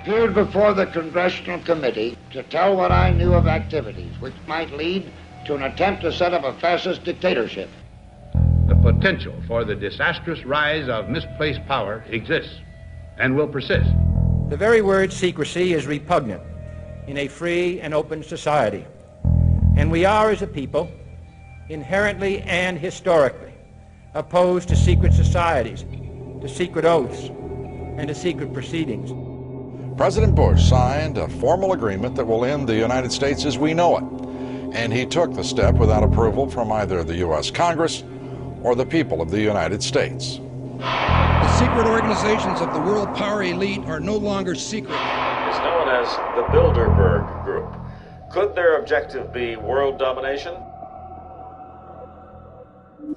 appeared before the Congressional Committee to tell what I knew of activities which might lead to an attempt to set up a fascist dictatorship. The potential for the disastrous rise of misplaced power exists and will persist. The very word secrecy is repugnant in a free and open society, and we are, as a people, inherently and historically opposed to secret societies, to secret oaths, and to secret proceedings. President Bush signed a formal agreement that will end the United States as we know it, and he took the step without approval from either the U.S. Congress or the people of the United States. The secret organizations of the world power elite are no longer secret. It's known as the Bilderberg Group. Could their objective be world domination?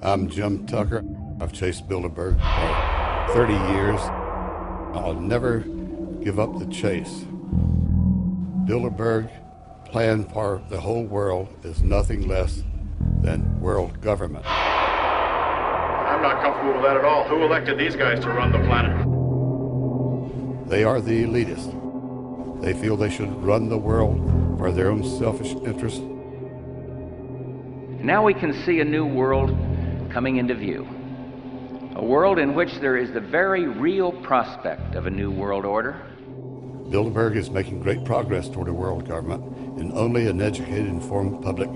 I'm Jim Tucker. I've chased Bilderberg for 30 years. I'll never give up the chase. Bilderberg plan for the whole world is nothing less than world government. I'm not comfortable with that at all. Who elected these guys to run the planet? They are the elitists. They feel they should run the world for their own selfish interests. Now we can see a new world coming into view. A world in which there is the very real prospect of a new world order. Bilderberg is making great progress toward a world government, and only an educated, informed public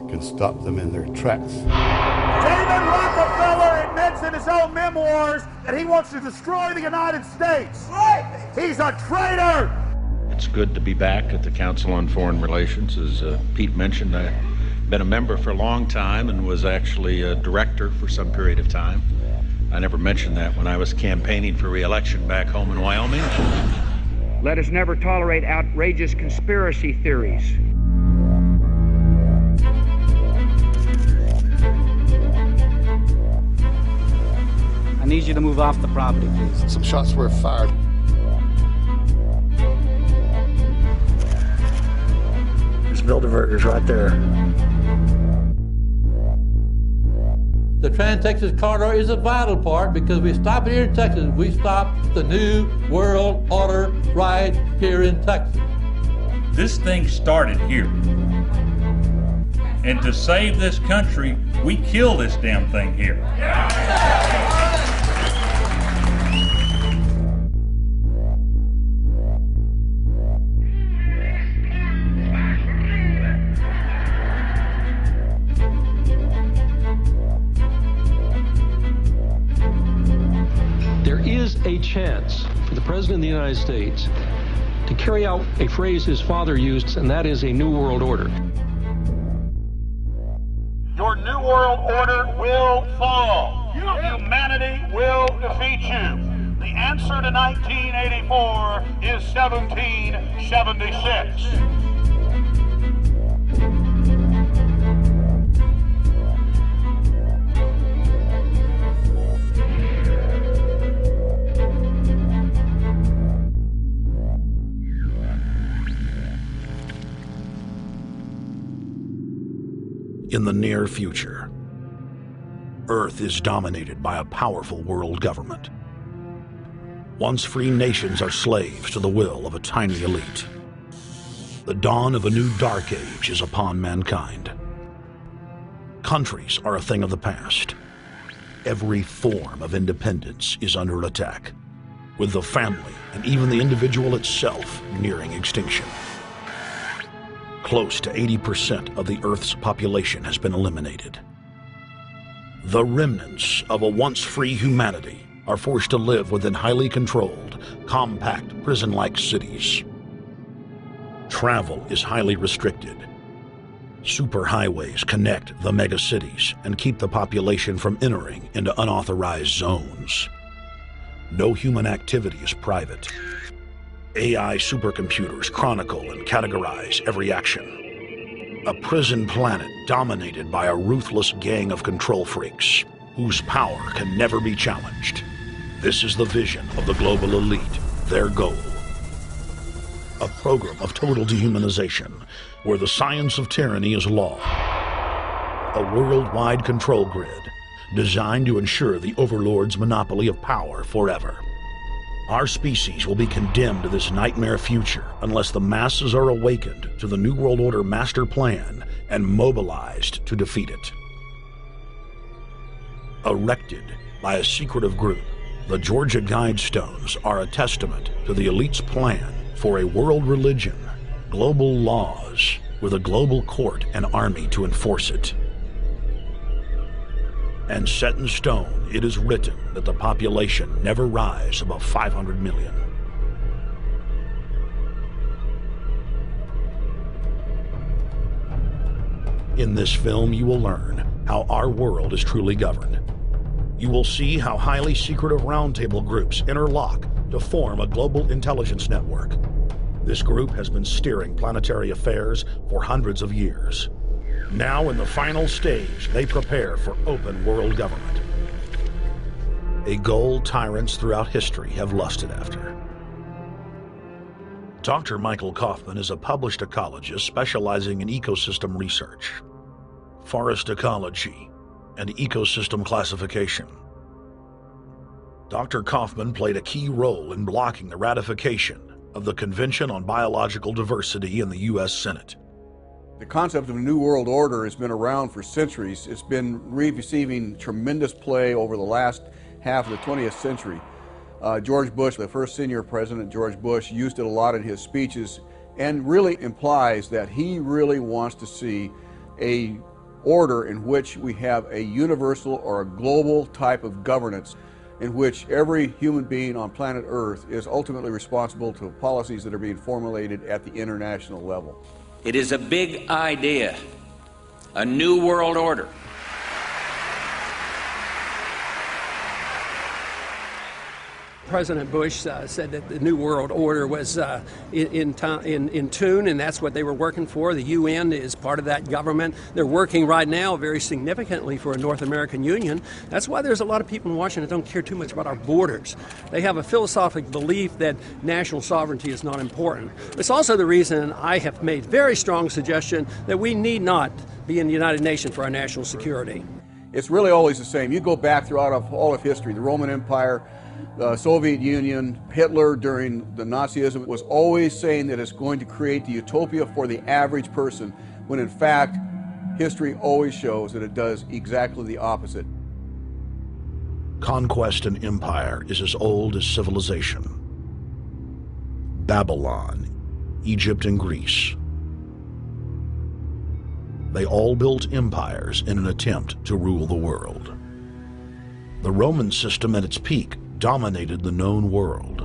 can stop them in their tracks. David Rockefeller admits in his own memoirs that he wants to destroy the United States. Right. He's a traitor. It's good to be back at the Council on Foreign Relations. As Pete mentioned, I've been a member for a long time and was actually a director for some period of time. I never mentioned that when I was campaigning for re-election back home in Wyoming. Let us never tolerate outrageous conspiracy theories. I need you to move off the property, please. Some shots were fired. There's Bilderbergers right there. The Trans-Texas Corridor is a vital part because we stop it here in Texas. We stop the New World Order right here in Texas. This thing started here. And to save this country, we kill this damn thing here. A chance for the President of the United States to carry out a phrase his father used, and that is a New World Order. Your New World Order will fall. Humanity will defeat you. The answer to 1984 is 1776. In the near future, Earth is dominated by a powerful world government. Once free nations are slaves to the will of a tiny elite. The dawn of a new dark age is upon mankind. Countries are a thing of the past. Every form of independence is under attack, with the family and even the individual itself nearing extinction. Close to 80% of the Earth's population has been eliminated. The remnants of a once free humanity are forced to live within highly controlled, compact, prison-like cities. Travel is highly restricted. Superhighways connect the megacities and keep the population from entering into unauthorized zones. No human activity is private. AI supercomputers chronicle and categorize every action. A prison planet dominated by a ruthless gang of control freaks, whose power can never be challenged. This is the vision of the global elite, their goal. A program of total dehumanization, where the science of tyranny is law. A worldwide control grid, designed to ensure the overlord's monopoly of power forever. Our species will be condemned to this nightmare future unless the masses are awakened to the New World Order master plan and mobilized to defeat it. Erected by a secretive group, the Georgia Guidestones are a testament to the elite's plan for a world religion, global laws, with a global court and army to enforce it. And set in stone, it is written that the population never rise above 500 million. In this film, you will learn how our world is truly governed. You will see how highly secretive roundtable groups interlock to form a global intelligence network. This group has been steering planetary affairs for hundreds of years. Now, in the final stage, they prepare for open world government. A goal tyrants throughout history have lusted after. Dr. Michael Kaufman is a published ecologist specializing in ecosystem research, forest ecology, and ecosystem classification. Dr. Kaufman played a key role in blocking the ratification of the Convention on Biological Diversity in the U.S. Senate. The concept of a New World Order has been around for centuries. It's been receiving tremendous play over the last half of the 20th century. George Bush, the first senior president, George Bush, used it a lot in his speeches and really implies that he really wants to see a order in which we have a universal or a global type of governance in which every human being on planet Earth is ultimately responsible to policies that are being formulated at the international level. It is a big idea, a new world order. President Bush said that the New World Order was in tune, and that's what they were working for. The UN is part of that government. They're working right now very significantly for a North American Union. That's why there's a lot of people in Washington that don't care too much about our borders. They have a philosophical belief that national sovereignty is not important. It's also the reason I have made very strong suggestion that we need not be in the United Nations for our national security. It's really always the same. You go back throughout all of history, the Roman Empire, the Soviet Union, Hitler during the Nazism was always saying that it's going to create the utopia for the average person, when in fact, history always shows that it does exactly the opposite. Conquest and empire is as old as civilization. Babylon, Egypt, and Greece. They all built empires in an attempt to rule the world. The Roman system at its peak dominated the known world.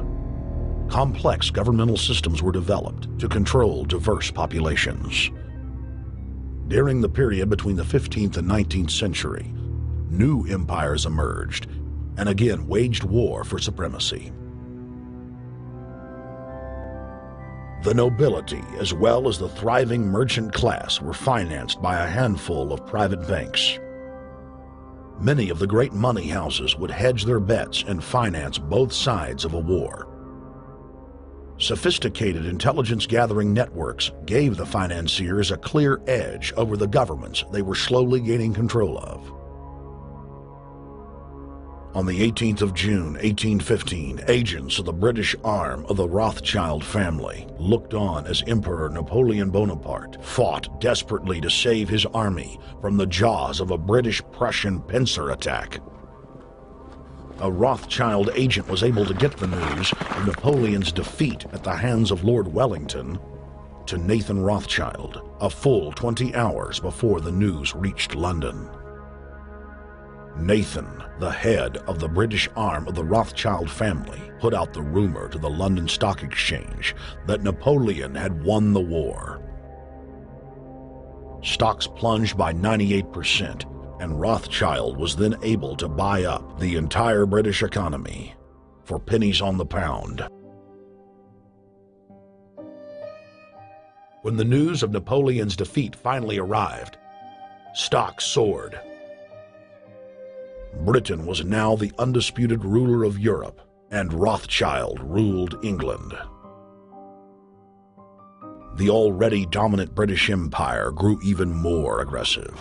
Complex governmental systems were developed to control diverse populations. During the period between the 15th and 19th century, new empires emerged and again waged war for supremacy. The nobility, as well as the thriving merchant class, were financed by a handful of private banks. Many of the great money houses would hedge their bets and finance both sides of a war. Sophisticated intelligence-gathering networks gave the financiers a clear edge over the governments they were slowly gaining control of. On the 18th of June, 1815, agents of the British arm of the Rothschild family looked on as Emperor Napoleon Bonaparte fought desperately to save his army from the jaws of a British-Prussian pincer attack. A Rothschild agent was able to get the news of Napoleon's defeat at the hands of Lord Wellington to Nathan Rothschild, a full 20 hours before the news reached London. Nathan, the head of the British arm of the Rothschild family, put out the rumor to the London Stock Exchange that Napoleon had won the war. Stocks plunged by 98%, and Rothschild was then able to buy up the entire British economy for pennies on the pound. When the news of Napoleon's defeat finally arrived, stocks soared. Britain was now the undisputed ruler of Europe, and Rothschild ruled England. The already dominant British Empire grew even more aggressive.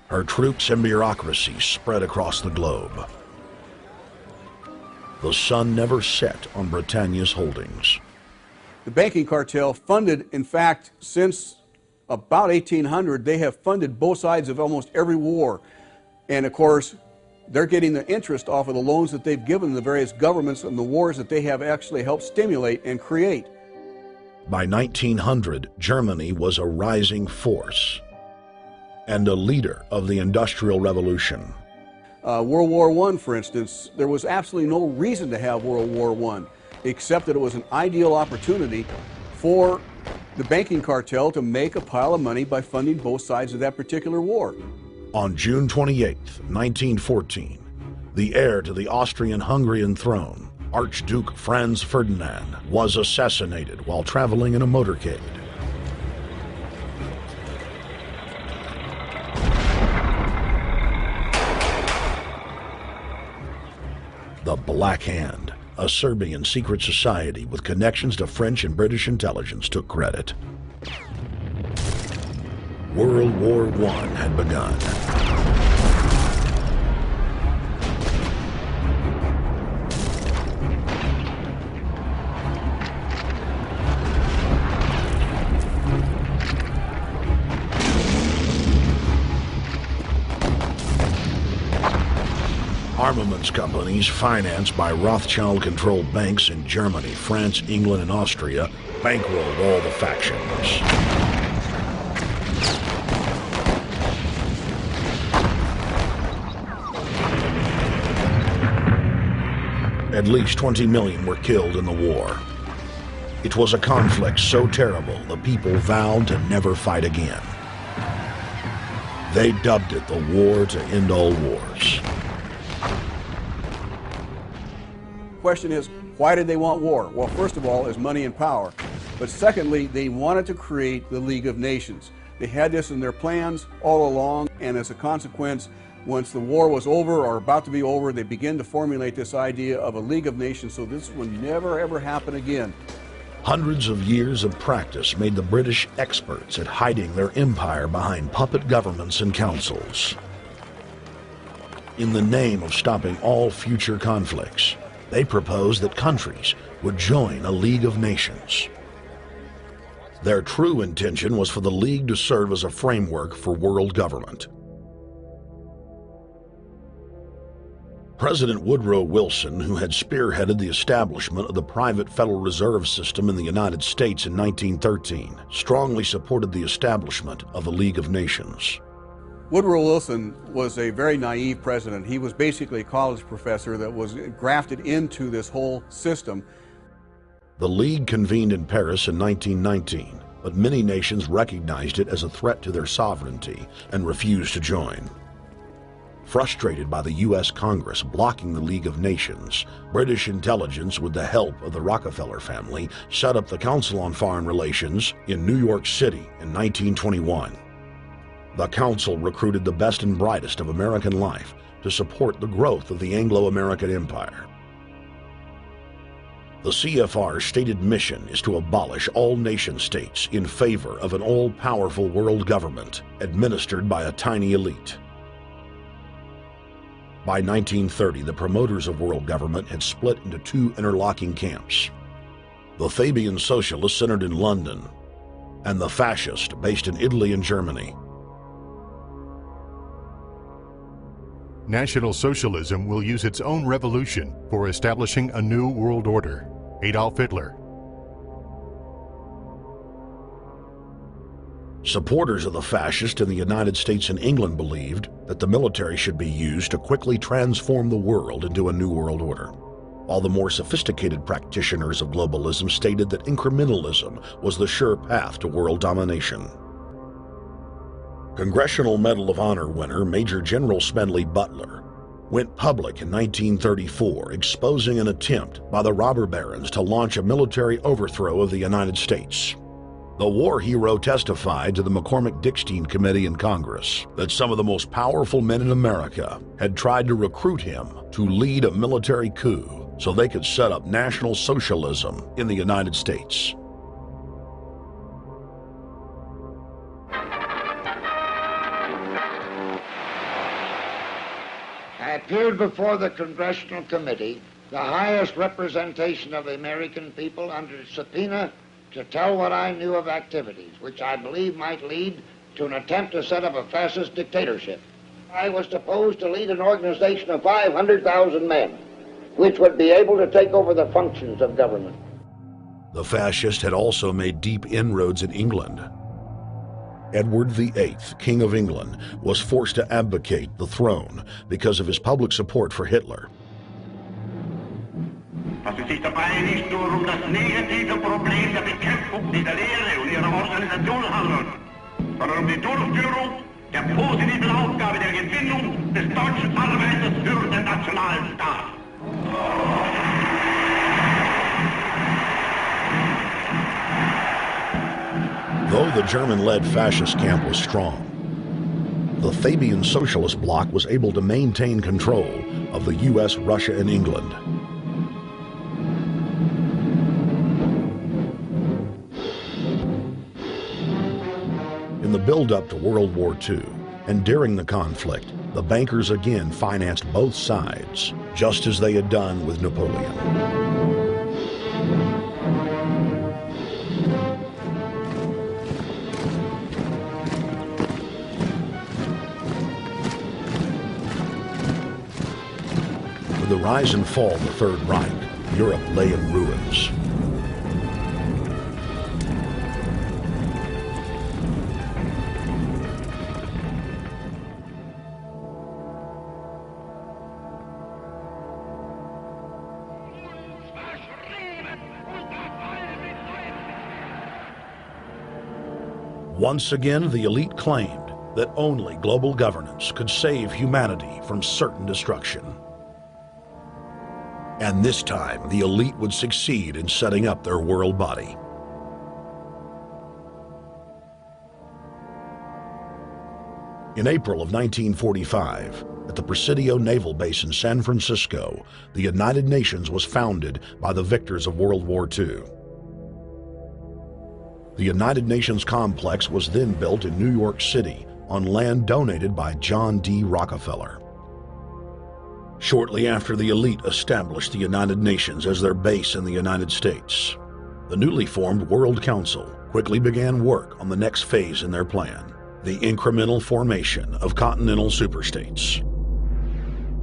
Her troops and bureaucracy spread across the globe. the sun never set on Britannia's holdings. The banking cartel funded, in fact, since about 1800, they have funded both sides of almost every war. And of course, they're getting the interest off of the loans that they've given the various governments and the wars that they have actually helped stimulate and create. By 1900, Germany was a rising force and a leader of the Industrial Revolution. World War I, for instance, there was absolutely no reason to have World War I, except that it was an ideal opportunity for the banking cartel to make a pile of money by funding both sides of that particular war. On June 28, 1914, the heir to the Austrian-Hungarian throne, Archduke Franz Ferdinand, was assassinated while traveling in a motorcade. The Black Hand, a Serbian secret society with connections to French and British intelligence, took credit. World War I had begun. Armaments companies financed by Rothschild-controlled banks in Germany, France, England, and Austria bankrolled all the factions. At least 20 million were killed in the war. It was a conflict so terrible the people vowed to never fight again. They dubbed it the war to end all wars. Question is, why did they want war? Well, first of all, is money and power. But secondly, they wanted to create the League of Nations. They had this in their plans all along, and as a consequence, once the war was over or about to be over, they began to formulate this idea of a League of Nations, so this would never ever happen again. Hundreds of years of practice made the British experts at hiding their empire behind puppet governments and councils. In the name of stopping all future conflicts, they proposed that countries would join a League of Nations. Their true intention was for the League to serve as a framework for world government. President Woodrow Wilson, who had spearheaded the establishment of the private Federal Reserve System in the United States in 1913, strongly supported the establishment of the League of Nations. Woodrow Wilson was a very naive president. He was basically a college professor that was grafted into this whole system. The League convened in Paris in 1919, but many nations recognized it as a threat to their sovereignty and refused to join. Frustrated by the U.S. Congress blocking the League of Nations, British intelligence, with the help of the Rockefeller family, set up the Council on Foreign Relations in New York City in 1921. The Council recruited the best and brightest of American life to support the growth of the Anglo-American Empire. The CFR's stated mission is to abolish all nation-states in favor of an all-powerful world government administered by a tiny elite. By 1930, the promoters of world government had split into two interlocking camps: the Fabian socialists centered in London, and the fascists based in Italy and Germany. National Socialism will use its own revolution for establishing a new world order. Adolf Hitler. Supporters of the fascists in the United States and England believed that the military should be used to quickly transform the world into a new world order, while the more sophisticated practitioners of globalism stated that incrementalism was the sure path to world domination. Congressional Medal of Honor winner Major General Smedley Butler went public in 1934 exposing an attempt by the robber barons to launch a military overthrow of the United States. The war hero testified to the McCormick-Dickstein Committee in Congress that some of the most powerful men in America had tried to recruit him to lead a military coup so they could set up National Socialism in the United States. I appeared before the Congressional Committee the highest representation of the American people under subpoena to tell what I knew of activities which I believe might lead to an attempt to set up a fascist dictatorship. I was supposed to lead an organization of 500,000 men, which would be able to take over the functions of government. The fascist had also made deep inroads in England. Edward VIII, King of England, was forced to abdicate the throne because of his public support for Hitler. Dass es sich dabei nicht nur das negative Problem der Bekämpfung dieser Lehre und ihrer Organisation handelt, sondern die Durchführung der positiven Aufgabe der Gewinnung des deutschen Arbeiters für den nationalen Staat. Though the German-led fascist camp was strong, the Fabian Socialist bloc was able to maintain control of the U.S., Russia, and England. In the build-up to World War II, and during the conflict, the bankers again financed both sides, just as they had done with Napoleon. With the rise and fall of the Third Reich, Europe lay in ruins. Once again, the elite claimed that only global governance could save humanity from certain destruction. And this time, the elite would succeed in setting up their world body. In April of 1945, at the Presidio Naval Base in San Francisco, the United Nations was founded by the victors of World War II. The United Nations complex was then built in New York City on land donated by John D. Rockefeller. Shortly after the elite established the United Nations as their base in the United States, the newly formed World Council quickly began work on the next phase in their plan, the incremental formation of continental superstates.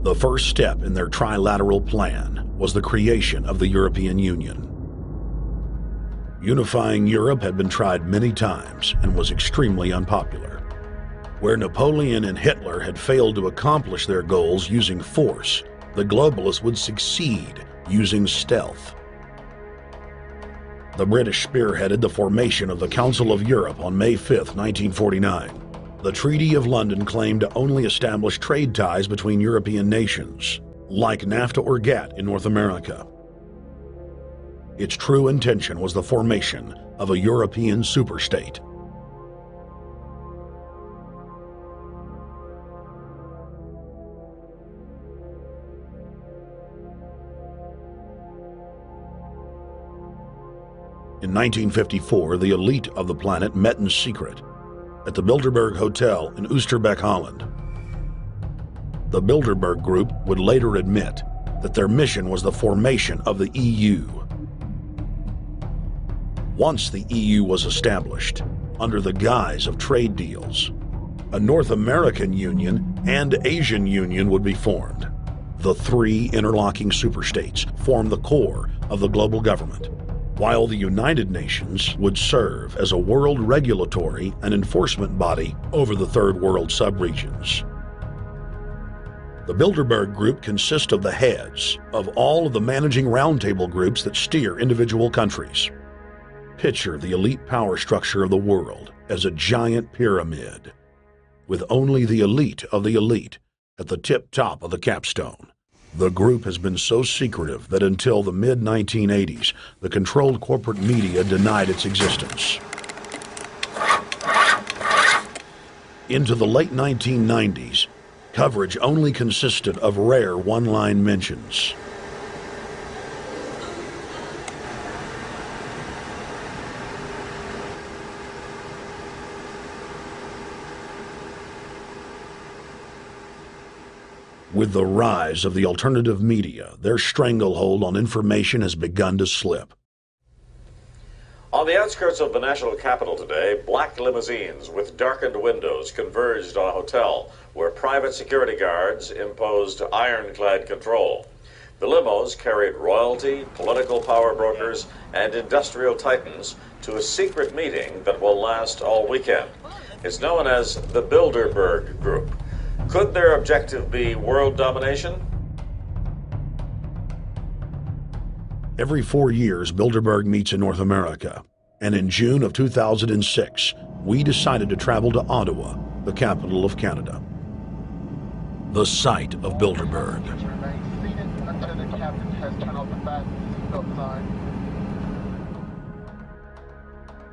The first step in their trilateral plan was the creation of the European Union. Unifying Europe had been tried many times and was extremely unpopular. Where Napoleon and Hitler had failed to accomplish their goals using force, the globalists would succeed using stealth. The British spearheaded the formation of the Council of Europe on May 5, 1949. The Treaty of London claimed to only establish trade ties between European nations, like NAFTA or GATT in North America. Its true intention was the formation of a European superstate. In 1954, the elite of the planet met in secret at the Bilderberg Hotel in Oosterbeek, Holland. The Bilderberg Group would later admit that their mission was the formation of the EU. Once the EU was established, under the guise of trade deals, a North American Union and Asian Union would be formed. The three interlocking superstates formed the core of the global government, while the United Nations would serve as a world regulatory and enforcement body over the Third World subregions. The Bilderberg Group consists of the heads of all of the managing roundtable groups that steer individual countries. Picture the elite power structure of the world as a giant pyramid, with only the elite of the elite at the tip top of the capstone. The group has been so secretive that until the mid-1980s, the controlled corporate media denied its existence. Into the late 1990s, coverage only consisted of rare one-line mentions. With the rise of the alternative media, their stranglehold on information has begun to slip. On the outskirts of the national capital today, black limousines with darkened windows converged on a hotel where private security guards imposed ironclad control. The limos carried royalty, political power brokers, and industrial titans to a secret meeting that will last all weekend. It's known as the Bilderberg Group. Could their objective be world domination? Every 4 years, Bilderberg meets in North America, and in June of 2006, we decided to travel to Ottawa, the capital of Canada. The site of Bilderberg.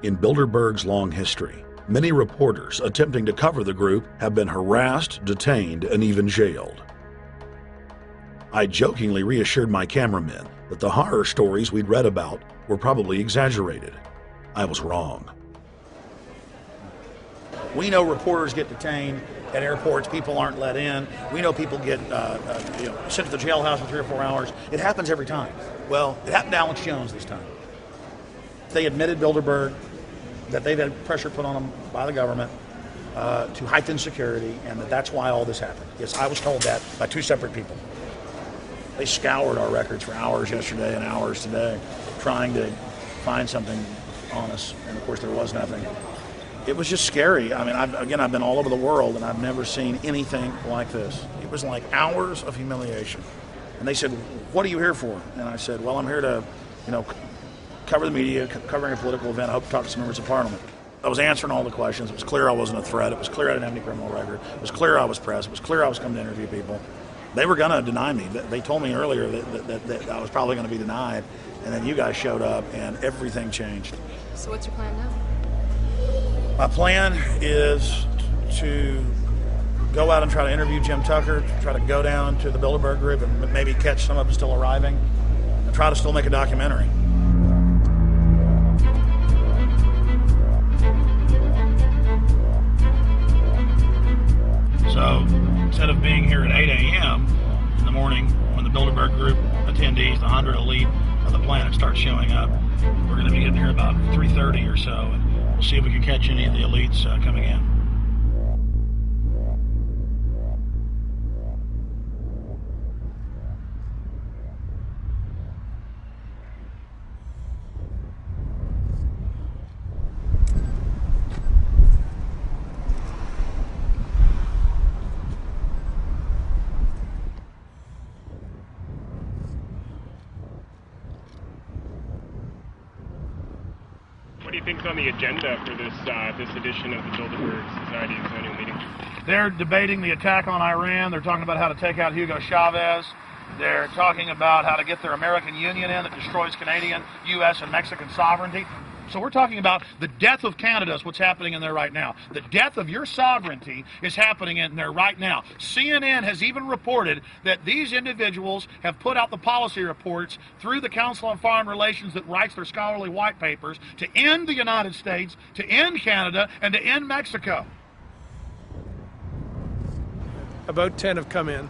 In Bilderberg's long history, many reporters attempting to cover the group have been harassed, detained, and even jailed. I jokingly reassured my cameramen that the horror stories we'd read about were probably exaggerated. I was wrong. We know reporters get detained at airports, people aren't let in. We know people get sent to the jailhouse for 3 or 4 hours. It happens every time. Well, it happened to Alex Jones this time. They admitted Bilderberg that they've had pressure put on them by the government to heighten security, and that's why all this happened. Yes, I was told that by 2 separate people. They scoured our records for hours yesterday and hours today, trying to find something on us, and of course there was nothing. It was just scary. I mean, I've been all over the world, and I've never seen anything like this. It was like hours of humiliation. And they said, "What are you here for?" And I said, "Well, I'm here to, cover the media, covering a political event. I hope to talk to some members of Parliament." I was answering all the questions. It was clear I wasn't a threat. It was clear I didn't have any criminal record. It was clear I was press. It was clear I was coming to interview people. They were going to deny me. They told me earlier that I was probably going to be denied, and then you guys showed up, and everything changed. So what's your plan now? My plan is to go out and try to interview Jim Tucker, to try to go down to the Bilderberg Group and maybe catch some of them still arriving, and try to still make a documentary. So instead of being here at 8 a.m. in the morning when the Bilderberg Group attendees, the 100 elite of the planet, start showing up, we're going to be getting here about 3:30 or so, and we'll see if we can catch any of the elites coming in. What do you think's on the agenda for this edition of the Bilderberg Society's annual meeting? They're debating the attack on Iran. They're talking about how to take out Hugo Chavez. They're talking about how to get their American Union in that destroys Canadian, U.S., and Mexican sovereignty. So we're talking about the death of Canada is what's happening in there right now. The death of your sovereignty is happening in there right now. CNN has even reported that these individuals have put out the policy reports through the Council on Foreign Relations that writes their scholarly white papers to end the United States, to end Canada, and to end Mexico. About 10 have come in.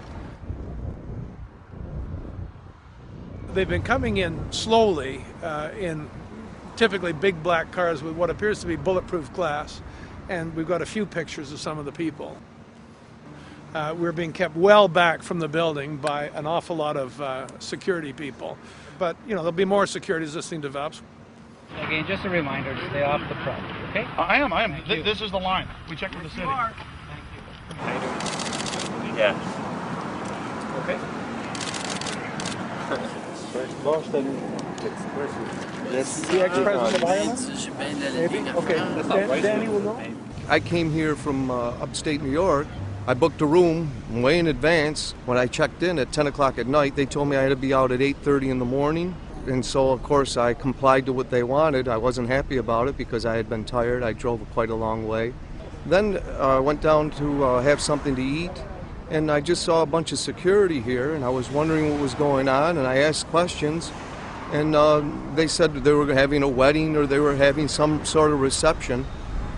They've been coming in slowly in typically big black cars with what appears to be bulletproof glass, and we've got a few pictures of some of the people. We're being kept well back from the building by an awful lot of security people, but there'll be more security as this thing develops. Again, just a reminder to stay off the property, okay? I am. This is the line. We checked with the city. Thank you. Yeah. Okay. The ex-president of Ireland? Maybe? Okay, Danny will know. I came here from upstate New York. I booked a room way in advance. When I checked in at 10 o'clock at night, they told me I had to be out at 8:30 in the morning. And so, of course, I complied to what they wanted. I wasn't happy about it because I had been tired. I drove quite a long way. Then I went down to have something to eat, and I just saw a bunch of security here, and I was wondering what was going on, and I asked questions, and they said they were having a wedding or they were having some sort of reception.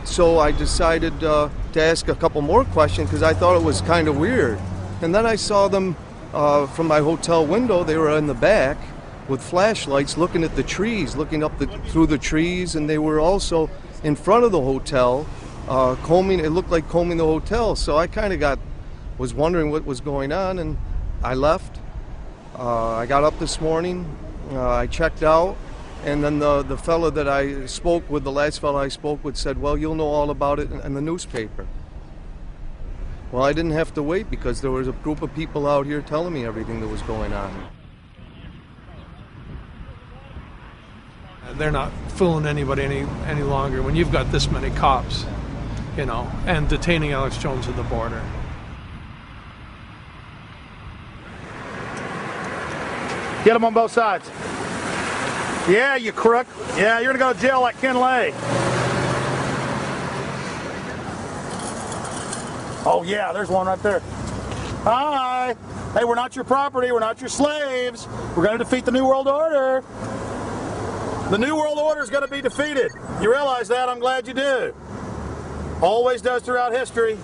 So I decided to ask a couple more questions because I thought it was kind of weird. And then I saw them from my hotel window. They were in the back with flashlights looking at the trees, looking up through the trees, and they were also in front of the hotel combing. It looked like combing the hotel. So I kind of was wondering what was going on, and I left. I got up this morning, I checked out, and then the fellow that I spoke with, the last fellow I spoke with, said, well, you'll know all about it in the newspaper. Well, I didn't have to wait because there was a group of people out here telling me everything that was going on. They're not fooling anybody any longer when you've got this many cops, you know, and detaining Alex Jones at the border. Get them on both sides. Yeah, you crook. Yeah, you're gonna go to jail like Ken Lay. Oh yeah, there's one right there. Hi. Hey, we're not your property. We're not your slaves. We're gonna defeat the New World Order. The New World Order is gonna be defeated. You realize that? I'm glad you do. Always does throughout history.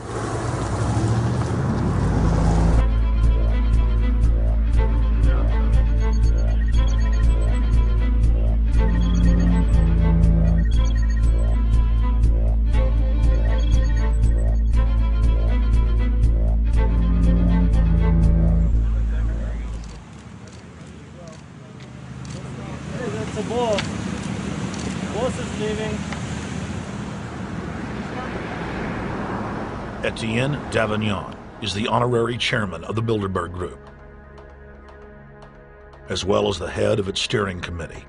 Etienne Davignon is the honorary chairman of the Bilderberg Group, as well as the head of its steering committee.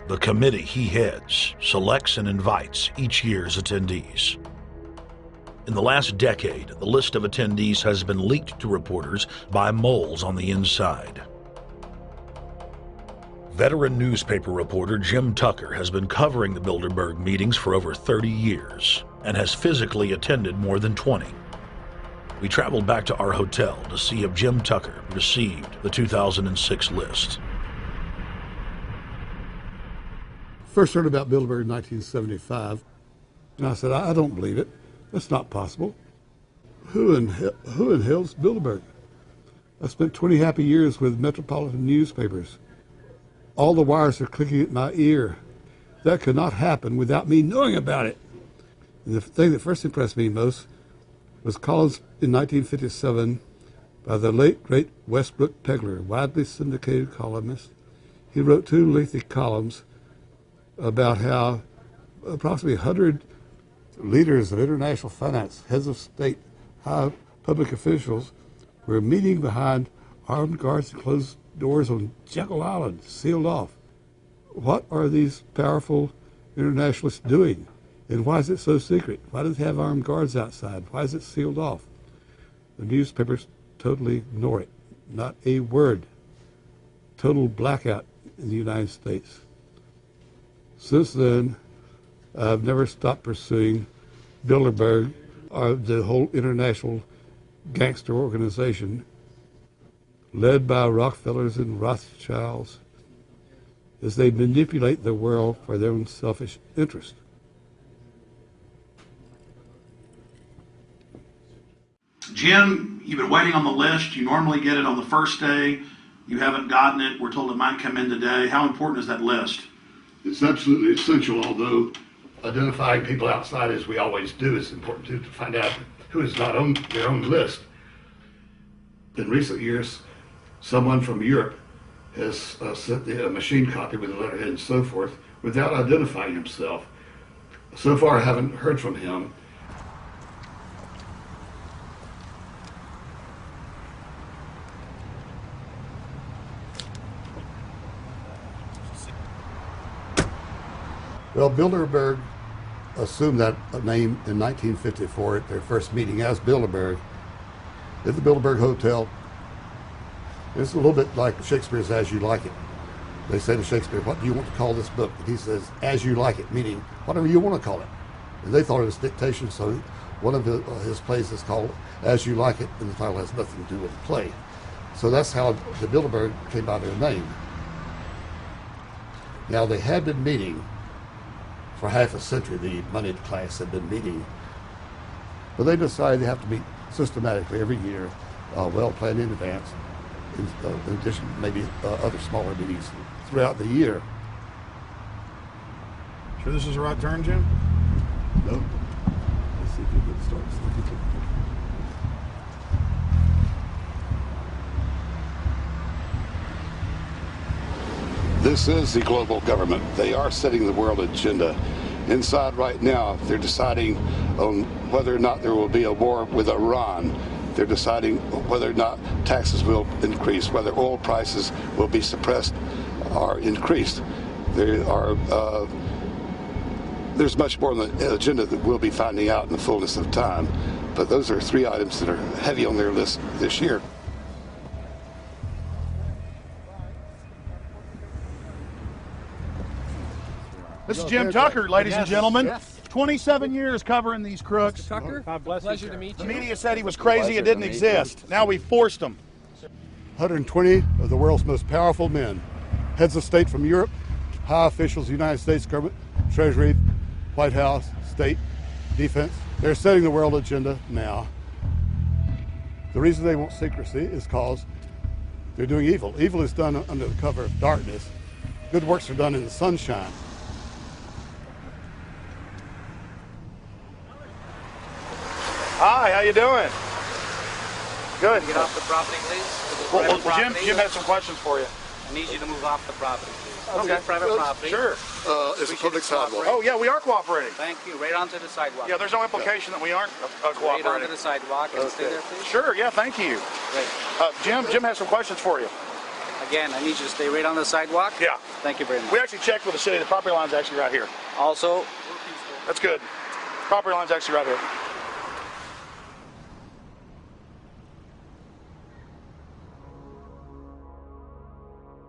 The committee he heads selects and invites each year's attendees. In the last decade, the list of attendees has been leaked to reporters by moles on the inside. Veteran newspaper reporter Jim Tucker has been covering the Bilderberg meetings for over 30 years and has physically attended more than 20. We traveled back to our hotel to see if Jim Tucker received the 2006 list. First heard about Bilderberg in 1975, and I said, I don't believe it. That's not possible. Who in hell's Bilderberg? I spent 20 happy years with metropolitan newspapers. All the wires are clicking at my ear. That could not happen without me knowing about it. And the thing that first impressed me most was columns in 1957 by the late, great Westbrook Pegler, widely syndicated columnist. He wrote 2 lengthy columns about how approximately 100 leaders of international finance, heads of state, high public officials were meeting behind armed guards and closed doors on Jekyll Island, sealed off. What are these powerful internationalists doing? And why is it so secret? Why do they have armed guards outside? Why is it sealed off? The newspapers totally ignore it. Not a word. Total blackout in the United States. Since then, I've never stopped pursuing Bilderberg or the whole international gangster organization led by Rockefellers and Rothschilds, as they manipulate the world for their own selfish interest. Jim, you've been waiting on the list. You normally get it on the first day. You haven't gotten it. We're told it might come in today. How important is that list? It's absolutely essential, although identifying people outside, as we always do, is important too, to find out who is not on their own list. In recent years, someone from Europe has sent a machine copy with a letterhead and so forth without identifying himself. So far, I haven't heard from him. Well, Bilderberg assumed that name in 1954 at their first meeting as Bilderberg at the Bilderberg Hotel. It's a little bit like Shakespeare's As You Like It. They say to Shakespeare, what do you want to call this book? And he says, As You Like It, meaning whatever you want to call it. And they thought it was dictation, so one of his plays is called As You Like It, and the title has nothing to do with the play. So that's how the Bilderberg came by their name. Now, they had been meeting for half a century. The moneyed class had been meeting But they decide they have to meet systematically every year, well planned in advance, in addition to maybe other smaller meetings throughout the year. Sure this is the right turn, Jim? No. Let's see if you can start. This is the global government. They are setting the world agenda. Inside right now, they're deciding on whether or not there will be a war with Iran. They're deciding whether or not taxes will increase, whether oil prices will be suppressed or increased. There's much more on the agenda that we'll be finding out in the fullness of time. But those are 3 items that are heavy on their list this year. This is Jim Tucker, ladies and gentlemen. 27 years covering these crooks. Mr. Tucker, pleasure to meet The you. media said he was crazy, it didn't exist. Now we forced him. 120 of the world's most powerful men, heads of state from Europe, high officials, United States government, Treasury, White House, state, defense. They're setting the world agenda now. The reason they want secrecy is because they're doing evil. Evil is done under the cover of darkness. Good works are done in the sunshine. Hi, how you doing? Good. Get off the property, please. Well, Jim has some questions for you. I need you to move off the property, please. Okay. Private property. Sure. It's a public sidewalk. Oh, yeah, we are cooperating. Thank you. Right onto the sidewalk. Yeah, there's no implication that we aren't cooperating. Right onto the sidewalk and stay there, please. Sure, yeah, thank you. Great. Jim has some questions for you. Again, I need you to stay right on the sidewalk. Yeah. Thank you very much. We actually checked with the city. The property line's actually right here. Also, That's good. Property line's actually right here.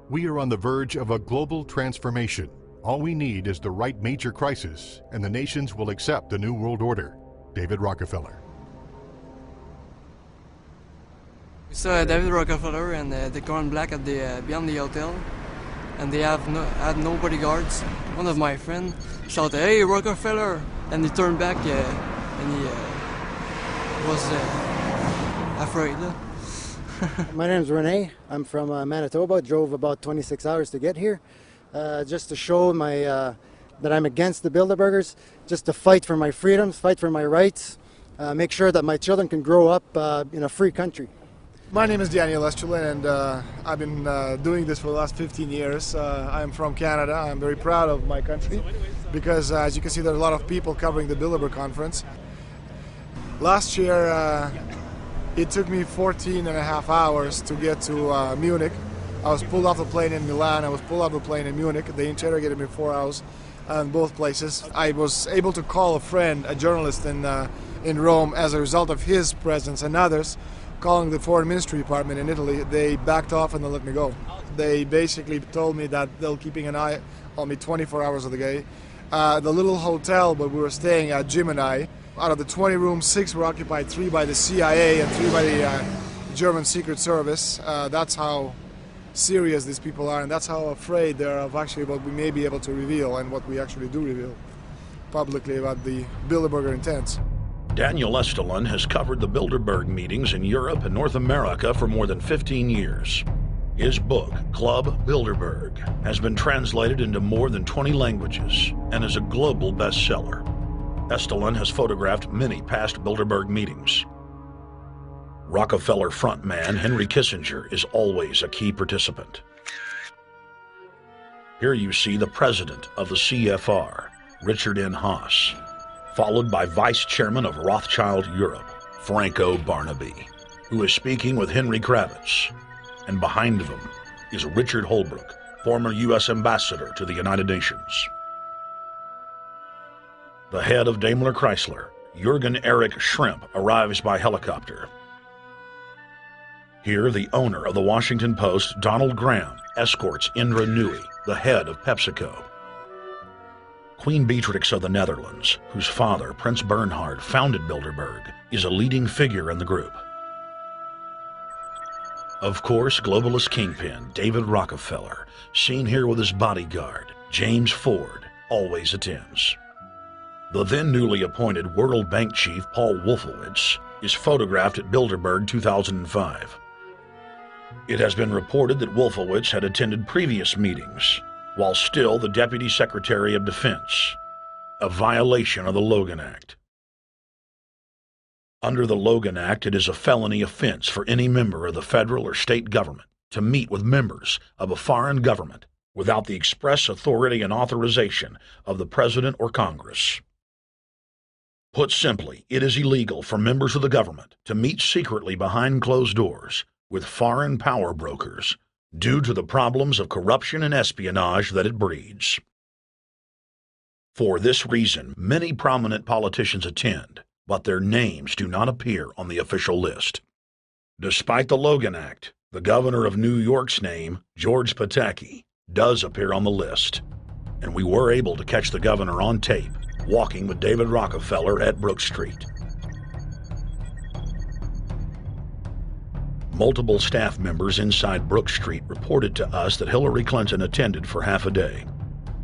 We are on the verge of a global transformation. All we need is the right major crisis, and the nations will accept the New World Order. David Rockefeller. We saw David Rockefeller and the Corn Black at the beyond the hotel, and they had no bodyguards. One of my friends shouted, "Hey, Rockefeller!" and he turned back and he was afraid. My name is Rene. I'm from Manitoba. Drove about 26 hours to get here, just to show that I'm against the Bilderbergers, just to fight for my freedoms, fight for my rights, make sure that my children can grow up in a free country. My name is Daniel Estrelin, and I've been doing this for the last 15 years. I'm from Canada. I'm very proud of my country because, as you can see, there are a lot of people covering the Bilderberg conference. Last year, it took me 14 and a half hours to get to Munich. I was pulled off the plane in Milan. I was pulled off the plane in Munich. They interrogated me 4 hours in both places. I was able to call a friend, a journalist in Rome, as a result of his presence and others. Calling the foreign ministry department in Italy, they backed off and they let me go. They basically told me that they'll keeping an eye on me 24 hours of the day. The little hotel where we were staying at, Jim and I, out of the 20 rooms, 6 were occupied, 3 by the CIA and 3 by the German Secret Service. That's how serious these people are, and that's how afraid they are of actually what we may be able to reveal and what we actually do reveal publicly about the Bilderberger intents. Daniel Estrelin has covered the Bilderberg meetings in Europe and North America for more than 15 years. His book, Club Bilderberg, has been translated into more than 20 languages and is a global bestseller. Estrelin has photographed many past Bilderberg meetings. Rockefeller frontman Henry Kissinger is always a key participant. Here you see the president of the CFR, Richard N. Haas, followed by Vice Chairman of Rothschild Europe, Franco Barnaby, who is speaking with Henry Kravitz. And behind them is Richard Holbrooke, former U.S. Ambassador to the United Nations. The head of Daimler Chrysler, Jürgen Erich Schrimp, arrives by helicopter. Here, the owner of the Washington Post, Donald Graham, escorts Indra Nooyi, the head of PepsiCo. Queen Beatrix of the Netherlands, whose father, Prince Bernhard, founded Bilderberg, is a leading figure in the group. Of course, globalist kingpin David Rockefeller, seen here with his bodyguard, James Ford, always attends. The then newly appointed World Bank chief Paul Wolfowitz is photographed at Bilderberg 2005. It has been reported that Wolfowitz had attended previous meetings while still the Deputy Secretary of Defense, a violation of the Logan Act. Under the Logan Act, it is a felony offense for any member of the federal or state government to meet with members of a foreign government without the express authority and authorization of the President or Congress. Put simply, it is illegal for members of the government to meet secretly behind closed doors with foreign power brokers due to the problems of corruption and espionage that it breeds. For this reason, many prominent politicians attend, but their names do not appear on the official list. Despite the Logan Act, the governor of New York's name, George Pataki, does appear on the list, and we were able to catch the governor on tape walking with David Rockefeller at Brook Street. Multiple staff members inside Brook Street reported to us that Hillary Clinton attended for half a day.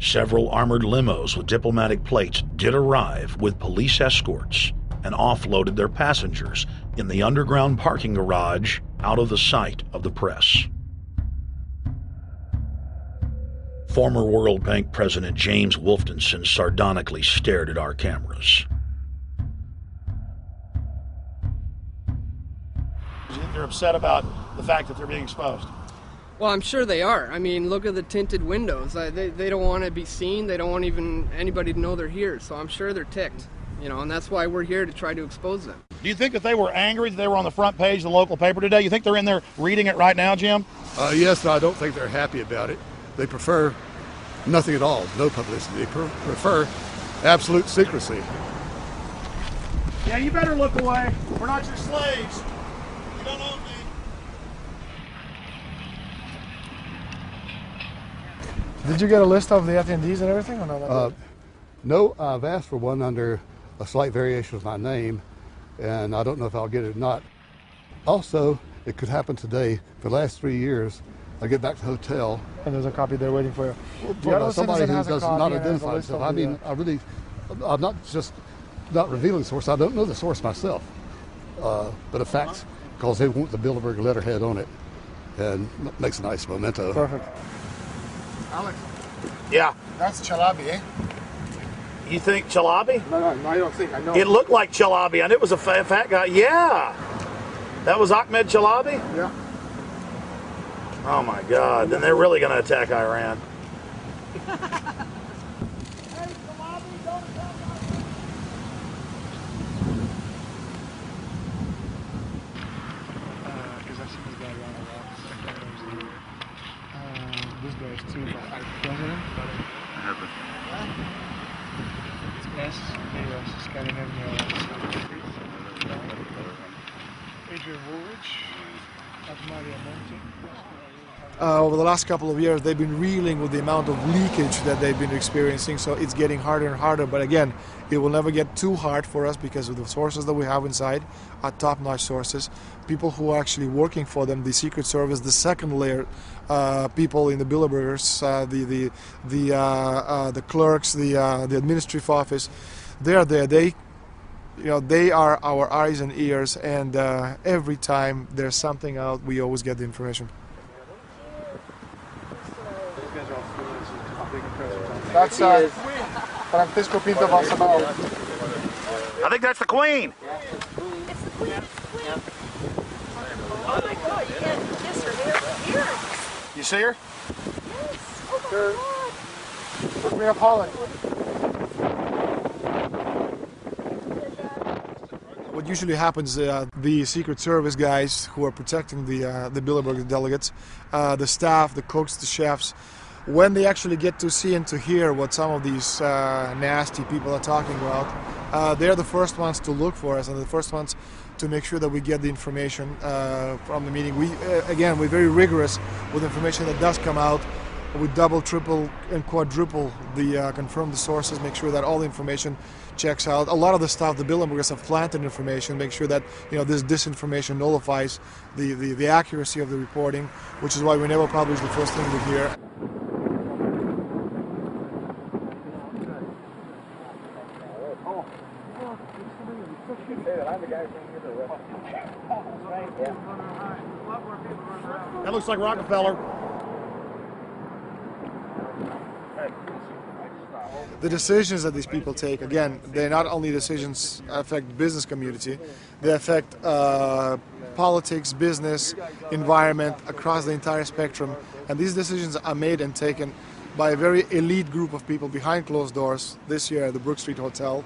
Several armored limos with diplomatic plates did arrive with police escorts and offloaded their passengers in the underground parking garage out of the sight of the press. Former World Bank President James Wolfenson sardonically stared at our cameras. They're upset about the fact that they're being exposed. Well, I'm sure they are. I mean, look at the tinted windows. They don't want to be seen. They don't want even anybody to know they're here. So I'm sure they're ticked, you know, and that's why we're here to try to expose them. Do you think that they were angry that they were on the front page of the local paper today? You think they're in there reading it right now, Jim? Yes, but I don't think they're happy about it. They prefer nothing at all, no publicity. They prefer absolute secrecy. Yeah, you better look away. We're not your slaves. You don't own me. Did you get a list of the attendees and everything? Or no? No, I've asked for one under a slight variation of my name, and I don't know if I'll get it or not. Also, it could happen today. For the last 3 years, I get back to the hotel. And there's a copy there waiting for you. Somebody who does not identify himself. I mean, I'm not just not revealing the source. I don't know the source myself. But a fact, because they want the Bilderberg letterhead on it, and makes a nice memento. Perfect. Alex. Yeah. That's Chalabi, eh? You think Chalabi? No, I don't think. I know. It looked like Chalabi, and it was a fat guy. Yeah. That was Ahmed Chalabi? Yeah. Oh my God, then they're really going to attack Iran. This guy is too president. It's Scandinavia. Adrian Woolwich. Over the last couple of years, they've been reeling with the amount of leakage that they've been experiencing, so it's getting harder and harder. But again, it will never get too hard for us because of the sources that we have inside are top-notch sources. People who are actually working for them, the Secret Service, the second layer, people in the Bilderbergers, the clerks, the administrative office, they are there. They are our eyes and ears, and every time there's something out, we always get the information. That's Francisco Pinto Balsamao. I think that's the Queen. It's the Queen. Oh my God, you can't kiss her here. You see her? Yes. Oh my God. Queen of Holland. What usually happens, the Secret Service guys who are protecting the Bilderberg delegates, the staff, the cooks, the chefs, when they actually get to see and to hear what some of these nasty people are talking about, they're the first ones to look for us and the first ones to make sure that we get the information from the meeting. We're very rigorous with information that does come out. We double, triple, and quadruple confirm the sources, make sure that all the information checks out. A lot of the stuff, the Bilderbergers have planted information, make sure that this disinformation nullifies the accuracy of the reporting, which is why we never publish the first thing we hear. That looks like Rockefeller. The decisions that these people take, again, they're not only decisions that affect business community, they affect politics, business, environment, across the entire spectrum. And these decisions are made and taken by a very elite group of people behind closed doors this year at the Brook Street Hotel.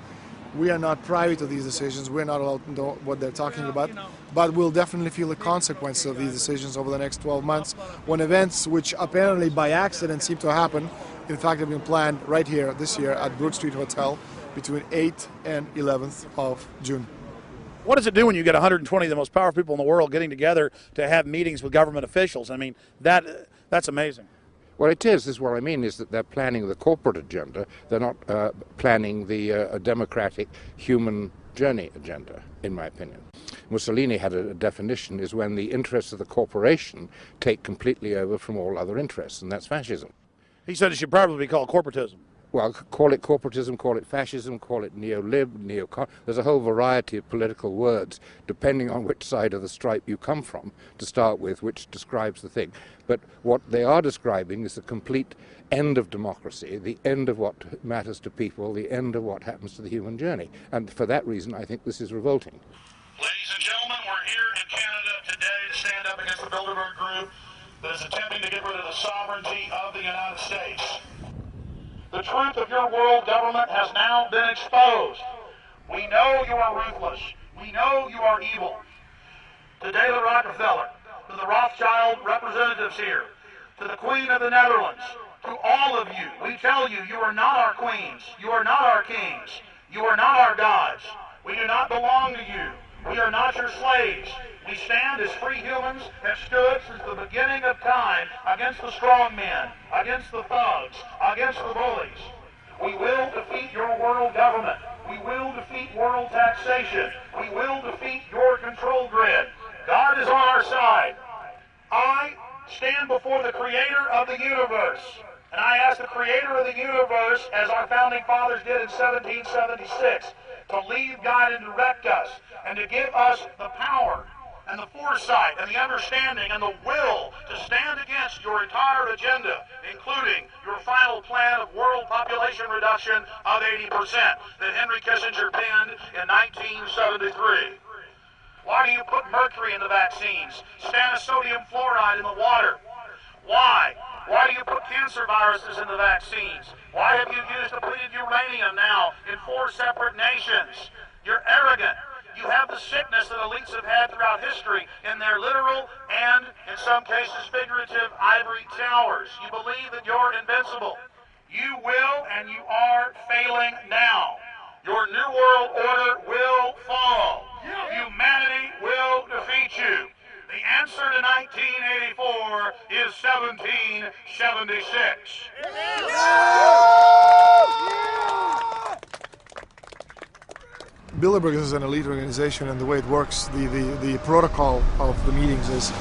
We are not privy to these decisions. We're not allowed to know what they're talking about, but we'll definitely feel the consequences of these decisions over the next 12 months when events which apparently by accident seem to happen, in fact, have been planned right here this year at Brook Street Hotel between 8th and 11th of June. What does it do when you get 120 of the most powerful people in the world getting together to have meetings with government officials? I mean, that's amazing. Well, it is what I mean is that they're planning the corporate agenda. They're not planning the democratic human journey agenda, in my opinion. Mussolini had a definition, is when the interests of the corporation take completely over from all other interests, and that's fascism. He said it should probably be called corporatism. Well, call it corporatism, call it fascism, call it neo-lib, neo-con. There's a whole variety of political words, depending on which side of the stripe you come from, to start with, which describes the thing. But what they are describing is the complete end of democracy, the end of what matters to people, the end of what happens to the human journey. And for that reason, I think this is revolting. Ladies and gentlemen, we're here in Canada today to stand up against the Bilderberg Group that is attempting to get rid of the sovereignty of the United States. The truth of your world government has now been exposed. We know you are ruthless. We know you are evil. To David Rockefeller, to the Rothschild representatives here, to the Queen of the Netherlands, to all of you, we tell you, you are not our queens. You are not our kings. You are not our gods. We do not belong to you. We are not your slaves. We stand as free humans, have stood since the beginning of time against the strong men, against the thugs, against the bullies. We will defeat your world government. We will defeat world taxation. We will defeat your control grid. God is on our side. I stand before the creator of the universe, and I ask the creator of the universe, as our founding fathers did in 1776, to lead, guide, and direct us, and to give us the power and the foresight and the understanding and the will to stand against your entire agenda, including your final plan of world population reduction of 80% that Henry Kissinger penned in 1973. Why do you put mercury in the vaccines, stannous-sodium fluoride in the water? Why? Why do you put cancer viruses in the vaccines? Why have you used depleted uranium now in 4 separate nations? You're arrogant. You have the sickness that elites have had throughout history in their literal and, in some cases, figurative ivory towers. You believe that you're invincible. You will and you are failing now. Your New World Order will fall. Humanity will defeat you. The answer to 1984 is 1776. Bilderberg is an elite organization, and the way it works, the protocol of the meetings is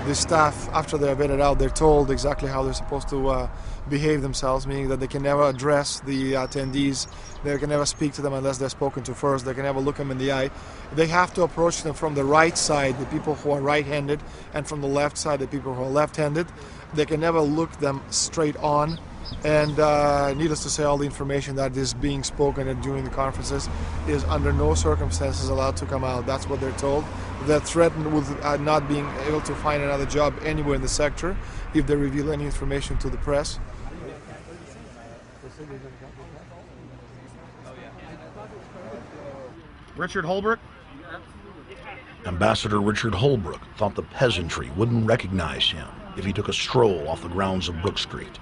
the staff, after they're vetted out, they're told exactly how they're supposed to behave themselves, meaning that they can never address the attendees, they can never speak to them unless they're spoken to first, they can never look them in the eye. They have to approach them from the right side, the people who are right-handed, and from the left side, the people who are left-handed. They can never look them straight on. And needless to say, all the information that is being spoken during the conferences is under no circumstances allowed to come out. That's what they're told. They're threatened with not being able to find another job anywhere in the sector if they reveal any information to the press. Richard Holbrooke? Ambassador Richard Holbrooke thought the peasantry wouldn't recognize him if he took a stroll off the grounds of Brook Street.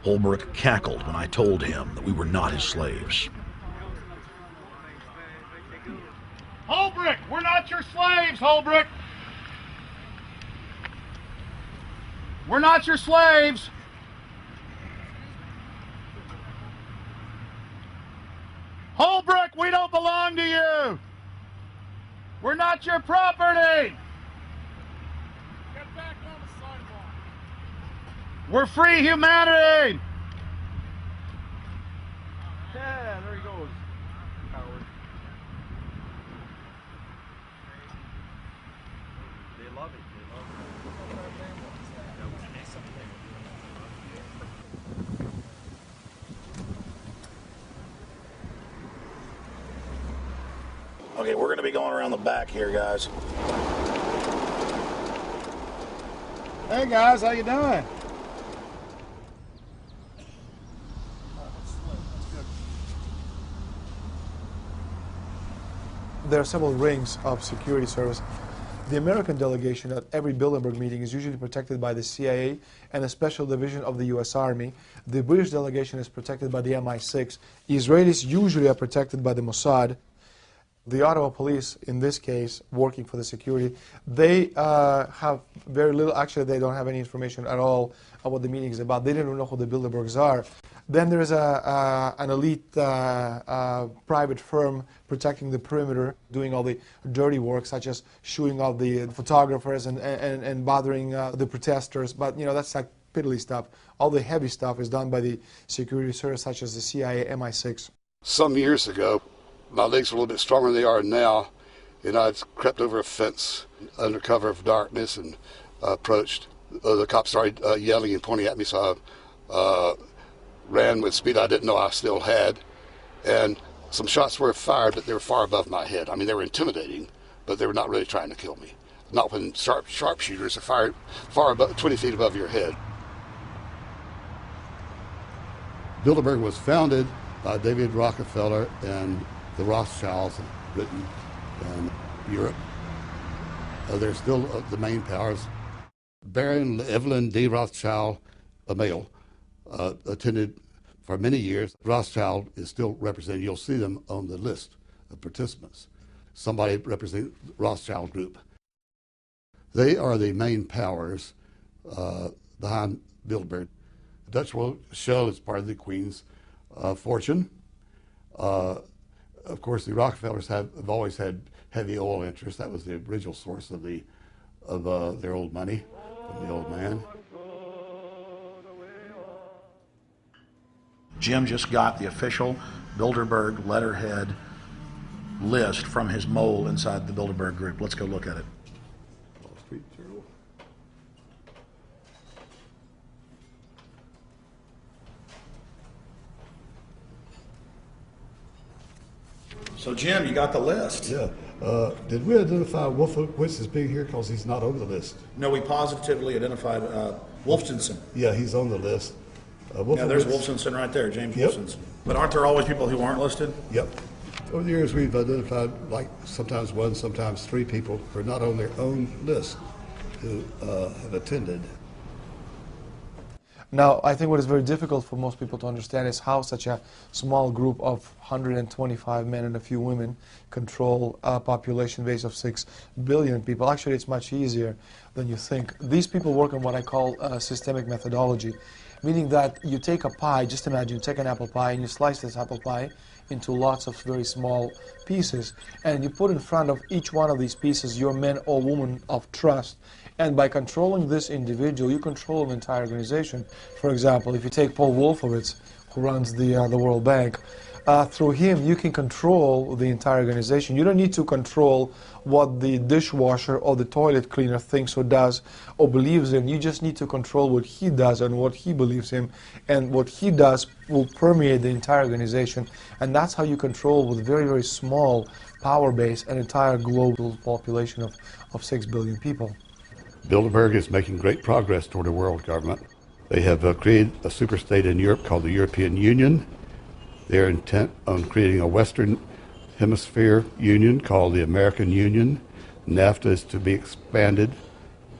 Holbrooke cackled when I told him that we were not his slaves. Holbrooke, we're not your slaves, Holbrooke. We're not your slaves. Holbrooke, we don't belong to you. We're not your property. Get back on the sidewalk. We're free humanity! Yeah, there he goes. Howard. They love it. Okay, we're going to be going around the back here, guys. Hey guys, how you doing? There are several rings of security service. The American delegation at every Bilderberg meeting is usually protected by the CIA and a special division of the US Army. The British delegation is protected by the MI6. Israelis usually are protected by the Mossad. The Ottawa police, in this case, working for the security, they have very little, actually they don't have any information at all on what the meeting is about. They don't know who the Bilderbergs are. Then there is an elite private firm protecting the perimeter, doing all the dirty work, such as shooing all the photographers and bothering the protesters. But, you know, that's like piddly stuff. All the heavy stuff is done by the security service, such as the CIA, MI6. Some years ago, my legs were a little bit stronger than they are now, and I'd crept over a fence under cover of darkness and approached. The cops started yelling and pointing at me, so I ran with speed I didn't know I still had, and some shots were fired, but they were far above my head. I mean, they were intimidating, but they were not really trying to kill me. Not when sharpshooters are fired far above, 20 feet above your head. Bilderberg was founded by David Rockefeller and the Rothschilds of Britain and Europe. They're still the main powers. Baron Evelyn D. Rothschild, a male, attended for many years. Rothschild is still represented. You'll see them on the list of participants. Somebody representing the Rothschild group. They are the main powers behind Bilderberg. The Dutch World Shell is part of the Queen's fortune. Of course, the Rockefellers have always had heavy oil interests. That was the original source of their old money from the old man. Jim just got the official Bilderberg letterhead list from his mole inside the Bilderberg group. Let's go look at it. Wall Street Journal. So Jim, you got the list. Yeah. Did we identify Wolfowitz as being here because he's not on the list? No, we positively identified Wolfenson. Yeah, he's on the list. Yeah, there's Wolfenson right there, James Wolfenson. But aren't there always people who aren't listed? Yep. Over the years, we've identified like sometimes one, sometimes three people who are not on their own list who have attended. Now, I think what is very difficult for most people to understand is how such a small group of 125 men and a few women control a population base of 6 billion people. Actually, it's much easier than you think. These people work on what I call systemic methodology, meaning that you take a pie, just imagine you take an apple pie and you slice this apple pie into lots of very small pieces, and you put in front of each one of these pieces your men or women of trust. And by controlling this individual, you control an entire organization. For example, if you take Paul Wolfowitz, who runs the World Bank, through him you can control the entire organization. You don't need to control what the dishwasher or the toilet cleaner thinks or does or believes in. You just need to control what he does and what he believes in. And what he does will permeate the entire organization. And that's how you control, with very, very small power base, an entire global population of 6 billion people. Bilderberg is making great progress toward a world government. They have created a superstate in Europe called the European Union. They're intent on creating a Western Hemisphere Union called the American Union. NAFTA is to be expanded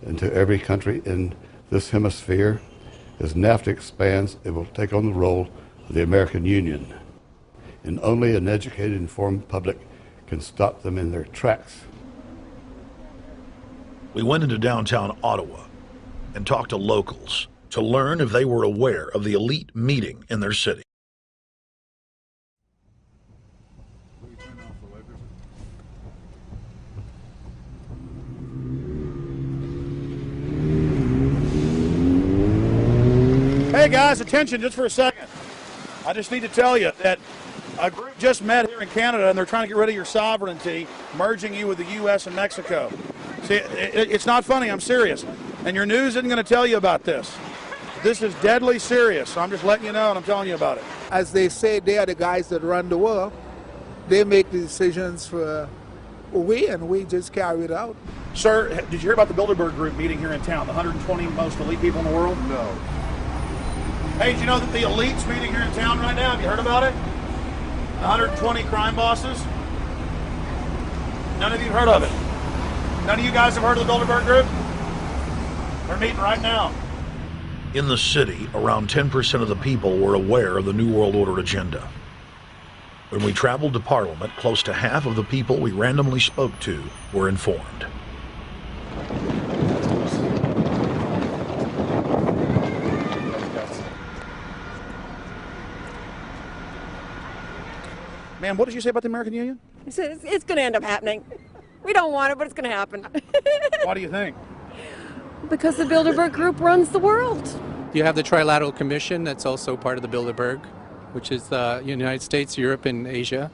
into every country in this hemisphere. As NAFTA expands, it will take on the role of the American Union. And only an educated, informed public can stop them in their tracks. We went into downtown Ottawa and talked to locals to learn if they were aware of the elite meeting in their city. Hey guys, attention just for a second. I just need to tell you that a group just met here in Canada and they're trying to get rid of your sovereignty, merging you with the U.S. and Mexico. See, it's not funny, I'm serious. And your news isn't going to tell you about this. This is deadly serious, so I'm just letting you know and I'm telling you about it. As they say, they are the guys that run the world. They make the decisions for and we just carry it out. Sir, did you hear about the Bilderberg Group meeting here in town, the 120 most elite people in the world? No. Hey, did you know that the elite's meeting here in town right now? Have you heard about it? 120 crime bosses? None of you have heard of it? None of you guys have heard of the Bilderberg Group? They're meeting right now. In the city, around 10% of the people were aware of the New World Order agenda. When we traveled to Parliament, close to half of the people we randomly spoke to were informed. Man, what did you say about the American Union? It's going to end up happening. We don't want it, but it's going to happen. Why do you think? Because the Bilderberg Group runs the world. You have the Trilateral Commission that's also part of the Bilderberg, which is the United States, Europe, and Asia.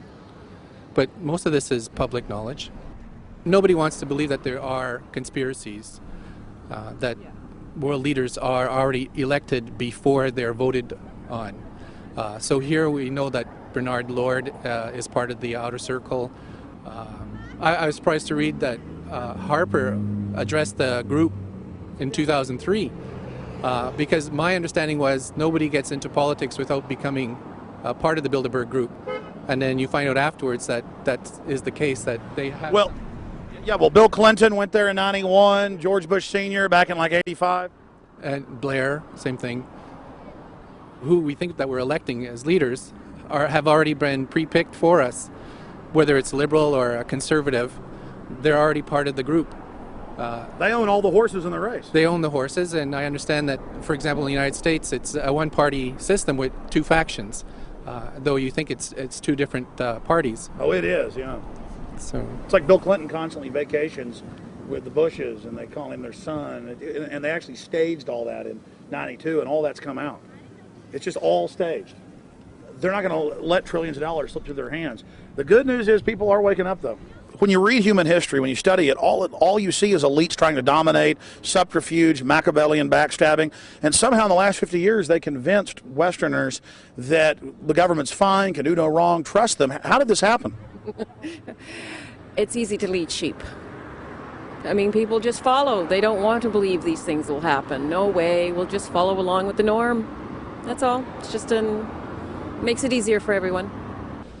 But most of this is public knowledge. Nobody wants to believe that there are conspiracies, that world leaders are already elected before they're voted on. So here we know that Bernard Lord is part of the outer circle. I was surprised to read that Harper addressed the group in 2003 because my understanding was nobody gets into politics without becoming part of the Bilderberg Group. And then you find out afterwards that that is the case, that they have... Well, Bill Clinton went there in 91, George Bush Sr. back in like 85. And Blair, same thing. Who we think that we're electing as leaders have already been pre-picked for us. Whether it's liberal or a conservative, they're already part of the group. They own all the horses in the race. They own the horses, and I understand that, for example, in the United States, it's a one-party system with two factions, though you think it's two different parties. Oh, it is, yeah. So it's like Bill Clinton constantly vacations with the Bushes, and they call him their son, and they actually staged all that in '92, and all that's come out. It's just all staged. They're not going to let trillions of dollars slip through their hands. The good news is people are waking up, though. When you read human history, when you study it, all you see is elites trying to dominate, subterfuge, Machiavellian backstabbing, and somehow in the last 50 years they convinced Westerners that the government's fine, can do no wrong, trust them. How did this happen? It's easy to lead sheep. I mean, people just follow. They don't want to believe these things will happen. No way. We'll just follow along with the norm. That's all. It's just makes it easier for everyone.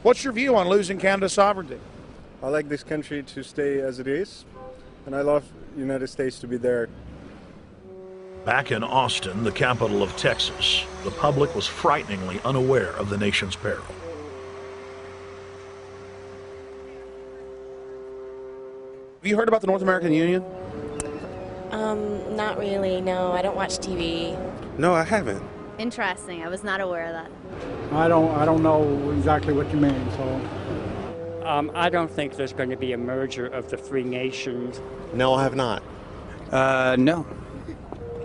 What's your view on losing Canada's sovereignty? I like this country to stay as it is, and I love the United States to be there. Back in Austin, the capital of Texas, the public was frighteningly unaware of the nation's peril. Have you heard about the North American Union? Not really, no. I don't watch TV. No, I haven't. Interesting. I was not aware of that. I don't know exactly what you mean, so... I don't think there's going to be a merger of the three nations. No, I have not. No.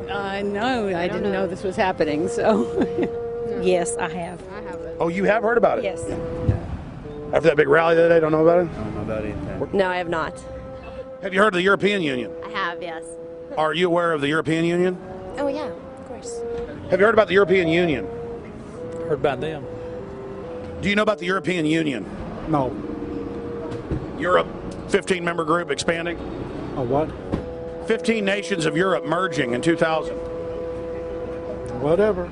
No, I didn't know this was happening, so... Yes, I have. Oh, you have heard about it? Yes. After that big rally the other day, don't know about it? I don't know about anything. No, I have not. Have you heard of the European Union? I have, yes. Are you aware of the European Union? Oh, yeah, of course. Have you heard about the European Union? Heard about them. Do you know about the European Union? No. Europe, 15-member group expanding? A what? 15 nations of Europe merging in 2000. Whatever.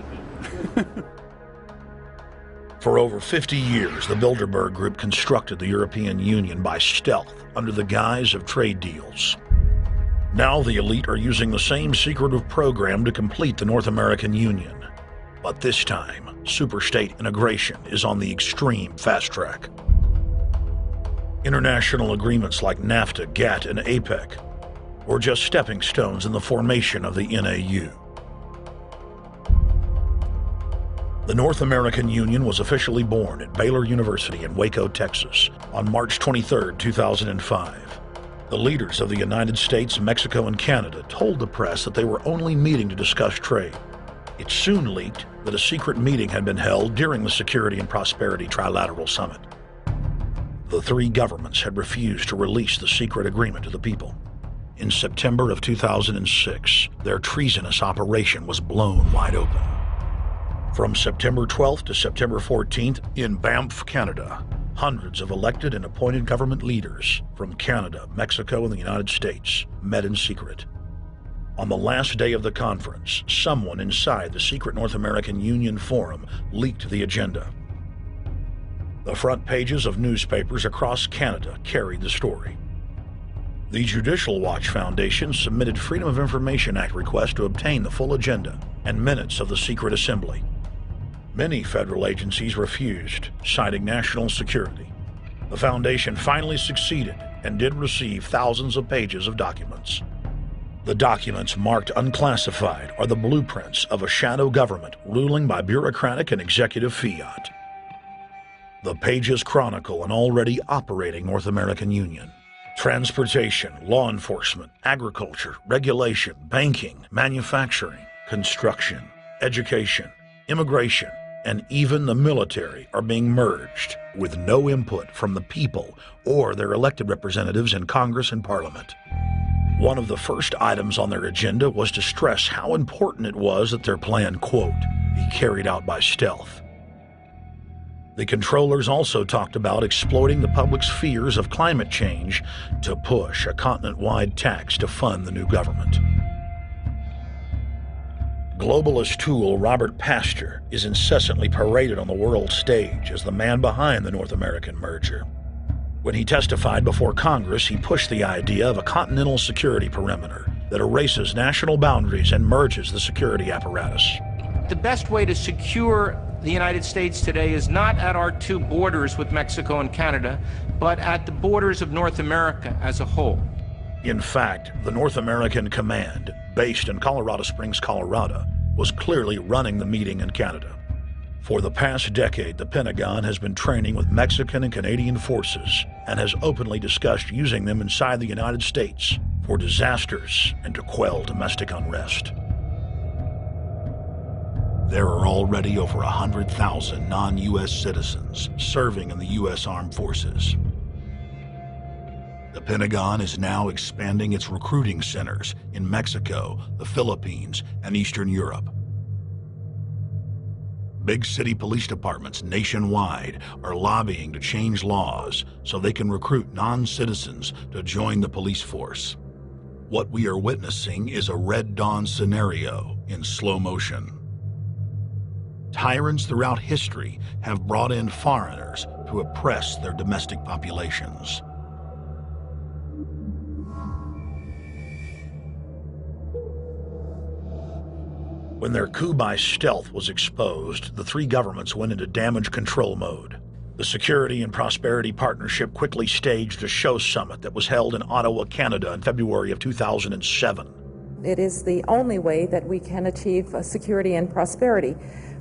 For over 50 years, the Bilderberg Group constructed the European Union by stealth under the guise of trade deals. Now the elite are using the same secretive program to complete the North American Union. But this time, superstate integration is on the extreme fast track. International agreements like NAFTA, GATT, and APEC were just stepping stones in the formation of the NAU. The North American Union was officially born at Baylor University in Waco, Texas, on March 23, 2005. The leaders of the United States, Mexico, and Canada told the press that they were only meeting to discuss trade. It soon leaked that a secret meeting had been held during the Security and Prosperity Trilateral Summit. The three governments had refused to release the secret agreement to the people. In September of 2006, their treasonous operation was blown wide open. From September 12th to September 14th, in Banff, Canada, hundreds of elected and appointed government leaders from Canada, Mexico, and the United States met in secret. On the last day of the conference, someone inside the secret North American Union Forum leaked the agenda. The front pages of newspapers across Canada carried the story. The Judicial Watch Foundation submitted Freedom of Information Act requests to obtain the full agenda and minutes of the secret assembly. Many federal agencies refused, citing national security. The foundation finally succeeded and did receive thousands of pages of documents. The documents marked unclassified are the blueprints of a shadow government ruling by bureaucratic and executive fiat. The pages chronicle an already operating North American Union. Transportation, law enforcement, agriculture, regulation, banking, manufacturing, construction, education, immigration, and even the military are being merged with no input from the people or their elected representatives in Congress and Parliament. One of the first items on their agenda was to stress how important it was that their plan, quote, be carried out by stealth. The controllers also talked about exploiting the public's fears of climate change to push a continent-wide tax to fund the new government. Globalist tool Robert Pastor is incessantly paraded on the world stage as the man behind the North American merger. When he testified before Congress, he pushed the idea of a continental security perimeter that erases national boundaries and merges the security apparatus. The best way to secure the United States today is not at our two borders with Mexico and Canada, but at the borders of North America as a whole. In fact, the North American Command, based in Colorado Springs, Colorado, was clearly running the meeting in Canada. For the past decade, the Pentagon has been training with Mexican and Canadian forces and has openly discussed using them inside the United States for disasters and to quell domestic unrest. There are already over 100,000 non-U.S. citizens serving in the U.S. Armed Forces. The Pentagon is now expanding its recruiting centers in Mexico, the Philippines, and Eastern Europe. Big city police departments nationwide are lobbying to change laws so they can recruit non-citizens to join the police force. What we are witnessing is a Red Dawn scenario in slow motion. Tyrants throughout history have brought in foreigners to oppress their domestic populations. When their coup by stealth was exposed, the three governments went into damage control mode. The Security and Prosperity Partnership quickly staged a show summit that was held in Ottawa, Canada in February of 2007. It is the only way that we can achieve security and prosperity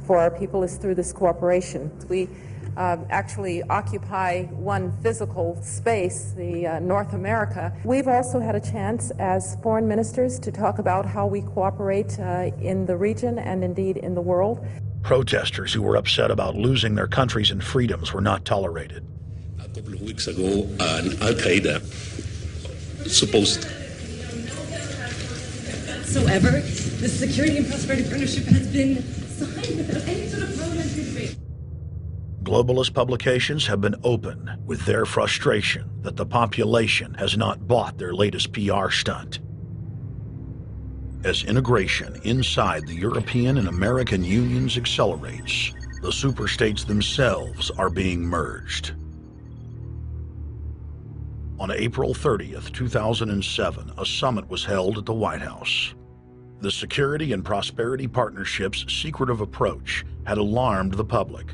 for our people is through this cooperation. We actually occupy one physical space, the North America. We've also had a chance as foreign ministers to talk about how we cooperate in the region and indeed in the world. Protesters who were upset about losing their countries and freedoms were not tolerated. A couple of weeks ago, Al-Qaeda supposed. Whatsoever, the Security and Prosperity Partnership has been signed without any sort of parliamentary debate. Globalist publications have been open with their frustration that the population has not bought their latest PR stunt. As integration inside the European and American unions accelerates, the superstates themselves are being merged. On April 30th, 2007, a summit was held at the White House. The Security and Prosperity Partnership's secretive approach had alarmed the public.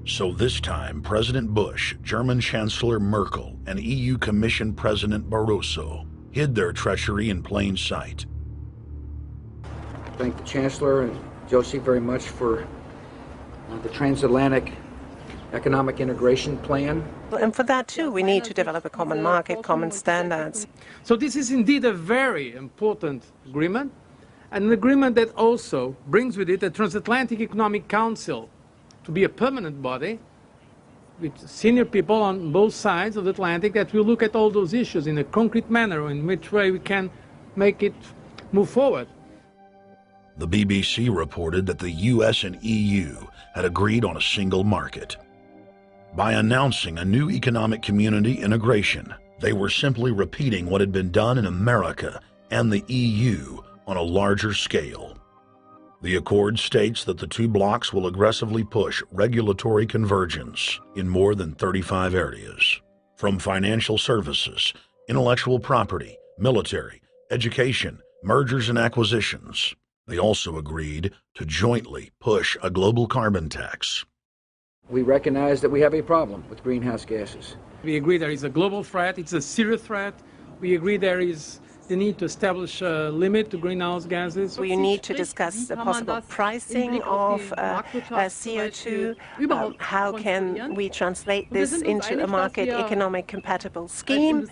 So this time, President Bush, German Chancellor Merkel, and EU Commission President Barroso hid their treachery in plain sight. Thank the Chancellor and Josie very much for the transatlantic economic integration plan. And for that too, we need to develop a common market, common standards. So this is indeed a very important agreement. An agreement that also brings with it a transatlantic economic council to be a permanent body with senior people on both sides of the Atlantic that will look at all those issues in a concrete manner, in which way we can make it move forward. The BBC reported that the US and EU had agreed on a single market. By announcing a new economic community integration, they were simply repeating what had been done in America and the EU on a larger scale. The accord states that the two blocs will aggressively push regulatory convergence in more than 35 areas, from financial services, intellectual property, military, education, mergers and acquisitions. They also agreed to jointly push a global carbon tax. We recognize that we have a problem with greenhouse gases. We agree there is a global threat, it's a serious threat. We agree there is the need to establish a limit to greenhouse gases. We need to discuss the possible pricing of CO2. How can we translate this into a market economic compatible scheme?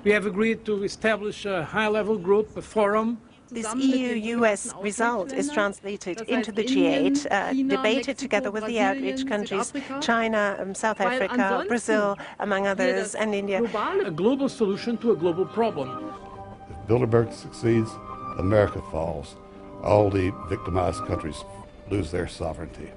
We have agreed to establish a high-level group, a forum. This EU-US result is translated into the G8, debated together with the outreach countries, China, South Africa, Brazil, among others, and India. A global solution to a global problem. If Bilderberg succeeds, America falls. All the victimized countries lose their sovereignty.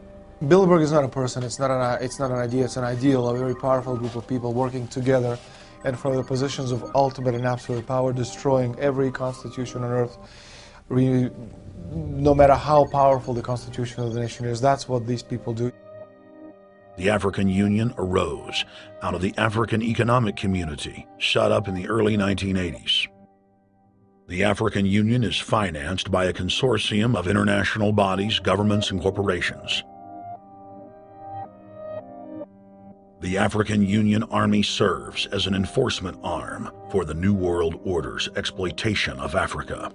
Bilderberg is not a person, it's not an idea, it's an ideal, a very powerful group of people working together and from the positions of ultimate and absolute power, destroying every constitution on earth, no matter how powerful the constitution of the nation is. That's what these people do. The African Union arose out of the African Economic Community, set up in the early 1980s. The African Union is financed by a consortium of international bodies, governments, and corporations. The African Union Army serves as an enforcement arm for the New World Order's exploitation of Africa.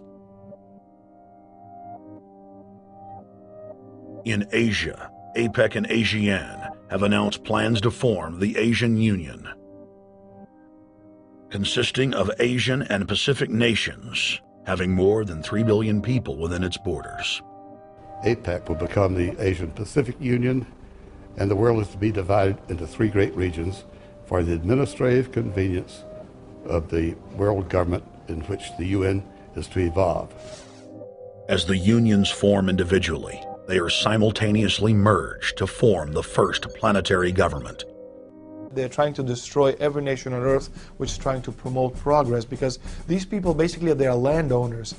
In Asia, APEC and ASEAN have announced plans to form the Asian Union, consisting of Asian and Pacific nations, having more than 3 billion people within its borders. APEC will become the Asian Pacific Union, and the world is to be divided into 3 great regions for the administrative convenience of the world government in which the UN is to evolve. As the unions form individually, they are simultaneously merged to form the first planetary government. They're trying to destroy every nation on earth which is trying to promote progress, because these people basically they are landowners.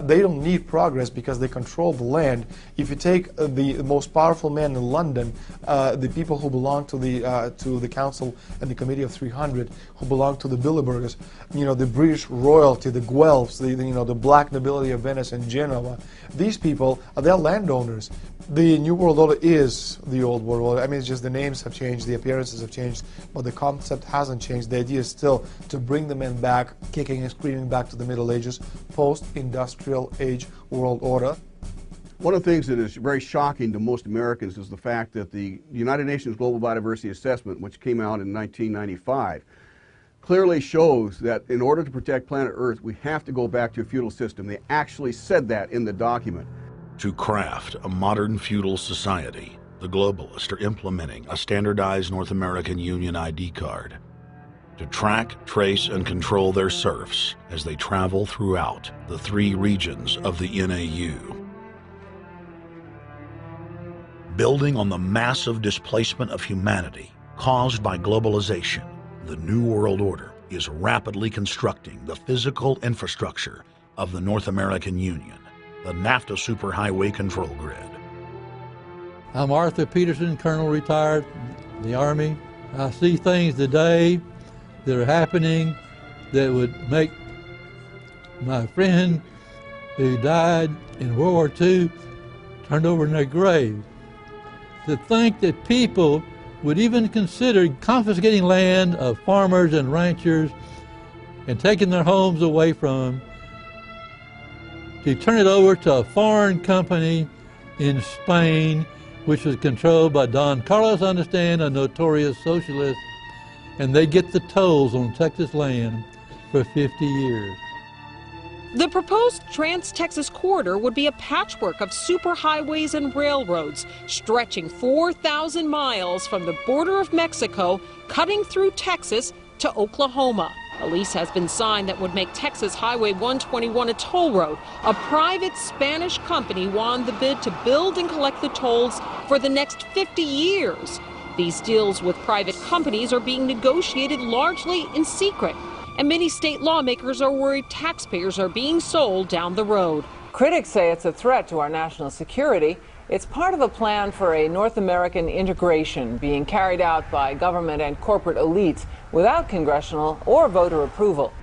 They don't need progress because they control the land. If you take the most powerful man in London, the people who belong to the Council and the Committee of 300, who belong to the Bilderbergers, the British royalty, the Guelphs, the black nobility of Venice and Genoa, these people they're landowners. The New World Order is the Old World Order. I mean, it's just the names have changed, the appearances have changed, but the concept hasn't changed. The idea is still to bring the men back, kicking and screaming back to the Middle Ages, post-industrial age world order. One of the things that is very shocking to most Americans is the fact that the United Nations Global Biodiversity Assessment, which came out in 1995, clearly shows that in order to protect planet Earth, we have to go back to a feudal system. They actually said that in the document. To craft a modern feudal society, the globalists are implementing a standardized North American Union ID card to track, trace, and control their serfs as they travel throughout the 3 regions of the NAU. Building on the massive displacement of humanity caused by globalization, the New World Order is rapidly constructing the physical infrastructure of the North American Union, the NAFTA Superhighway Control Grid. I'm Arthur Peterson, Colonel retired in the Army. I see things today that are happening that would make my friend who died in World War II turned over in their grave. To think that people would even consider confiscating land of farmers and ranchers and taking their homes away from them to turn it over to a foreign company in Spain, which was controlled by Don Carlos, understand, a notorious socialist, and they get the tolls on Texas land for 50 years. The proposed Trans-Texas corridor would be a patchwork of superhighways and railroads stretching 4,000 miles from the border of Mexico, cutting through Texas to Oklahoma. A lease has been signed that would make Texas Highway 121 a toll road. A private Spanish company won the bid to build and collect the tolls for the next 50 years. These deals with private companies are being negotiated largely in secret, and many state lawmakers are worried taxpayers are being sold down the road. Critics say it's a threat to our national security. It's part of a plan for a North American integration being carried out by government and corporate elites without congressional or voter approval.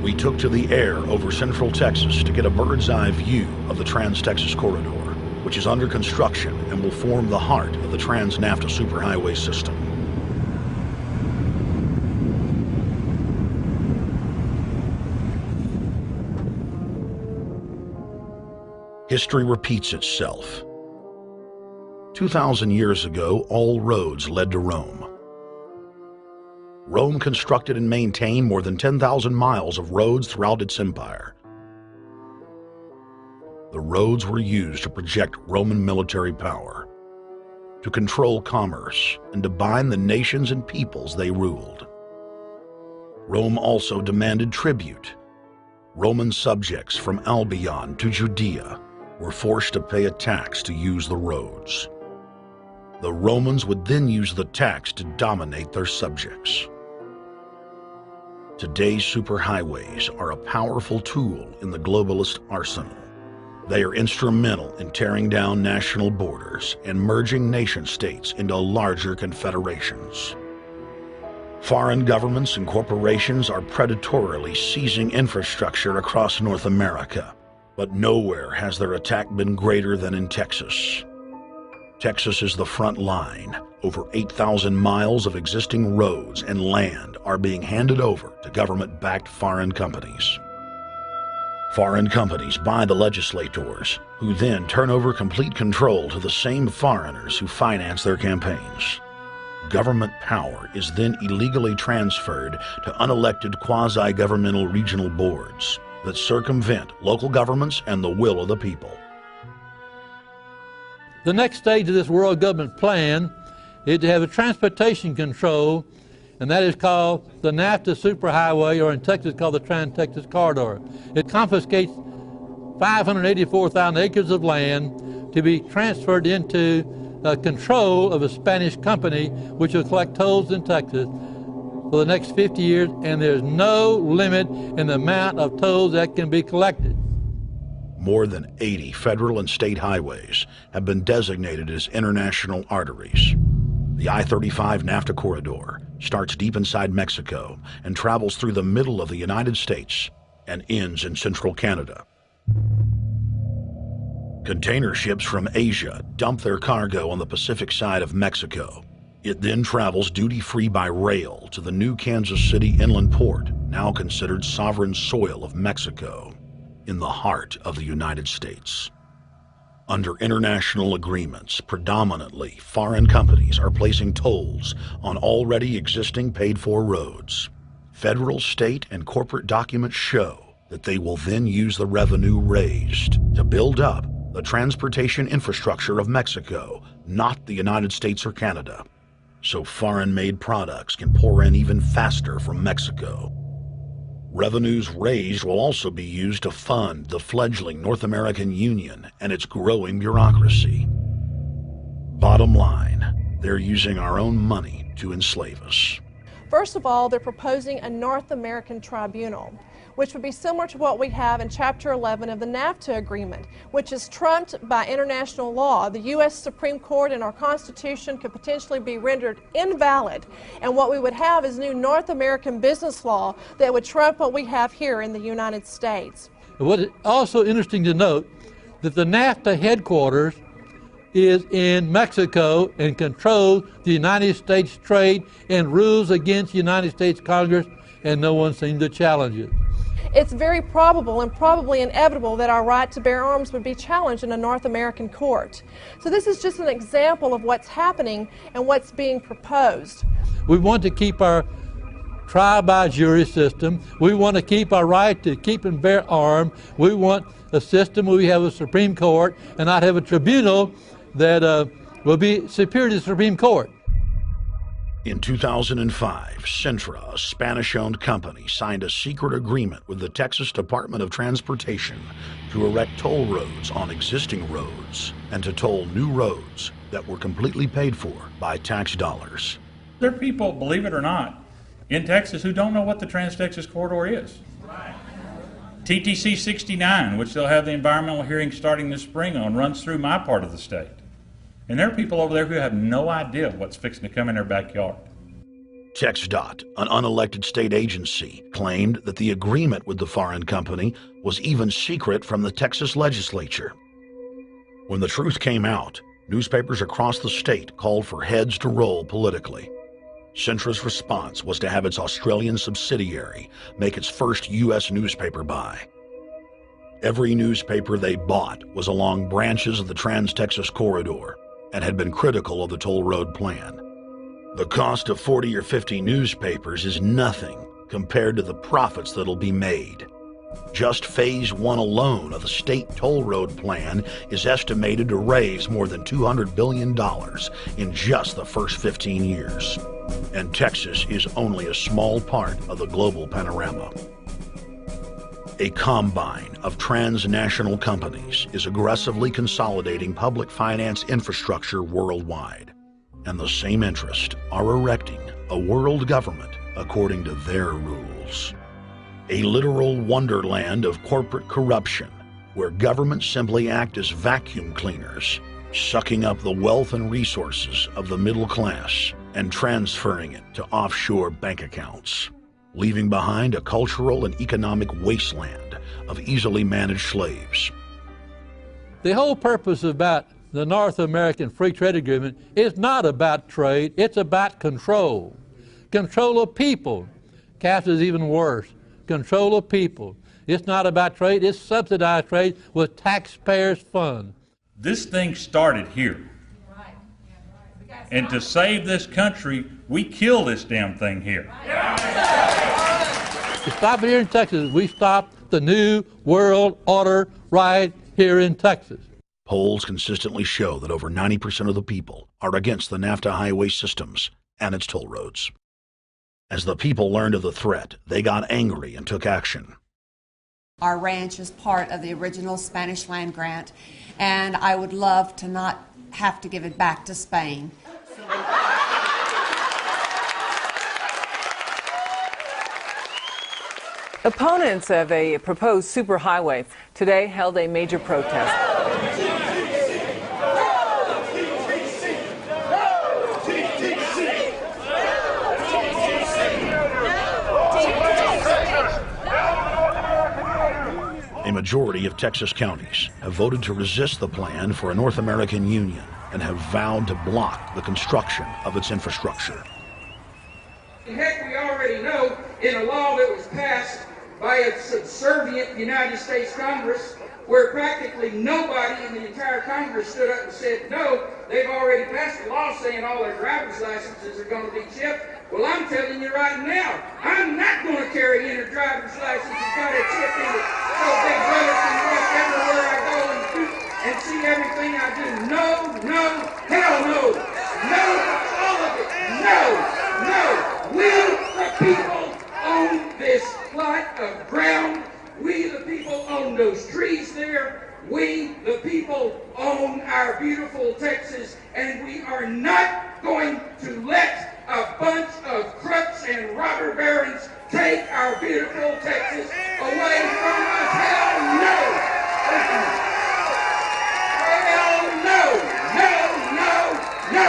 We took to the air over central Texas to get a bird's eye view of the Trans-Texas Corridor, which is under construction and will form the heart of the Trans-NAFTA superhighway system. History repeats itself. 2,000 years ago, all roads led to Rome. Rome constructed and maintained more than 10,000 miles of roads throughout its empire. The roads were used to project Roman military power, to control commerce, and to bind the nations and peoples they ruled. Rome also demanded tribute. Roman subjects from Albion to Judea were forced to pay a tax to use the roads. The Romans would then use the tax to dominate their subjects. Today's superhighways are a powerful tool in the globalist arsenal. They are instrumental in tearing down national borders and merging nation-states into larger confederations. Foreign governments and corporations are predatorily seizing infrastructure across North America, but nowhere has their attack been greater than in Texas. Texas is the front line. Over 8,000 miles of existing roads and land are being handed over to government-backed foreign companies. Foreign companies buy the legislators, who then turn over complete control to the same foreigners who finance their campaigns. Government power is then illegally transferred to unelected quasi-governmental regional boards that circumvent local governments and the will of the people. The next stage of this world government plan is to have a transportation control, and that is called the NAFTA superhighway, or in Texas called the Trans-Texas Corridor. It confiscates 584,000 acres of land to be transferred into control of a Spanish company which will collect tolls in Texas for the next 50 years, and there's no limit in the amount of tolls that can be collected. More than 80 federal and state highways have been designated as international arteries. The I-35 NAFTA corridor starts deep inside Mexico and travels through the middle of the United States and ends in central Canada. Container ships from Asia dump their cargo on the Pacific side of Mexico. It then travels duty-free by rail to the new Kansas City inland port, now considered sovereign soil of Mexico, in the heart of the United States. Under international agreements, predominantly foreign companies are placing tolls on already existing paid-for roads. Federal, state, and corporate documents show that they will then use the revenue raised to build up the transportation infrastructure of Mexico, not the United States or Canada, so foreign-made products can pour in even faster from Mexico. Revenues raised will also be used to fund the fledgling North American Union and its growing bureaucracy. Bottom line, they're using our own money to enslave us. First of all, they're proposing a North American tribunal, which would be similar to what we have in Chapter 11 of the NAFTA agreement, which is trumped by international law. The U.S. Supreme Court and our Constitution could potentially be rendered invalid, and what we would have is new North American business law that would trump what we have here in the United States. What is also interesting to note that the NAFTA headquarters is in Mexico and controls the United States trade and rules against the United States Congress, and no one seems to challenge it. it's very probable and probably inevitable that our right to bear arms would be challenged in a North American court. So this is just an example of what's happening and what's being proposed. We want to keep our trial by jury system. We want to keep our right to keep and bear arms. We want a system where we have a Supreme Court and not have a tribunal that will be superior to the Supreme Court. In 2005, Cintra, a Spanish-owned company, signed a secret agreement with the Texas Department of Transportation to erect toll roads on existing roads and to toll new roads that were completely paid for by tax dollars. There are people, believe it or not, in Texas who don't know what the Trans-Texas Corridor is. TTC 69, which they'll have the environmental hearing starting this spring on, runs through my part of the state. And there are people over there who have no idea what's fixing to come in their backyard. TxDOT, an unelected state agency, claimed that the agreement with the foreign company was even secret from the Texas legislature. When the truth came out, newspapers across the state called for heads to roll politically. Cintra's response was to have its Australian subsidiary make its first U.S. newspaper buy. Every newspaper they bought was along branches of the Trans-Texas Corridor and had been critical of the toll road plan. The cost of 40 or 50 newspapers is nothing compared to the profits that'll be made. Just Phase 1 alone of the state toll road plan is estimated to raise more than $200 billion in just the first 15 years. And Texas is only a small part of the global panorama. A combine of transnational companies is aggressively consolidating public finance infrastructure worldwide, and the same interests are erecting a world government according to their rules. A literal wonderland of corporate corruption, where governments simply act as vacuum cleaners, sucking up the wealth and resources of the middle class and transferring it to offshore bank accounts, leaving behind a cultural and economic wasteland of easily managed slaves. The whole purpose about the North American Free Trade Agreement is not about trade, it's about control. Control of people. CAFTA is even worse. Control of people. It's not about trade, it's subsidized trade with taxpayers' funds. This thing started here. And to save this country, we kill this damn thing here. To stop it here in Texas, we stop the new world order right here in Texas. Polls consistently show that over 90% of the people are against the NAFTA highway systems and its toll roads. As the people learned of the threat, they got angry and took action. Our ranch is part of the original Spanish land grant, and I would love to not have to give it back to Spain. Opponents of a proposed superhighway today held a major protest. A majority of Texas counties have voted to resist the plan for a North American Union and have vowed to block the construction of its infrastructure. Heck, we already know in a law that was passed by a subservient United States Congress, where practically nobody in the entire Congress stood up and said no, they've already passed a law saying all their driver's licenses are going to be chipped. Well, I'm telling you right now, I'm not going to carry in a driver's license that's got a chip in it so Big Brother can watch everywhere I go and see everything I do. No, no, hell no. No, all of it. No, no. We, the people, own this plot of ground. We, the people, own those trees there. We, the people, own our beautiful Texas, and we are not going to let a bunch of crooks and robber barons take our beautiful Texas away from us. Hell no! Hell no! No, no, no!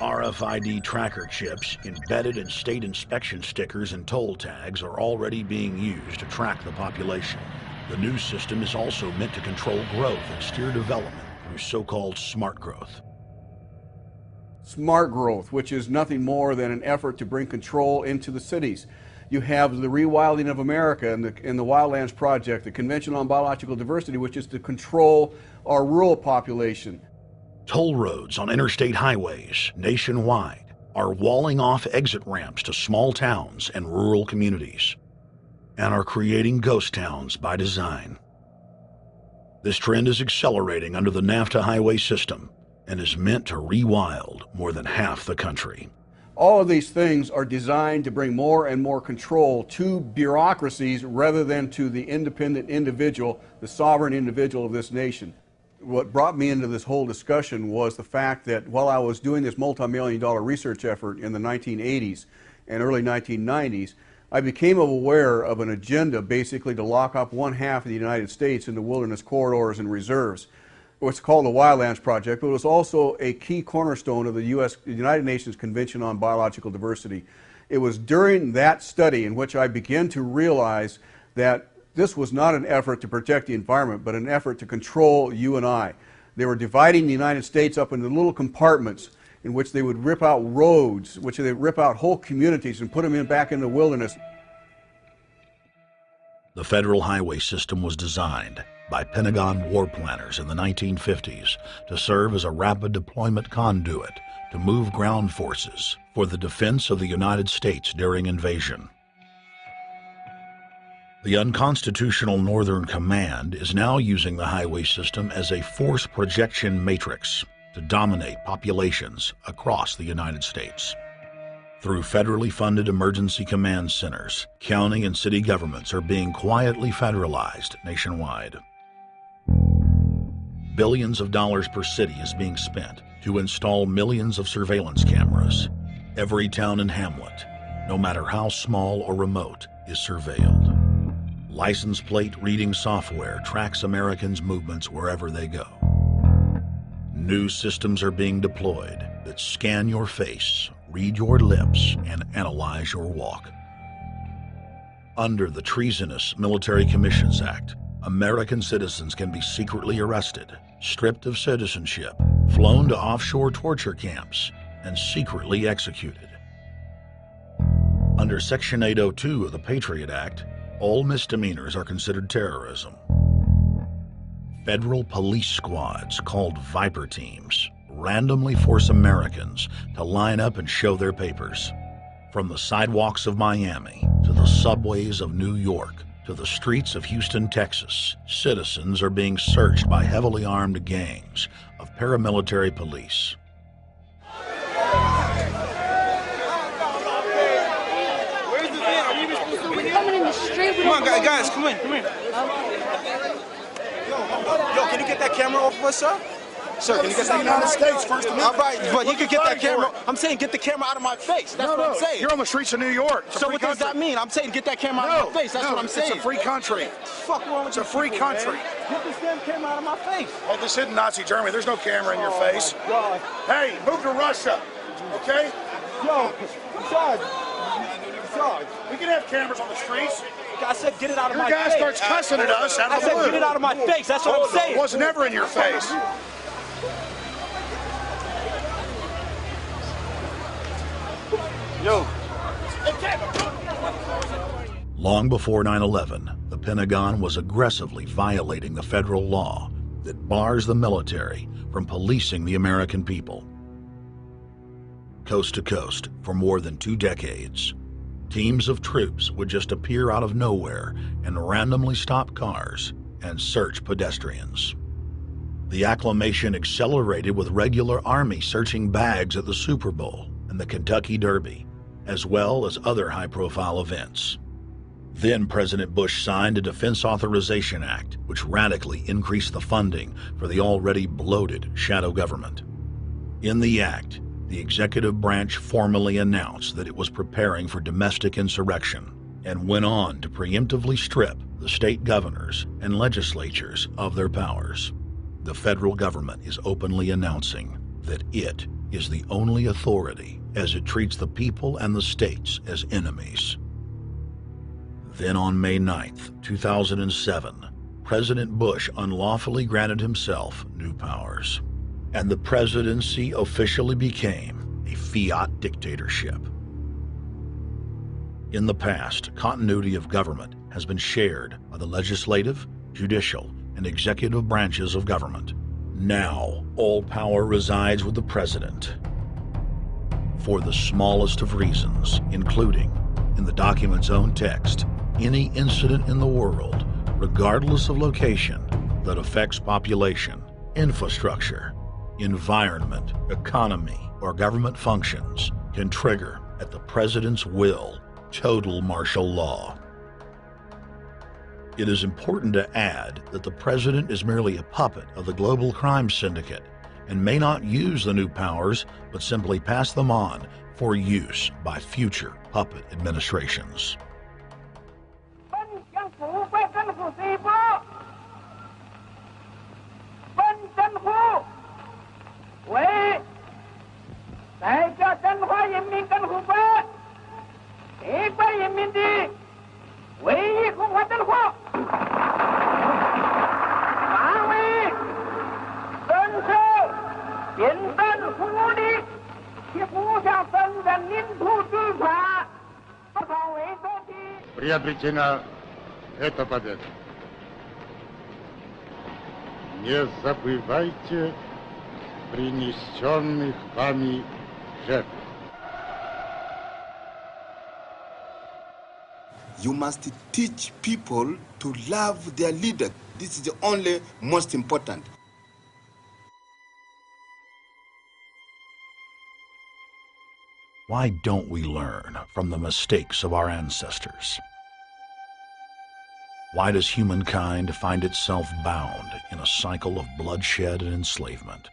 RFID tracker chips embedded in state inspection stickers and toll tags are already being used to track the population. The new system is also meant to control growth and steer development through so-called smart growth. smart growth, which is nothing more than an effort to bring control into the cities. You have the rewilding of America and the Wildlands Project, the Convention on Biological Diversity, which is to control our rural population. Toll roads on interstate highways nationwide are walling off exit ramps to small towns and rural communities, and are creating ghost towns by design. This trend is accelerating under the NAFTA highway system and is meant to rewild more than half the country. All of these things are designed to bring more and more control to bureaucracies rather than to the independent individual, the sovereign individual of this nation. What brought me into this whole discussion was the fact that while I was doing this multi-million-dollar research effort in the 1980s and early 1990s, I became aware of an agenda basically to lock up one half of the United States into wilderness corridors and reserves. What's called the Wildlands Project, but it was also a key cornerstone of the United Nations Convention on Biological Diversity. It was during that study in which I began to realize that this was not an effort to protect the environment, but an effort to control you and I. They were dividing the United States up into little compartments in which they would rip out roads, which they would rip out whole communities and put them back in the wilderness. The federal highway system was designed by Pentagon war planners in the 1950s to serve as a rapid deployment conduit to move ground forces for the defense of the United States during invasion. The unconstitutional Northern Command is now using the highway system as a force projection matrix to dominate populations across the United States. Through federally funded emergency command centers, county and city governments are being quietly federalized nationwide. Billions of dollars per city is being spent to install millions of surveillance cameras. Every town and hamlet, no matter how small or remote, is surveilled. License plate reading software tracks Americans' movements wherever they go. New systems are being deployed that scan your face, read your lips, and analyze your walk. Under the treasonous Military Commissions Act, American citizens can be secretly arrested, stripped of citizenship, flown to offshore torture camps, and secretly executed. Under Section 802 of the Patriot Act, all misdemeanors are considered terrorism. Federal police squads, called Viper teams, randomly force Americans to line up and show their papers. From the sidewalks of Miami to the subways of New York to the streets of Houston, Texas, citizens are being searched by heavily armed gangs of paramilitary police. Where's the van? Are we even supposed to be coming in the street? Come on, guys, come in, come in. Yo, can you get that camera off of us, sir? Sir, can you get that United States First Amendment? All right, but you can get that camera. I'm saying get the camera out of my face. That's what I'm saying. You're on the streets of New York. So what does that mean? I'm saying get that camera out of my face. That's what I'm saying. It's a free country. Fuck wrong with It's a free country. Get this damn camera out of my face. Hey, this isn't Nazi Germany. There's no camera in your face. God. Hey, move to Russia, okay? Yo, Sarge. We can have cameras on the streets. I said get it out of my face. Your guy starts cussing at us out of the blue. I said get it out of my face. That's what I'm saying. It was never in your face. Yo. Long before 9/11, the Pentagon was aggressively violating the federal law that bars the military from policing the American people. Coast to coast, for more than 2 decades, teams of troops would just appear out of nowhere and randomly stop cars and search pedestrians. The acclamation accelerated with regular Army searching bags at the Super Bowl and the Kentucky Derby, as well as other high-profile events. Then President Bush signed a Defense Authorization Act, which radically increased the funding for the already bloated shadow government. In the act, the executive branch formally announced that it was preparing for domestic insurrection and went on to preemptively strip the state governors and legislatures of their powers. The federal government is openly announcing that it is the only authority as it treats the people and the states as enemies. Then on May 9th, 2007, President Bush unlawfully granted himself new powers. and the presidency officially became a fiat dictatorship. In the past, continuity of government has been shared by the legislative, judicial, and executive branches of government. Now, all power resides with the president. For the smallest of reasons, including, in the document's own text, any incident in the world, regardless of location, that affects population, infrastructure, environment, economy, or government functions can trigger, at the president's will, total martial law. It is important to add that the president is merely a puppet of the global crime syndicate and may not use the new powers, but simply pass them on for use by future puppet administrations. Приобретена эта победа. Не забывайте принесенных вами жертв. You must teach people to love their leader. This is the only most important. Why don't we learn from the mistakes of our ancestors? Why does humankind find itself bound in a cycle of bloodshed and enslavement?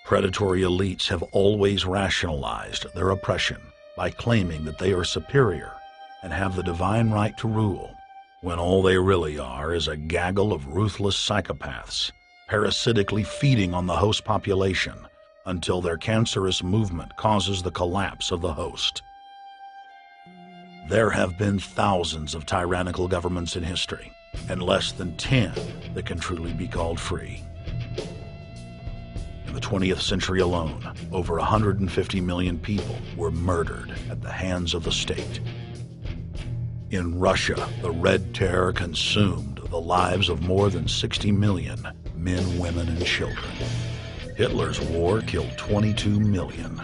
Predatory elites have always rationalized their oppression by claiming that they are superior and have the divine right to rule, when all they really are is a gaggle of ruthless psychopaths, parasitically feeding on the host population until their cancerous movement causes the collapse of the host. There have been thousands of tyrannical governments in history, and less than 10 that can truly be called free. In the 20th century alone, over 150 million people were murdered at the hands of the state. In Russia, the Red Terror consumed the lives of more than 60 million men, women, and children. Hitler's war killed 22 million.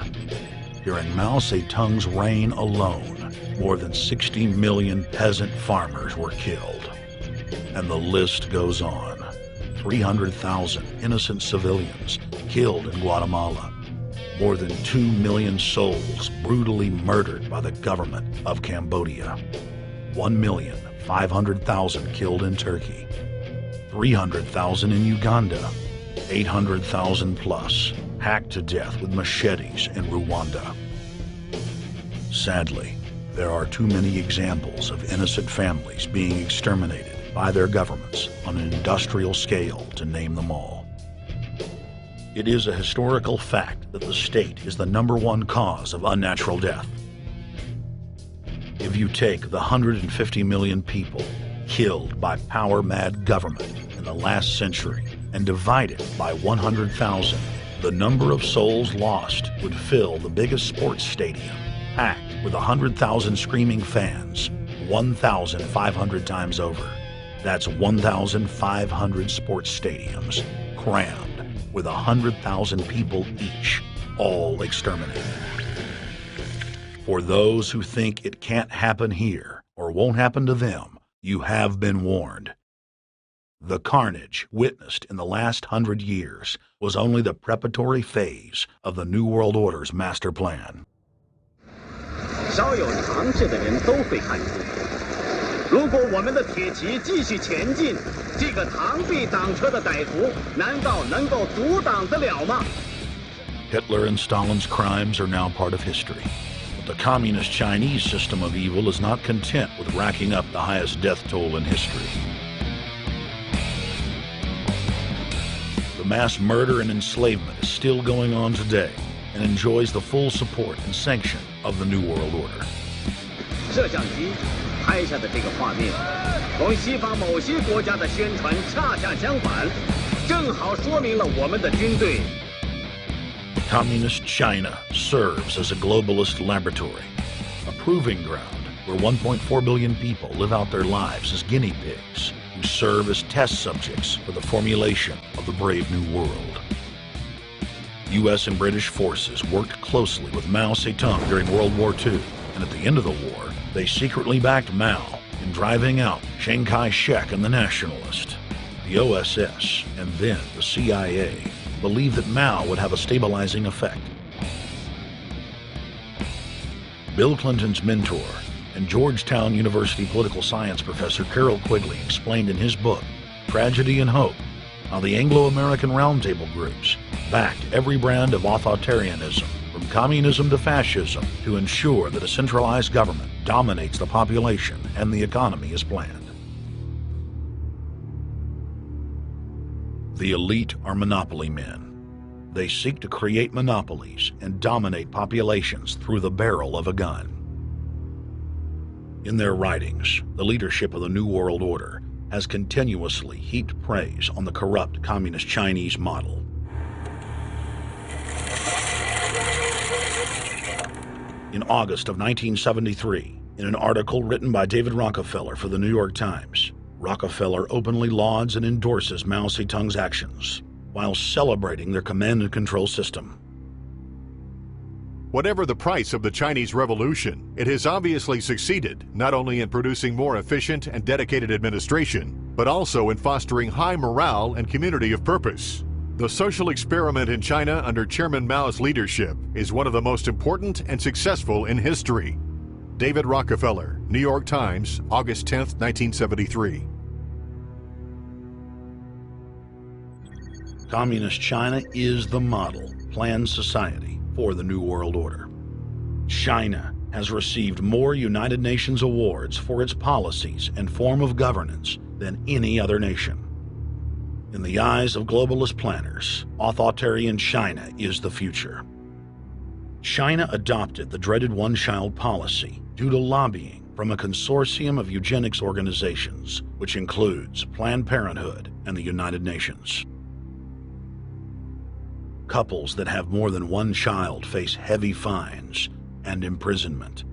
During Mao Zedong's reign alone, more than 60 million peasant farmers were killed. And the list goes on. 300,000 innocent civilians killed in Guatemala. More than 2 million souls brutally murdered by the government of Cambodia. 1,500,000 killed in Turkey. 300,000 in Uganda. 800,000 plus hacked to death with machetes in Rwanda. Sadly, there are too many examples of innocent families being exterminated by their governments on an industrial scale to name them all. It is a historical fact that the state is the #1 cause of unnatural death. If you take the 150 million people killed by power-mad government in the last century and divide it by 100,000, the number of souls lost would fill the biggest sports stadium, packed with 100,000 screaming fans, 1,500 times over. That's 1,500 sports stadiums, crammed with 100,000 people each, all exterminated. For those who think it can't happen here or won't happen to them, you have been warned. The carnage witnessed in the last 100 years was only the preparatory phase of the New World Order's master plan. 少有常识的人都会看出，如果我们的铁骑继续前进，这个螳臂挡车的歹徒难道能够阻挡得了吗？ Hitler and Stalin's crimes are now part of history. But the communist Chinese system of evil is not content with racking up the highest death toll in history. The mass murder and enslavement is still going on today and enjoys the full support and sanction of the New World Order. 摄像机拍下的这个画面，同西方某些国家的宣传恰恰相反。正好说明了我们的军队。 Communist China serves as a globalist laboratory, a proving ground where 1.4 billion people live out their lives as guinea pigs who serve as test subjects for the formulation of the brave new world. U.S. and British forces worked closely with Mao Zedong during World War II, and at the end of the war, they secretly backed Mao in driving out Chiang Kai-shek and the Nationalists. The OSS, and then the CIA, believed that Mao would have a stabilizing effect. Bill Clinton's mentor and Georgetown University political science professor Carroll Quigley explained in his book, Tragedy and Hope, how the Anglo-American Roundtable groups backed every brand of authoritarianism, from communism to fascism, to ensure that a centralized government dominates the population and the economy as planned. The elite are monopoly men. They seek to create monopolies and dominate populations through the barrel of a gun. In their writings, the leadership of the New World Order has continuously heaped praise on the corrupt Communist Chinese model. In August of 1973, in an article written by David Rockefeller for the New York Times, Rockefeller openly lauds and endorses Mao Zedong's actions, while celebrating their command and control system. Whatever the price of the Chinese Revolution, it has obviously succeeded not only in producing more efficient and dedicated administration, but also in fostering high morale and community of purpose. The social experiment in China under Chairman Mao's leadership is one of the most important and successful in history. David Rockefeller, New York Times, August 10, 1973. Communist China is the model planned society for the New World Order. China has received more United Nations awards for its policies and form of governance than any other nation. In the eyes of globalist planners, authoritarian China is the future. China adopted the dreaded one-child policy due to lobbying from a consortium of eugenics organizations, which includes Planned Parenthood and the United Nations. Couples that have more than one child face heavy fines and imprisonment.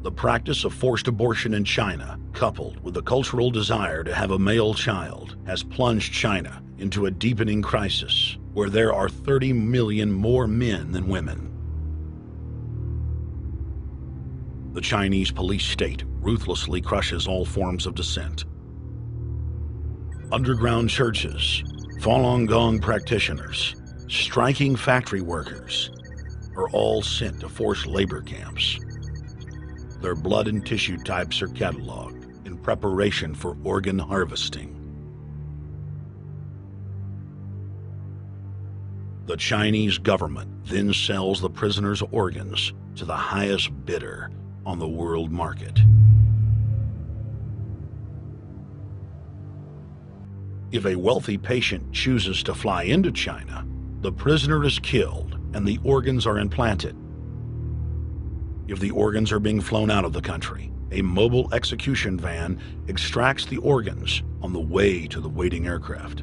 The practice of forced abortion in China, coupled with the cultural desire to have a male child, has plunged China into a deepening crisis where there are 30 million more men than women. The Chinese police state ruthlessly crushes all forms of dissent. Underground churches, Falun Gong practitioners, striking factory workers are all sent to forced labor camps. Their blood and tissue types are cataloged in preparation for organ harvesting. The Chinese government then sells the prisoners' organs to the highest bidder on the world market. If a wealthy patient chooses to fly into China, the prisoner is killed and the organs are implanted. If the organs are being flown out of the country, a mobile execution van extracts the organs on the way to the waiting aircraft.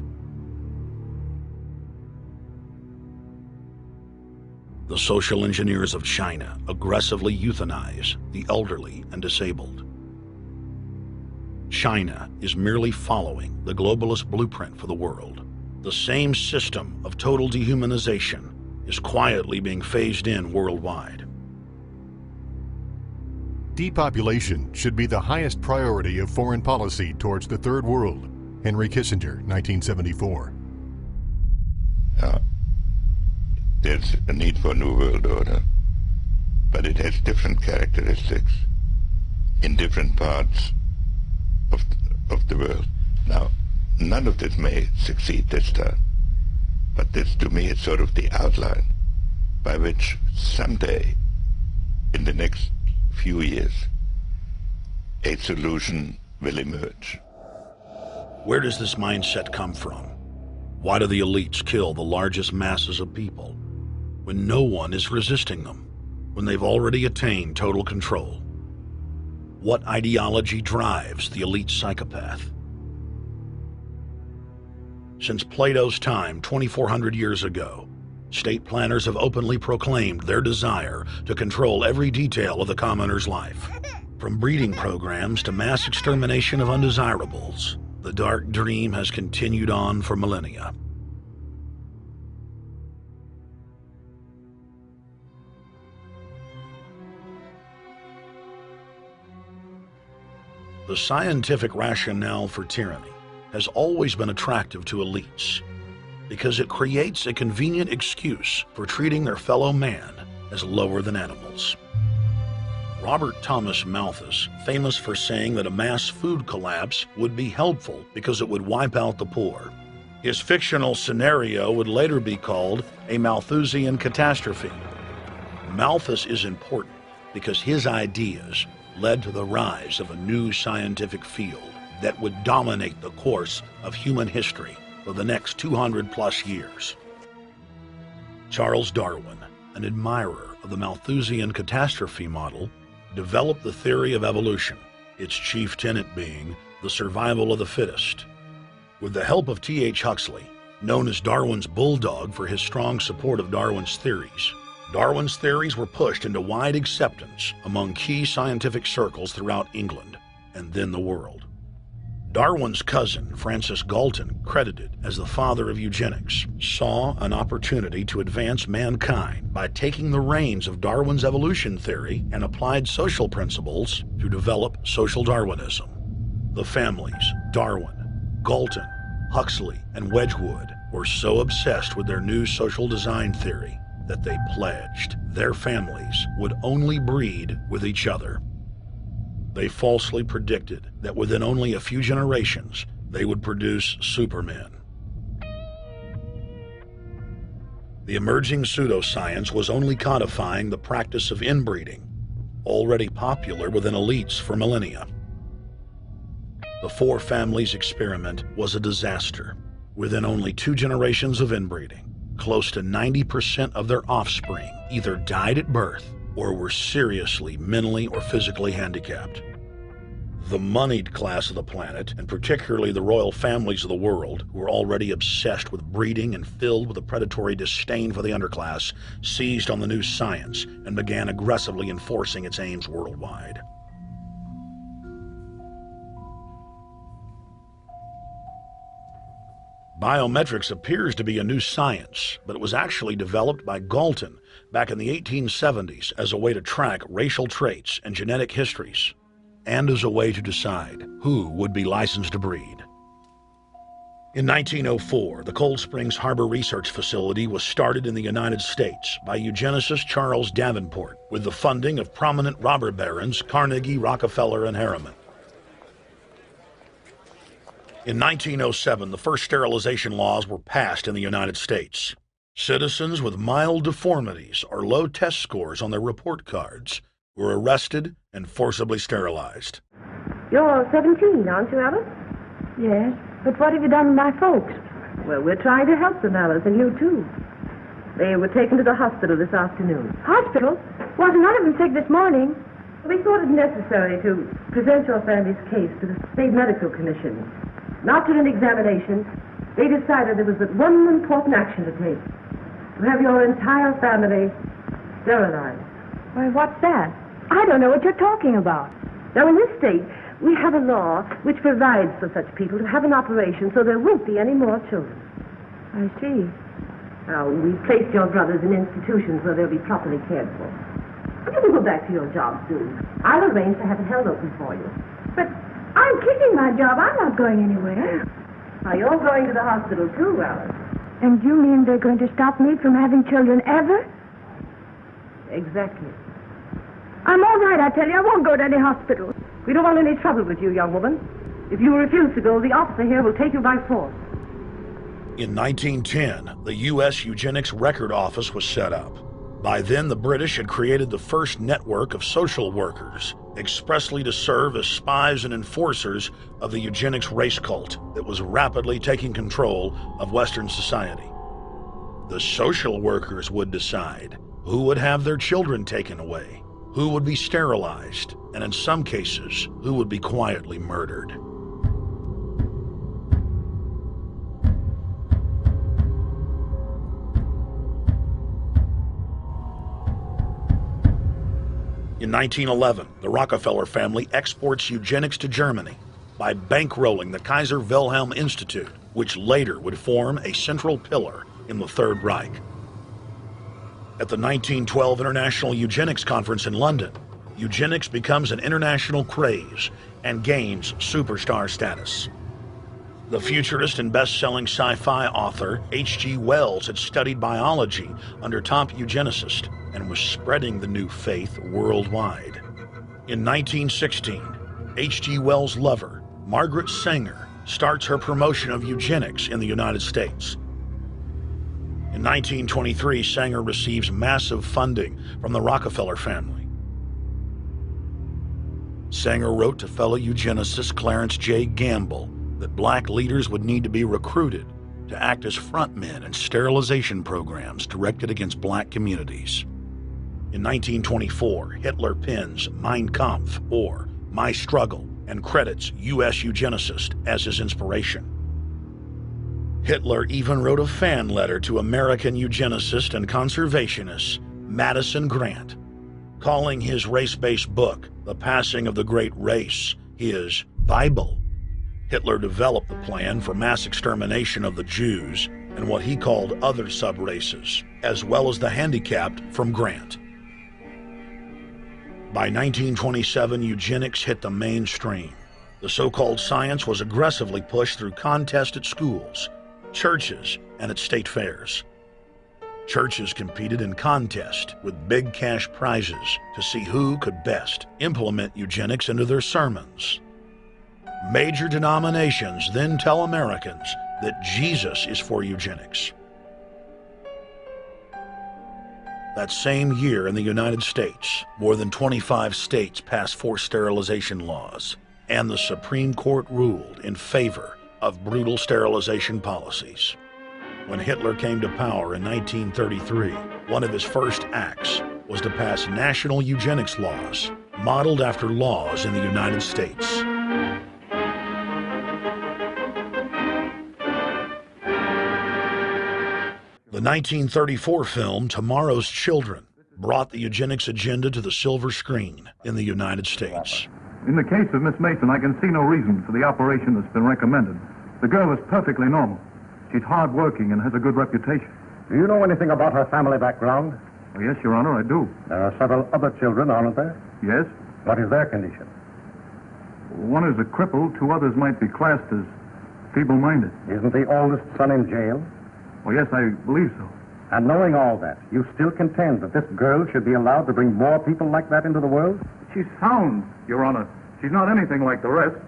The social engineers of China aggressively euthanize the elderly and disabled. China is merely following the globalist blueprint for the world. The same system of total dehumanization is quietly being phased in worldwide. Depopulation should be the highest priority of foreign policy towards the Third World. Henry Kissinger, 1974. There's a need for a new world order, but it has different characteristics in different parts of the world. Now, none of this may succeed this time, but this to me is sort of the outline by which someday, in the next few years, a solution will emerge. Where does this mindset come from? Why do the elites kill the largest masses of people when no one is resisting them, when they've already attained total control? What ideology drives the elite psychopath? Since Plato's time 2,400 years ago, state planners have openly proclaimed their desire to control every detail of the commoner's life. From breeding programs to mass extermination of undesirables, the dark dream has continued on for millennia. The scientific rationale for tyranny has always been attractive to elites because it creates a convenient excuse for treating their fellow man as lower than animals. Robert Thomas Malthus, famous for saying that a mass food collapse would be helpful because it would wipe out the poor. His fictional scenario would later be called a Malthusian catastrophe. Malthus is important because his ideas led to the rise of a new scientific field that would dominate the course of human history for the next 200+ years. Charles Darwin, an admirer of the Malthusian catastrophe model, developed the theory of evolution, its chief tenet being the survival of the fittest. With the help of T.H. Huxley, known as Darwin's bulldog for his strong support of Darwin's theories were pushed into wide acceptance among key scientific circles throughout England and then the world. Darwin's cousin, Francis Galton, credited as the father of eugenics, saw an opportunity to advance mankind by taking the reins of Darwin's evolution theory and applied social principles to develop social Darwinism. The families Darwin, Galton, Huxley, and Wedgwood were so obsessed with their new social design theory that they pledged their families would only breed with each other. They falsely predicted that within only a few generations, they would produce supermen. The emerging pseudoscience was only codifying the practice of inbreeding, already popular within elites for millennia. The Four Families experiment was a disaster. Within only 2 generations of inbreeding, close to 90% of their offspring either died at birth or were seriously mentally or physically handicapped. The moneyed class of the planet, and particularly the royal families of the world, who were already obsessed with breeding and filled with a predatory disdain for the underclass, seized on the new science and began aggressively enforcing its aims worldwide. Biometrics appears to be a new science, but it was actually developed by Galton back in the 1870s as a way to track racial traits and genetic histories, and as a way to decide who would be licensed to breed. In 1904, the Cold Springs Harbor Research Facility was started in the United States by eugenicist Charles Davenport with the funding of prominent robber barons Carnegie, Rockefeller, and Harriman. In 1907, the first sterilization laws were passed in the United States. Citizens with mild deformities or low test scores on their report cards were arrested and forcibly sterilized. You're 17, aren't you, Alice? Yes, but what have you done with my folks? Well, we're trying to help them, Alice, and you too. They were taken to the hospital this afternoon. Hospital? Wasn't none of them sick this morning? We thought it necessary to present your family's case to the State Medical Commission. After an examination, they decided there was but one important action to take: to have your entire family sterilized. Why, what's that? I don't know what you're talking about. Now, in this state, we have a law which provides for such people to have an operation so there won't be any more children. I see. Now, we've placed your brothers in institutions where they'll be properly cared for. You can go back to your job soon. I'll arrange to have it held open for you. But I'm keeping my job. I'm not going anywhere. Now, you're going to the hospital too, Alice. And you mean they're going to stop me from having children ever? Exactly. I'm all right, I tell you. I won't go to any hospital. We don't want any trouble with you, young woman. If you refuse to go, the officer here will take you by force. In 1910, the U.S. Eugenics Record Office was set up. By then, the British had created the first network of social workers, expressly to serve as spies and enforcers of the eugenics race cult that was rapidly taking control of Western society. The social workers would decide who would have their children taken away, who would be sterilized, and in some cases, who would be quietly murdered. In 1911, the Rockefeller family exports eugenics to Germany by bankrolling the Kaiser Wilhelm Institute, which later would form a central pillar in the Third Reich. At the 1912 International Eugenics Conference in London, eugenics becomes an international craze and gains superstar status. The futurist and best-selling sci-fi author H.G. Wells had studied biology under top eugenicists and was spreading the new faith worldwide. In 1916, H.G. Wells' lover, Margaret Sanger, starts her promotion of eugenics in the United States. In 1923, Sanger receives massive funding from the Rockefeller family. Sanger wrote to fellow eugenicist Clarence J. Gamble that black leaders would need to be recruited to act as frontmen in sterilization programs directed against black communities. In 1924, Hitler pens Mein Kampf, or My Struggle, and credits U.S. eugenicist as his inspiration. Hitler even wrote a fan letter to American eugenicist and conservationist Madison Grant, calling his race-based book, The Passing of the Great Race, his Bible. Hitler developed the plan for mass extermination of the Jews and what he called other sub-races, as well as the handicapped from Grant. By 1927, eugenics hit the mainstream. The so-called science was aggressively pushed through contests at schools, churches, and at state fairs. Churches competed in contests with big cash prizes to see who could best implement eugenics into their sermons. Major denominations then tell Americans that Jesus is for eugenics. That same year in the United States, more than 25 states passed forced sterilization laws, and the Supreme Court ruled in favor of brutal sterilization policies. When Hitler came to power in 1933, one of his first acts was to pass national eugenics laws, modeled after laws in the United States. The 1934 film Tomorrow's Children brought the eugenics agenda to the silver screen in the United States. In the case of Miss Mason, I can see no reason for the operation that's been recommended. The girl is perfectly normal. She's hard-working and has a good reputation. Do you know anything about her family background? Oh, yes, Your Honor, I do. There are several other children, aren't there? Yes. What is their condition? One is a cripple. Two others might be classed as feeble-minded. Isn't the oldest son in jail? Oh, yes, I believe so. And knowing all that, you still contend that this girl should be allowed to bring more people like that into the world? She's sound, Your Honor. She's not anything like the rest.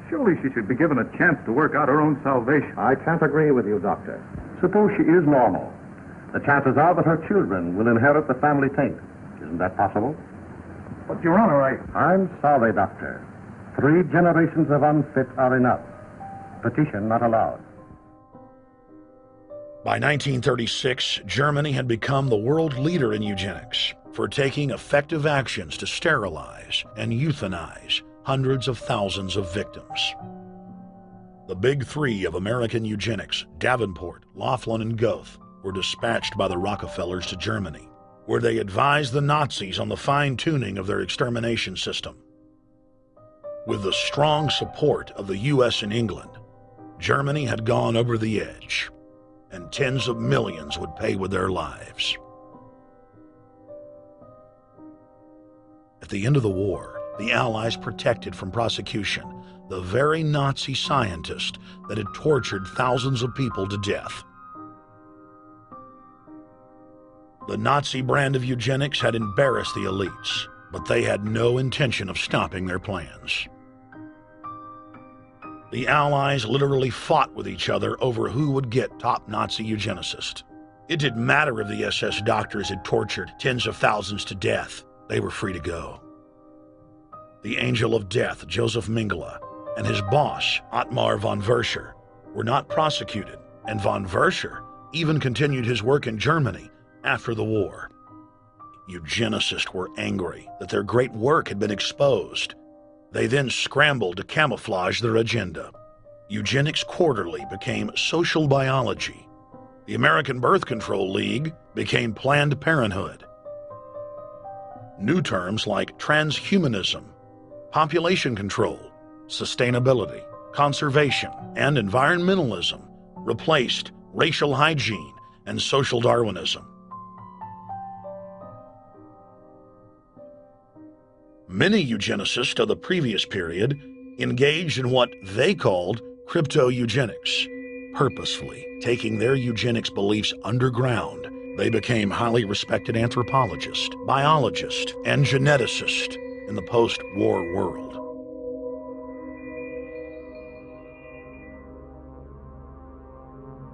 Surely she should be given a chance to work out her own salvation. I can't agree with you, Doctor. Suppose she is normal. The chances are that her children will inherit the family taint. Isn't that possible? But, Your Honor, I'm sorry, Doctor. 3 generations of unfit are enough. Petition not allowed. By 1936, Germany had become the world leader in eugenics for taking effective actions to sterilize and euthanize hundreds of thousands of victims. The big 3 of American eugenics, Davenport, Laughlin, and Goethe, were dispatched by the Rockefellers to Germany, where they advised the Nazis on the fine-tuning of their extermination system. With the strong support of the U.S. and England, Germany had gone over the edge, and tens of millions would pay with their lives. At the end of the war, the Allies protected from prosecution the very Nazi scientist that had tortured thousands of people to death. The Nazi brand of eugenics had embarrassed the elites, but they had no intention of stopping their plans. The Allies literally fought with each other over who would get top Nazi eugenicist. It didn't matter if the SS doctors had tortured tens of thousands to death. They were free to go. The Angel of Death, Joseph Mengele, and his boss, Ottmar von Verscher, were not prosecuted, and von Verscher even continued his work in Germany after the war. Eugenicists were angry that their great work had been exposed. They then scrambled to camouflage their agenda. Eugenics Quarterly became Social Biology. The American Birth Control League became Planned Parenthood. New terms like transhumanism, population control, sustainability, conservation, and environmentalism replaced racial hygiene and social Darwinism. Many eugenicists of the previous period engaged in what they called crypto-eugenics. Purposefully taking their eugenics beliefs underground, they became highly respected anthropologists, biologists, and geneticists in the post-war world.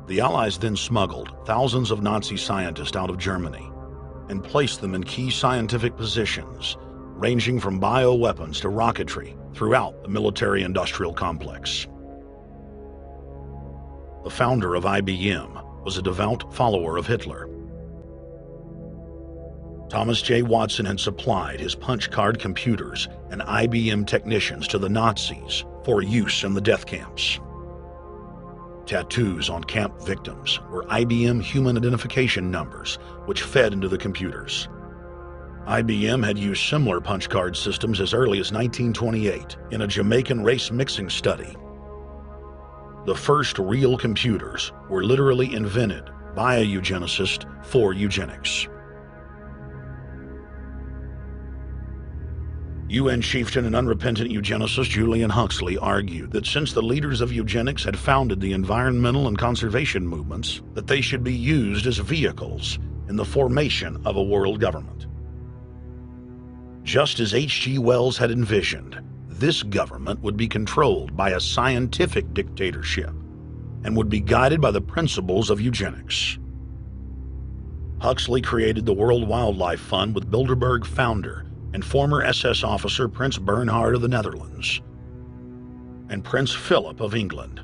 The Allies then smuggled thousands of Nazi scientists out of Germany and placed them in key scientific positions, ranging from bioweapons to rocketry throughout the military-industrial complex. The founder of IBM was a devout follower of Hitler. Thomas J. Watson had supplied his punch card computers and IBM technicians to the Nazis for use in the death camps. Tattoos on camp victims were IBM human identification numbers, which fed into the computers. IBM had used similar punch card systems as early as 1928 in a Jamaican race mixing study. The first real computers were literally invented by a eugenicist for eugenics. UN chieftain and unrepentant eugenicist Julian Huxley argued that since the leaders of eugenics had founded the environmental and conservation movements, that they should be used as vehicles in the formation of a world government. Just as H.G. Wells had envisioned, this government would be controlled by a scientific dictatorship and would be guided by the principles of eugenics. Huxley created the World Wildlife Fund with Bilderberg founder and former SS officer Prince Bernhard of the Netherlands and Prince Philip of England.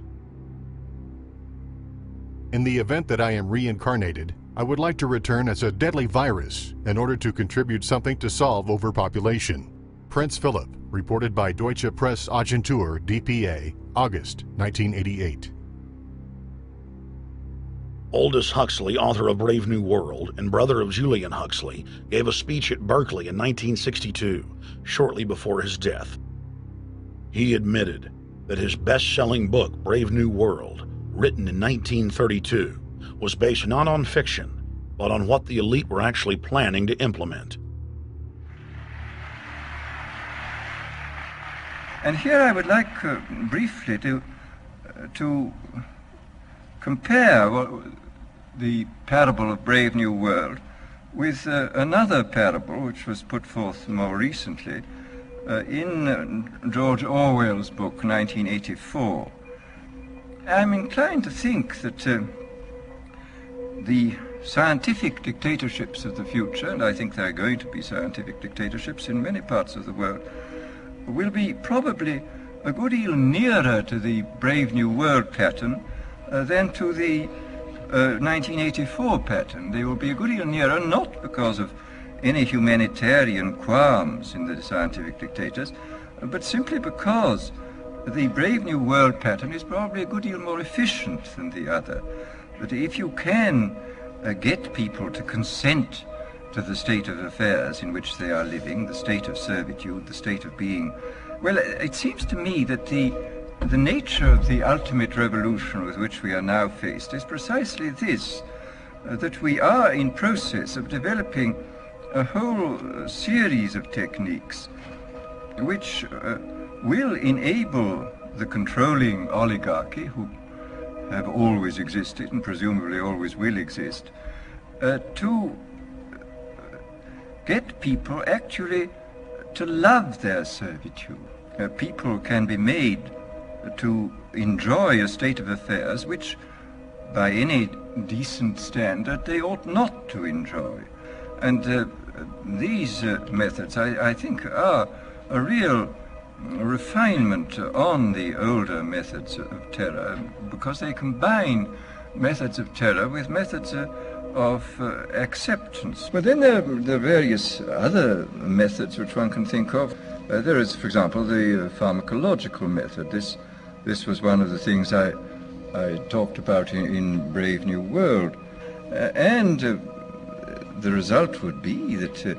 In the event that I am reincarnated, I would like to return as a deadly virus in order to contribute something to solve overpopulation. Prince Philip, reported by Deutsche Presseagentur DPA, August 1988. Aldous Huxley, author of Brave New World and brother of Julian Huxley, gave a speech at Berkeley in 1962, shortly before his death. He admitted that his best-selling book, Brave New World, written in 1932, was based not on fiction, but on what the elite were actually planning to implement. And here I would like briefly to compare the parable of Brave New World with another parable which was put forth more recently in George Orwell's book 1984. I'm inclined to think that the scientific dictatorships of the future, and I think there are going to be scientific dictatorships in many parts of the world, will be probably a good deal nearer to the Brave New World pattern than to the 1984 pattern. They will be a good deal nearer, not because of any humanitarian qualms in the scientific dictators, but simply because the Brave New World pattern is probably a good deal more efficient than the other. That if you can get people to consent to the state of affairs in which they are living, the state of servitude, the state of being, well, it seems to me that the nature of the ultimate revolution with which we are now faced is precisely this, that we are in process of developing a whole series of techniques which will enable the controlling oligarchy, who have always existed and presumably always will exist, to get people actually to love their servitude. People can be made to enjoy a state of affairs which, by any decent standard, they ought not to enjoy. And these methods, I think, are a real refinement on the older methods of terror, because they combine methods of terror with methods of acceptance. But then there are various other methods which one can think of. There is, for example, the pharmacological method. This was one of the things I talked about in Brave New World. And the result would be that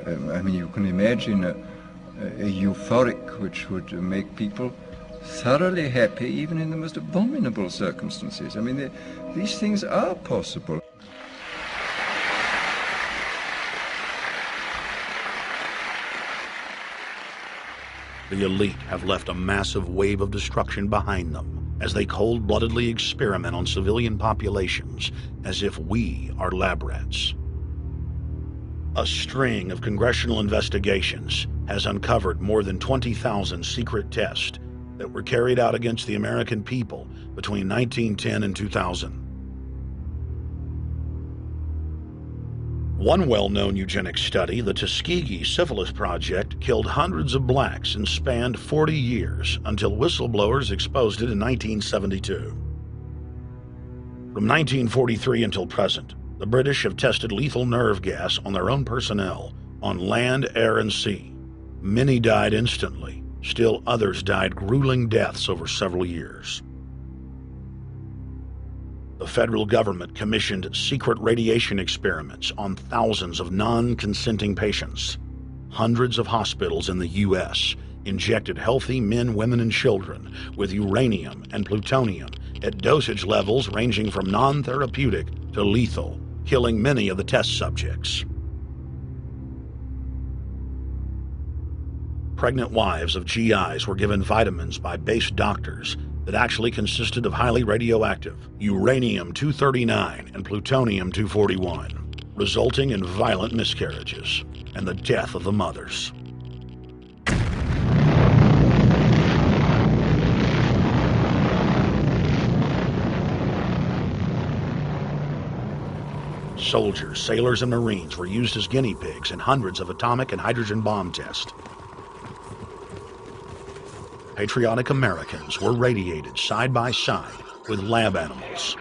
I mean, you can imagine a euphoric which would make people thoroughly happy even in the most abominable circumstances. I mean, these things are possible. The elite have left a massive wave of destruction behind them as they cold-bloodedly experiment on civilian populations as if we are lab rats. A string of congressional investigations has uncovered more than 20,000 secret tests that were carried out against the American people between 1910 and 2000. One well-known eugenics study, the Tuskegee Syphilis Project, killed hundreds of blacks and spanned 40 years until whistleblowers exposed it in 1972. From 1943 until present, the British have tested lethal nerve gas on their own personnel, on land, air, and sea. Many died instantly. Still others died grueling deaths over several years. The federal government commissioned secret radiation experiments on thousands of non-consenting patients. Hundreds of hospitals in the U.S. injected healthy men, women, and children with uranium and plutonium at dosage levels ranging from non-therapeutic to lethal, killing many of the test subjects. Pregnant wives of GIs were given vitamins by base doctors that actually consisted of highly radioactive uranium-239 and plutonium-241, resulting in violent miscarriages and the death of the mothers. Soldiers, sailors, and Marines were used as guinea pigs in hundreds of atomic and hydrogen bomb tests. Patriotic Americans were radiated side by side with lab animals.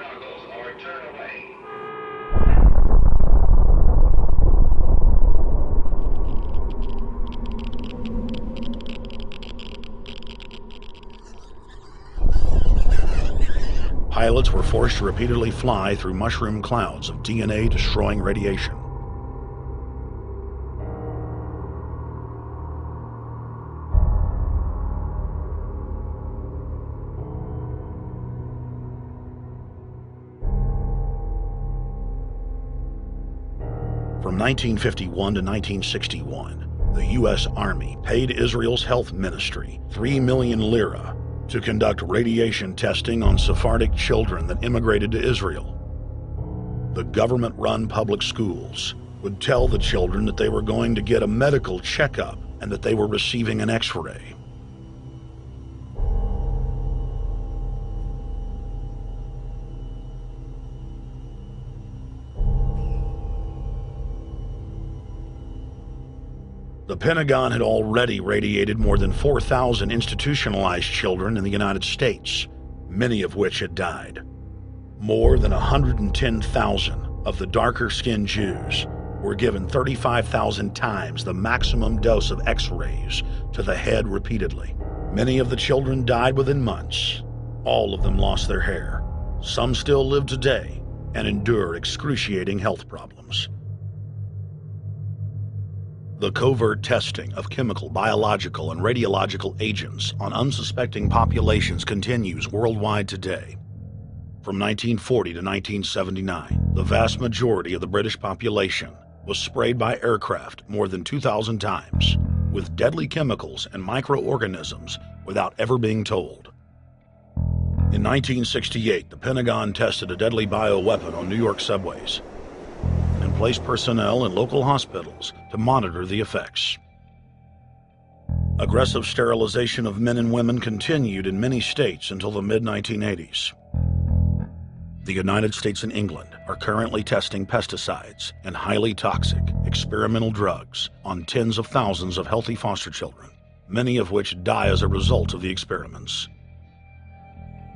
Pilots were forced to repeatedly fly through mushroom clouds of DNA-destroying radiation. From 1951 to 1961, the U.S. Army paid Israel's health ministry 3 million lira to conduct radiation testing on Sephardic children that immigrated to Israel. The government-run public schools would tell the children that they were going to get a medical checkup and that they were receiving an X-ray. The Pentagon had already radiated more than 4,000 institutionalized children in the United States, many of which had died. More than 110,000 of the darker-skinned Jews were given 35,000 times the maximum dose of X-rays to the head repeatedly. Many of the children died within months. All of them lost their hair. Some still live today and endure excruciating health problems. The covert testing of chemical, biological, and radiological agents on unsuspecting populations continues worldwide today. From 1940 to 1979, the vast majority of the British population was sprayed by aircraft more than 2,000 times with deadly chemicals and microorganisms without ever being told. In 1968, the Pentagon tested a deadly bioweapon on New York subways and placed personnel in local hospitals to monitor the effects. Aggressive sterilization of men and women continued in many states until the mid-1980s. The United States and England are currently testing pesticides and highly toxic experimental drugs on tens of thousands of healthy foster children, many of which die as a result of the experiments.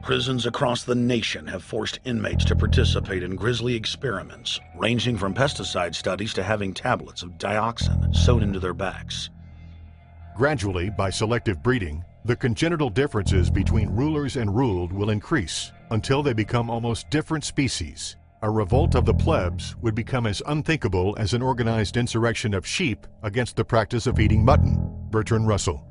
Prisons across the nation have forced inmates to participate in grisly experiments, ranging from pesticide studies to having tablets of dioxin sewn into their backs. Gradually, by selective breeding, the congenital differences between rulers and ruled will increase until they become almost different species. a revolt of the plebs would become as unthinkable as an organized insurrection of sheep against the practice of eating mutton. Bertrand Russell.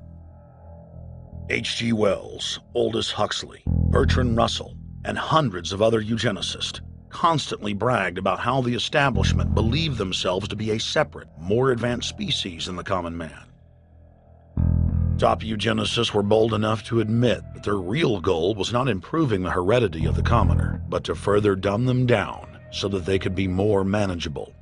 H.G. Wells, Aldous Huxley, Bertrand Russell, and hundreds of other eugenicists constantly bragged about how the establishment believed themselves to be a separate, more advanced species than the common man. Top eugenicists were bold enough to admit that their real goal was not improving the heredity of the commoner, but to further dumb them down so that they could be more manageable.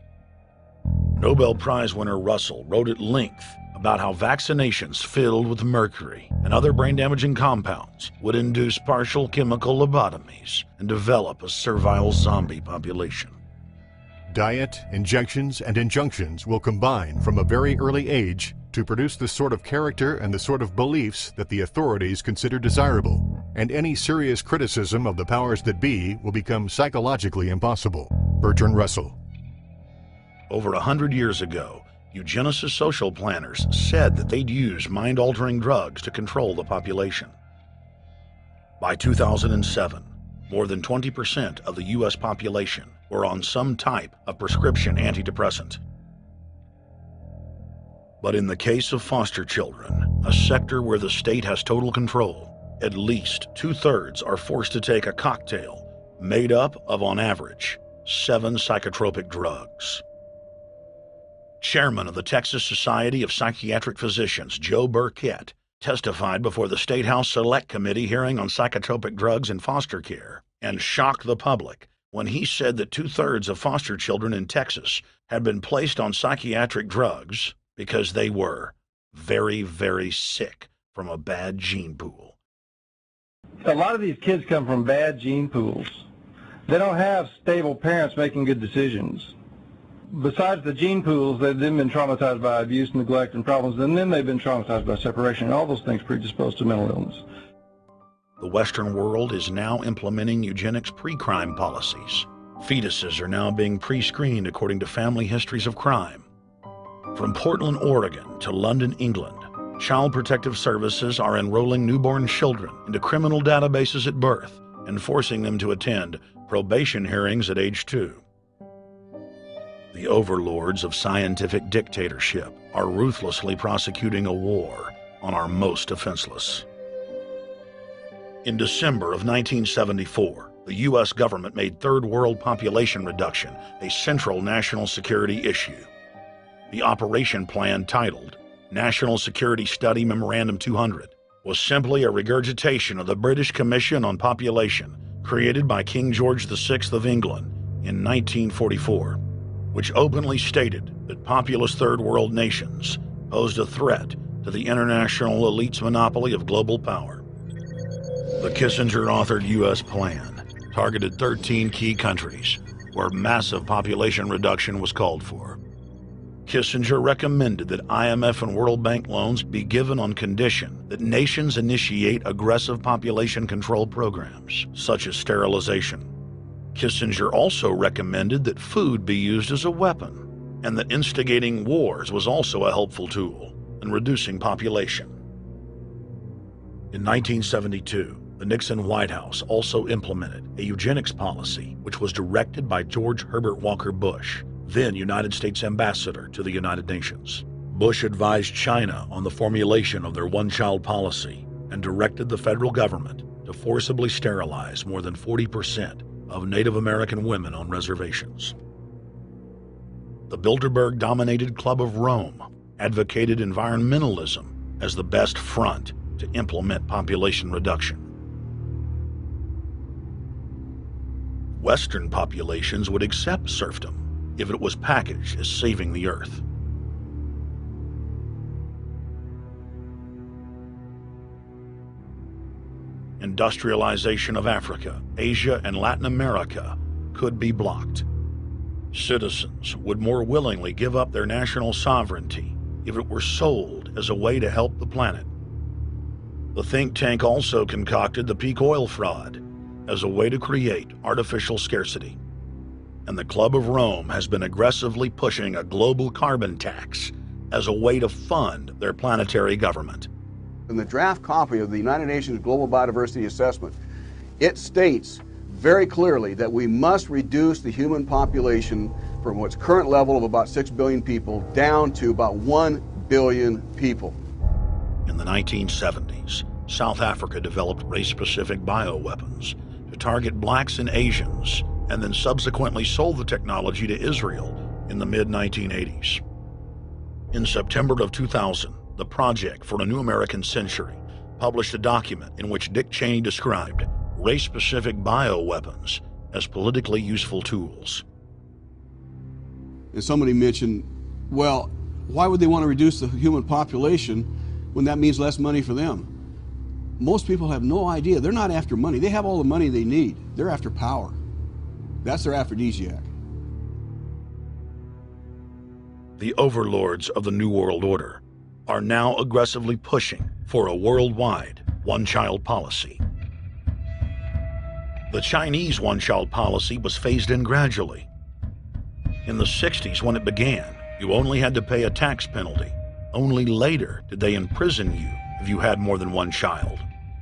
Nobel Prize winner Russell wrote at length about how vaccinations filled with mercury and other brain-damaging compounds would induce partial chemical lobotomies and develop a servile zombie population. Diet, injections, and injunctions will combine from a very early age to produce the sort of character and the sort of beliefs that the authorities consider desirable, and any serious criticism of the powers that be will become psychologically impossible. Bertrand Russell. Over 100 years ago, eugenicist social planners said that they'd use mind-altering drugs to control the population. By 2007, more than 20% of the U.S. population were on some type of prescription antidepressant. But in the case of foster children, a sector where the state has total control, at least 2/3 are forced to take a cocktail made up of, on average, 7 psychotropic drugs. Chairman of the Texas Society of Psychiatric Physicians, Joe Burkett, testified before the State House Select Committee hearing on psychotropic drugs in foster care and shocked the public when he said that 2/3 of foster children in Texas had been placed on psychiatric drugs because they were very, very sick from a bad gene pool. A lot of these kids come from bad gene pools. They don't have stable parents making good decisions. Besides the gene pools, they've then been traumatized by abuse, neglect, and problems, and then they've been traumatized by separation, and all those things predispose to mental illness. The Western world is now implementing eugenics pre-crime policies. Fetuses are now being pre-screened according to family histories of crime. From Portland, Oregon to London, England, Child Protective Services are enrolling newborn children into criminal databases at birth and forcing them to attend probation hearings at age 2. The overlords of scientific dictatorship are ruthlessly prosecuting a war on our most defenseless. In December of 1974, the U.S. government made third world population reduction a central national security issue. The operation plan, titled National Security Study Memorandum 200, was simply a regurgitation of the British Commission on Population created by King George VI of England in 1944. Which openly stated that populous third world nations posed a threat to the international elite's monopoly of global power. The Kissinger-authored U.S. plan targeted 13 key countries where massive population reduction was called for. Kissinger recommended that IMF and World Bank loans be given on condition that nations initiate aggressive population control programs, such as sterilization. Kissinger also recommended that food be used as a weapon, and that instigating wars was also a helpful tool in reducing population. In 1972, the Nixon White House also implemented a eugenics policy which was directed by George Herbert Walker Bush, then United States Ambassador to the United Nations. Bush advised China on the formulation of their one-child policy and directed the federal government to forcibly sterilize more than 40% of Native American women on reservations. The Bilderberg-dominated Club of Rome advocated environmentalism as the best front to implement population reduction. Western populations would accept serfdom if it was packaged as saving the earth. Industrialization of Africa, Asia, and Latin America could be blocked. Citizens would more willingly give up their national sovereignty if it were sold as a way to help the planet. The think tank also concocted the peak oil fraud as a way to create artificial scarcity. And the Club of Rome has been aggressively pushing a global carbon tax as a way to fund their planetary government. In the draft copy of the United Nations Global Biodiversity Assessment, it states very clearly that we must reduce the human population from its current level of about 6 billion people down to about 1 billion people. In the 1970s, South Africa developed race-specific bioweapons to target blacks and Asians, and then subsequently sold the technology to Israel in the mid-1980s. In September of 2000, the Project for a New American Century published a document in which Dick Cheney described race-specific bioweapons as politically useful tools. And somebody mentioned, well, why would they want to reduce the human population when that means less money for them? Most people have no idea. They're not after money. They have all the money they need. They're after power. That's their aphrodisiac. The overlords of the New World Order are now aggressively pushing for a worldwide one-child policy. The Chinese one-child policy was phased in gradually. In the 60s, when it began, you only had to pay a tax penalty. Only later did they imprison you if you had more than one child.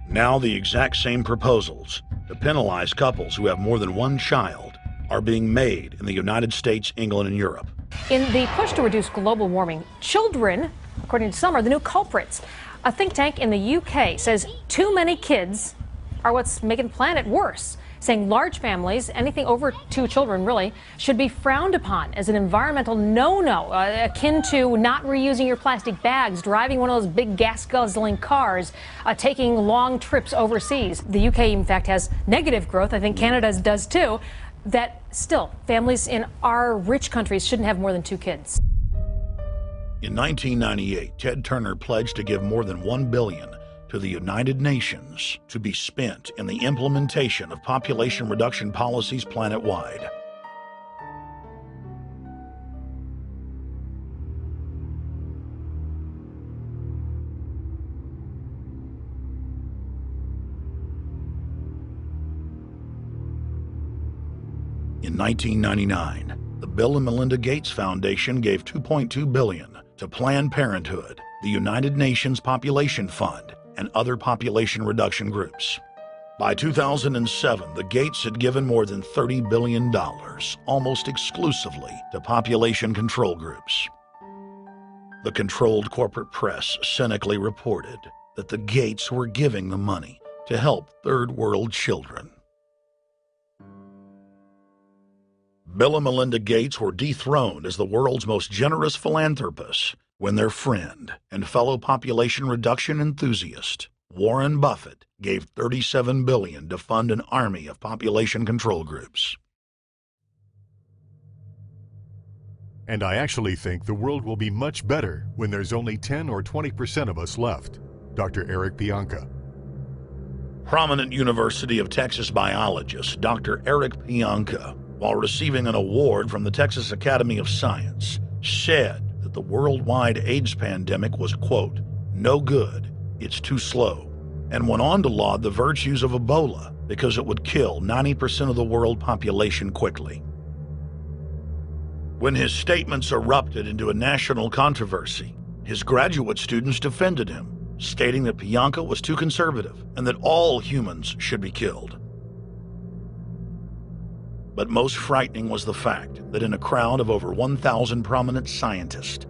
Now the exact same proposals to penalize couples who have more than one child are being made in the United States, England, and Europe. In the push to reduce global warming, children, according to some, are the new culprits. A think tank in the UK says too many kids are what's making the planet worse, saying large families, anything over 2 children really, should be frowned upon as an environmental no-no, akin to not reusing your plastic bags, driving one of those big gas-guzzling cars, taking long trips overseas. The UK, in fact, has negative growth. I think Canada does too. That still, families in our rich countries shouldn't have more than 2 kids. In 1998, Ted Turner pledged to give more than $1 billion to the United Nations to be spent in the implementation of population reduction policies planet-wide. In 1999, the Bill and Melinda Gates Foundation gave $2.2 billion to Planned Parenthood, the United Nations Population Fund, and other population reduction groups. By 2007, the Gates had given more than $30 billion, almost exclusively to population control groups. The controlled corporate press cynically reported that the Gates were giving the money to help third world children. Bill and Melinda Gates were dethroned as the world's most generous philanthropists when their friend and fellow population reduction enthusiast, Warren Buffett, gave $37 billion to fund an army of population control groups. And I actually think the world will be much better when there's only 10 or 20% of us left. Dr. Eric Pianka. Prominent University of Texas biologist Dr. Eric Pianka, while receiving an award from the Texas Academy of Science, said that the worldwide AIDS pandemic was, quote, no good, it's too slow, and went on to laud the virtues of Ebola because it would kill 90% of the world population quickly. When his statements erupted into a national controversy, his graduate students defended him, stating that Pianka was too conservative and that all humans should be killed. But most frightening was the fact that in a crowd of over 1,000 prominent scientists,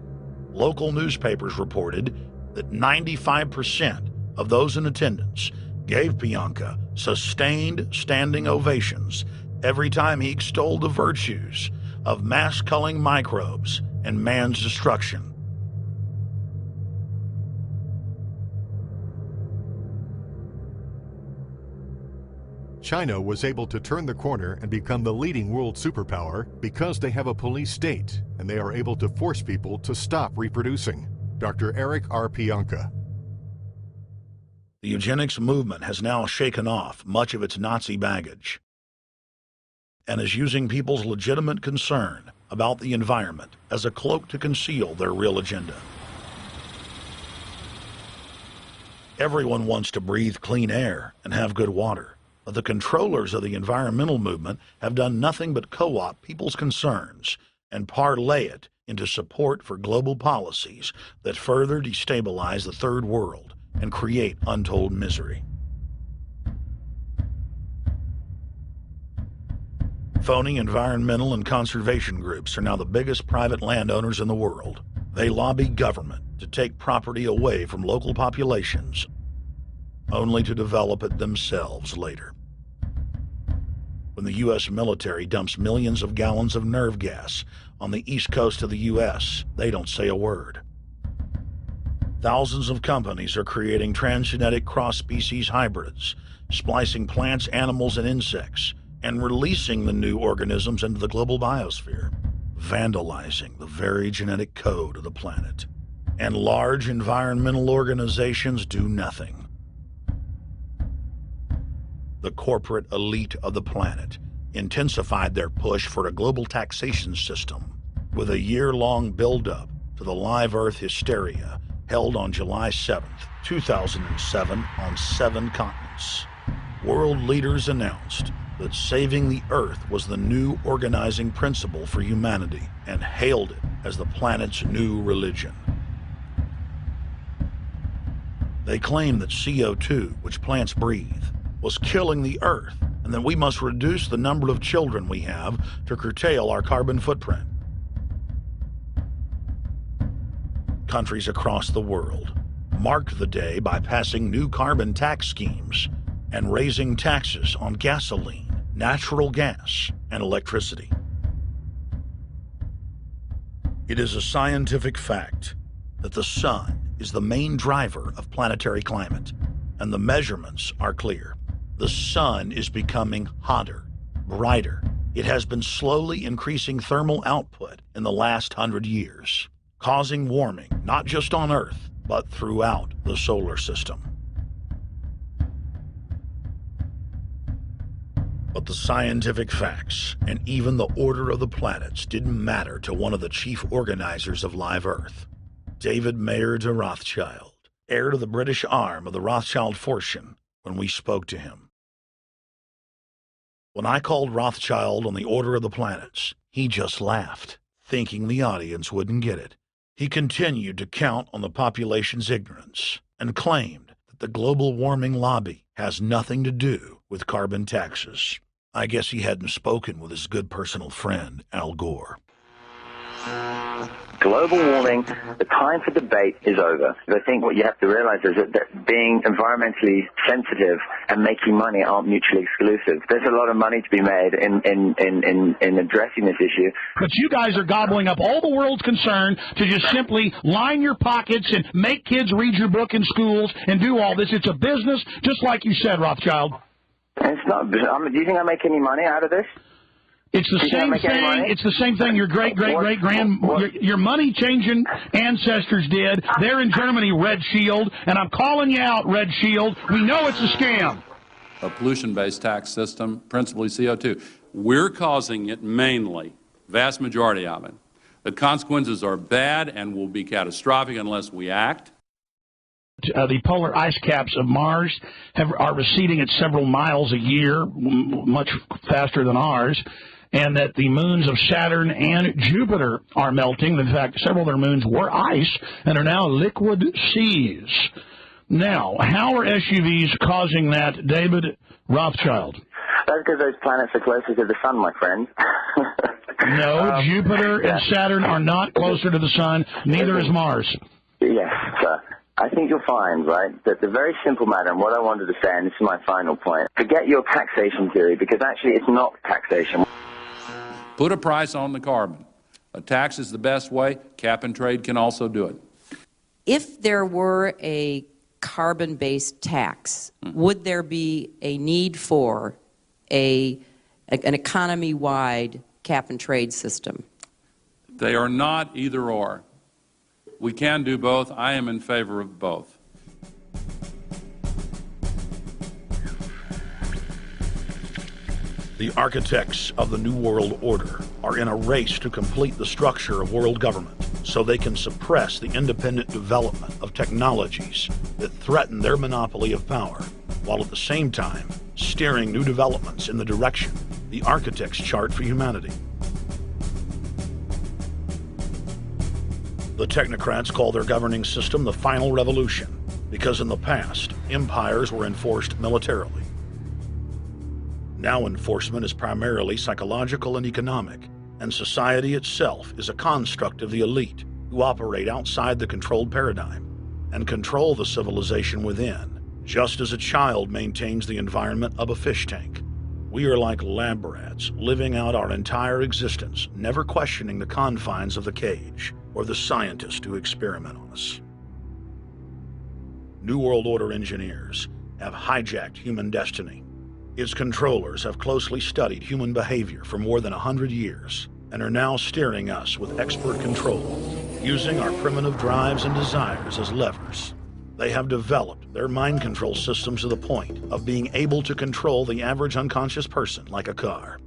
local newspapers reported that 95% of those in attendance gave Pianka sustained standing ovations every time he extolled the virtues of mass-culling microbes and man's destruction. China was able to turn the corner and become the leading world superpower because they have a police state and they are able to force people to stop reproducing. Dr. Eric R. Pianka. The eugenics movement has now shaken off much of its Nazi baggage and is using people's legitimate concern about the environment as a cloak to conceal their real agenda. Everyone wants to breathe clean air and have good water. But the controllers of the environmental movement have done nothing but co-opt people's concerns and parlay it into support for global policies that further destabilize the third world and create untold misery. Phony environmental and conservation groups are now the biggest private landowners in the world. They lobby government to take property away from local populations, only to develop it themselves later. When the U.S. military dumps millions of gallons of nerve gas on the east coast of the U.S., they don't say a word. Thousands of companies are creating transgenetic cross-species hybrids, splicing plants, animals, and insects, and releasing the new organisms into the global biosphere, vandalizing the very genetic code of the planet. And large environmental organizations do nothing. The corporate elite of the planet intensified their push for a global taxation system with a year-long build-up to the Live Earth hysteria held on July 7th, 2007 on 7 continents. World leaders announced that saving the Earth was the new organizing principle for humanity and hailed it as the planet's new religion. They claimed that CO2, which plants breathe, was killing the Earth, and that we must reduce the number of children we have to curtail our carbon footprint. Countries across the world marked the day by passing new carbon tax schemes and raising taxes on gasoline, natural gas, and electricity. It is a scientific fact that the sun is the main driver of planetary climate, and the measurements are clear. The sun is becoming hotter, brighter. It has been slowly increasing thermal output in the last 100 years, causing warming not just on Earth, but throughout the solar system. But the scientific facts and even the order of the planets didn't matter to one of the chief organizers of Live Earth, David Mayer de Rothschild, heir to the British arm of the Rothschild fortune, when we spoke to him. When I called Rothschild on the order of the planets, he just laughed, thinking the audience wouldn't get it. He continued to count on the population's ignorance and claimed that the global warming lobby has nothing to do with carbon taxes. I guess he hadn't spoken with his good personal friend, Al Gore. Global warming, the time for debate is over. I think what you have to realize is that being environmentally sensitive and making money aren't mutually exclusive. There's a lot of money to be made in addressing this issue. But you guys are gobbling up all the world's concern to just simply line your pockets and make kids read your book in schools and do all this. It's a business, just like you said, Rothschild. It's not. Do you think I make any money out of this? It's the same thing. It's the same thing your your money-changing ancestors did. They're in Germany, Red Shield, and I'm calling you out, Red Shield. We know it's a scam. A pollution-based tax system, principally CO2. We're causing it mainly, vast majority of it. The consequences are bad and will be catastrophic unless we act. The polar ice caps of Mars are receding at several miles a year, much faster than ours, and that the moons of Saturn and Jupiter are melting. In fact, several of their moons were ice and are now liquid seas. Now, how are SUVs causing that, David Rothschild? That's because those planets are closer to the sun, my friend. No, Jupiter and Saturn are not closer to the sun. Neither is Mars. Yes, sir. I think you'll find, right, that the very simple matter, and what I wanted to say, and this is my final point, forget your taxation theory, because actually it's not taxation. Put a price on the carbon. A tax is the best way. Cap and trade can also do it. If there were a carbon-based tax, would there be a need for an economy-wide cap and trade system? They are not either or. We can do both. I am in favor of both. The architects of the New World Order are in a race to complete the structure of world government so they can suppress the independent development of technologies that threaten their monopoly of power, while at the same time steering new developments in the direction the architects chart for humanity. The technocrats call their governing system the final revolution because in the past, empires were enforced militarily. Now enforcement is primarily psychological and economic, and society itself is a construct of the elite who operate outside the controlled paradigm and control the civilization within, just as a child maintains the environment of a fish tank. We are like lab rats, living out our entire existence, never questioning the confines of the cage or the scientists who experiment on us. New World Order engineers have hijacked human destiny. Its controllers have closely studied human behavior for more than 100 years and are now steering us with expert control, using our primitive drives and desires as levers. They have developed their mind control systems to the point of being able to control the average unconscious person like a car.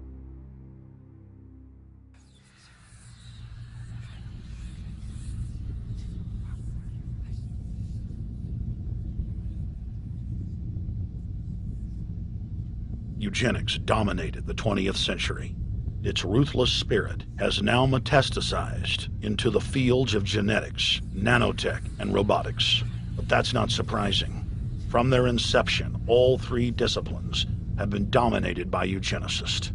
Eugenics dominated the 20th century. Its ruthless spirit has now metastasized into the fields of genetics, nanotech, and robotics. But that's not surprising. From their inception, all three disciplines have been dominated by eugenicists.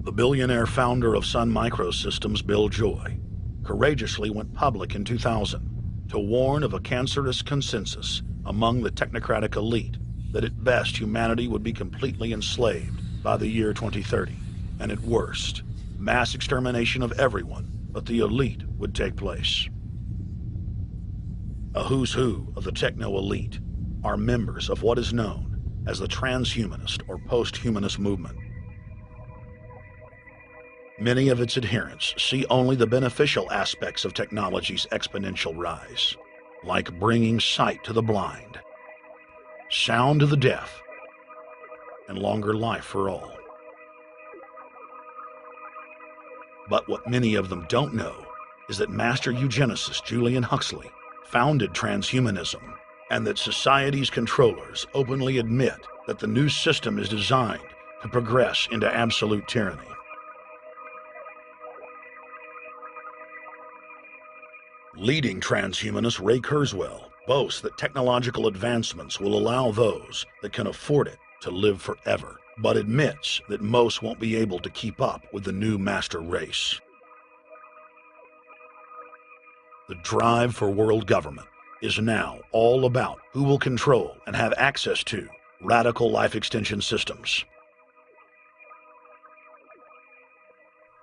The billionaire founder of Sun Microsystems, Bill Joy, courageously went public in 2000 to warn of a cancerous consensus among the technocratic elite that at best humanity would be completely enslaved by the year 2030, and at worst, mass extermination of everyone but the elite would take place. A who's who of the techno-elite are members of what is known as the transhumanist or post-humanist movement. Many of its adherents see only the beneficial aspects of technology's exponential rise, like bringing sight to the blind, sound to the deaf, and longer life for all. But what many of them don't know is that master eugenicist Julian Huxley founded transhumanism, and that society's controllers openly admit that the new system is designed to progress into absolute tyranny. Leading transhumanist Ray Kurzweil boasts that technological advancements will allow those that can afford it to live forever, but admits that most won't be able to keep up with the new master race. The drive for world government is now all about who will control and have access to radical life extension systems.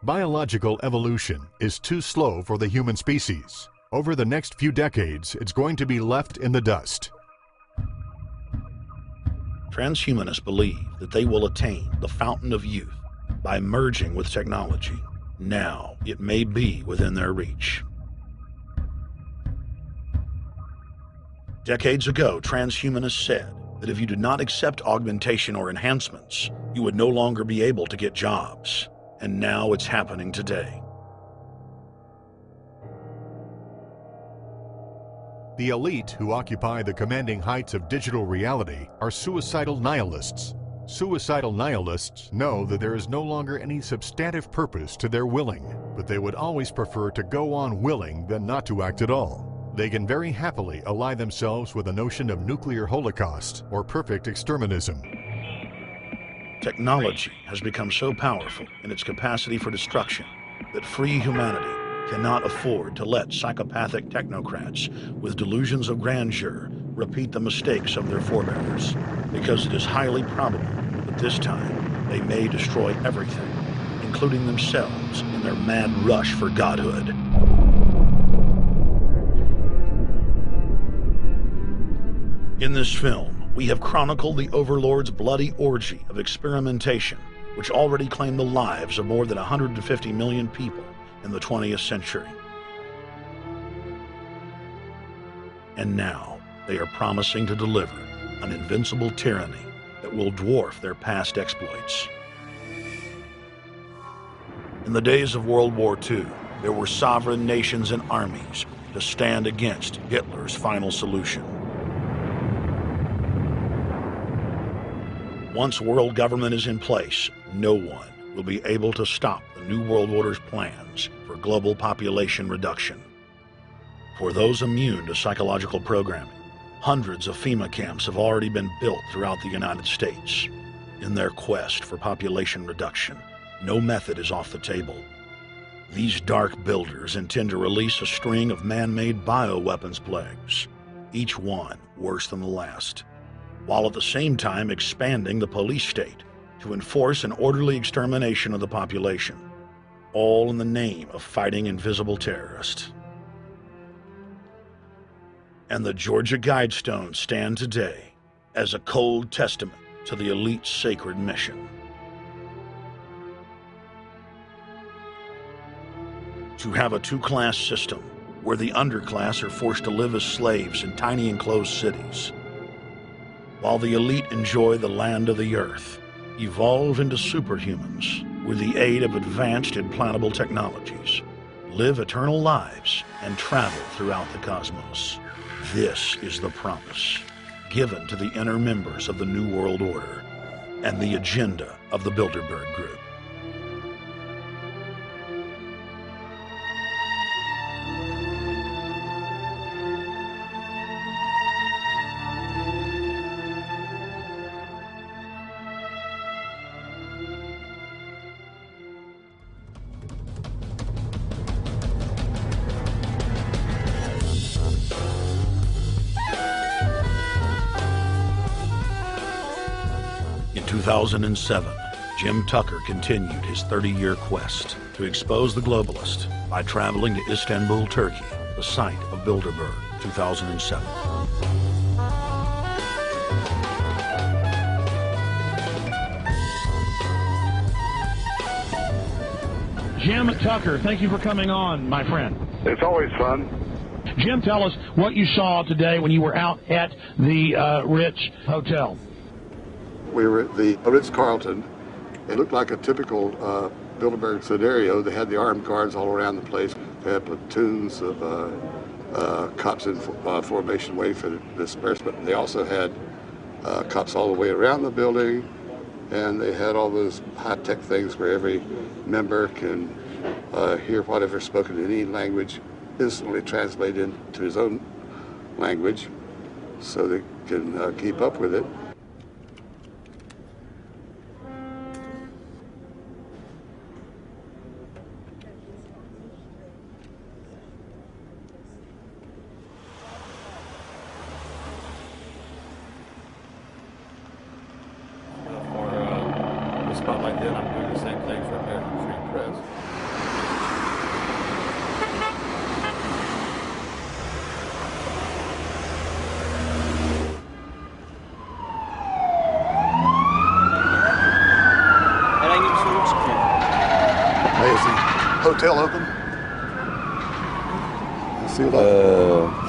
Biological evolution is too slow for the human species. Over the next few decades, it's going to be left in the dust. Transhumanists believe that they will attain the fountain of youth by merging with technology. Now, it may be within their reach. Decades ago, transhumanists said that if you did not accept augmentation or enhancements, you would no longer be able to get jobs. And now it's happening today. The elite who occupy the commanding heights of digital reality are suicidal nihilists. Suicidal nihilists know that there is no longer any substantive purpose to their willing, but they would always prefer to go on willing than not to act at all. They can very happily ally themselves with the notion of nuclear holocaust or perfect exterminism. Technology has become so powerful in its capacity for destruction that free humanity cannot afford to let psychopathic technocrats with delusions of grandeur repeat the mistakes of their forebears, because it is highly probable that this time they may destroy everything, including themselves in their mad rush for godhood. In this film, we have chronicled the Overlord's bloody orgy of experimentation, which already claimed the lives of more than 150 million people in the 20th century. And now, they are promising to deliver an invincible tyranny that will dwarf their past exploits. In the days of World War II, there were sovereign nations and armies to stand against Hitler's final solution. Once world government is in place, no one will be able to stop the New World Order's plans for global population reduction. For those immune to psychological programming, hundreds of FEMA camps have already been built throughout the United States. In their quest for population reduction, no method is off the table. These dark builders intend to release a string of man-made bioweapons plagues, each one worse than the last, while at the same time expanding the police state to enforce an orderly extermination of the population, all in the name of fighting invisible terrorists. And the Georgia Guidestones stand today as a cold testament to the elite's sacred mission. To have a two-class system where the underclass are forced to live as slaves in tiny enclosed cities, while the elite enjoy the land of the earth, evolve into superhumans with the aid of advanced implantable technologies, live eternal lives, and travel throughout the cosmos. This is the promise given to the inner members of the New World Order and the agenda of the Bilderberg Group. In 2007, Jim Tucker continued his 30-year quest to expose the globalist by traveling to Istanbul, Turkey, the site of Bilderberg, 2007. Jim Tucker, thank you for coming on, my friend. It's always fun. Jim, tell us what you saw today when you were out at the Ritz Hotel. We were at the Ritz-Carlton. It looked like a typical Bilderberg scenario. They had the armed guards all around the place. They had platoons of cops in formation waiting for the disbursement. They also had cops all the way around the building, and they had all those high-tech things where every member can hear whatever's spoken in any language instantly translate into his own language so they can keep up with it. spot like that, I'm doing the same thing for American Free Press. Is the hotel open?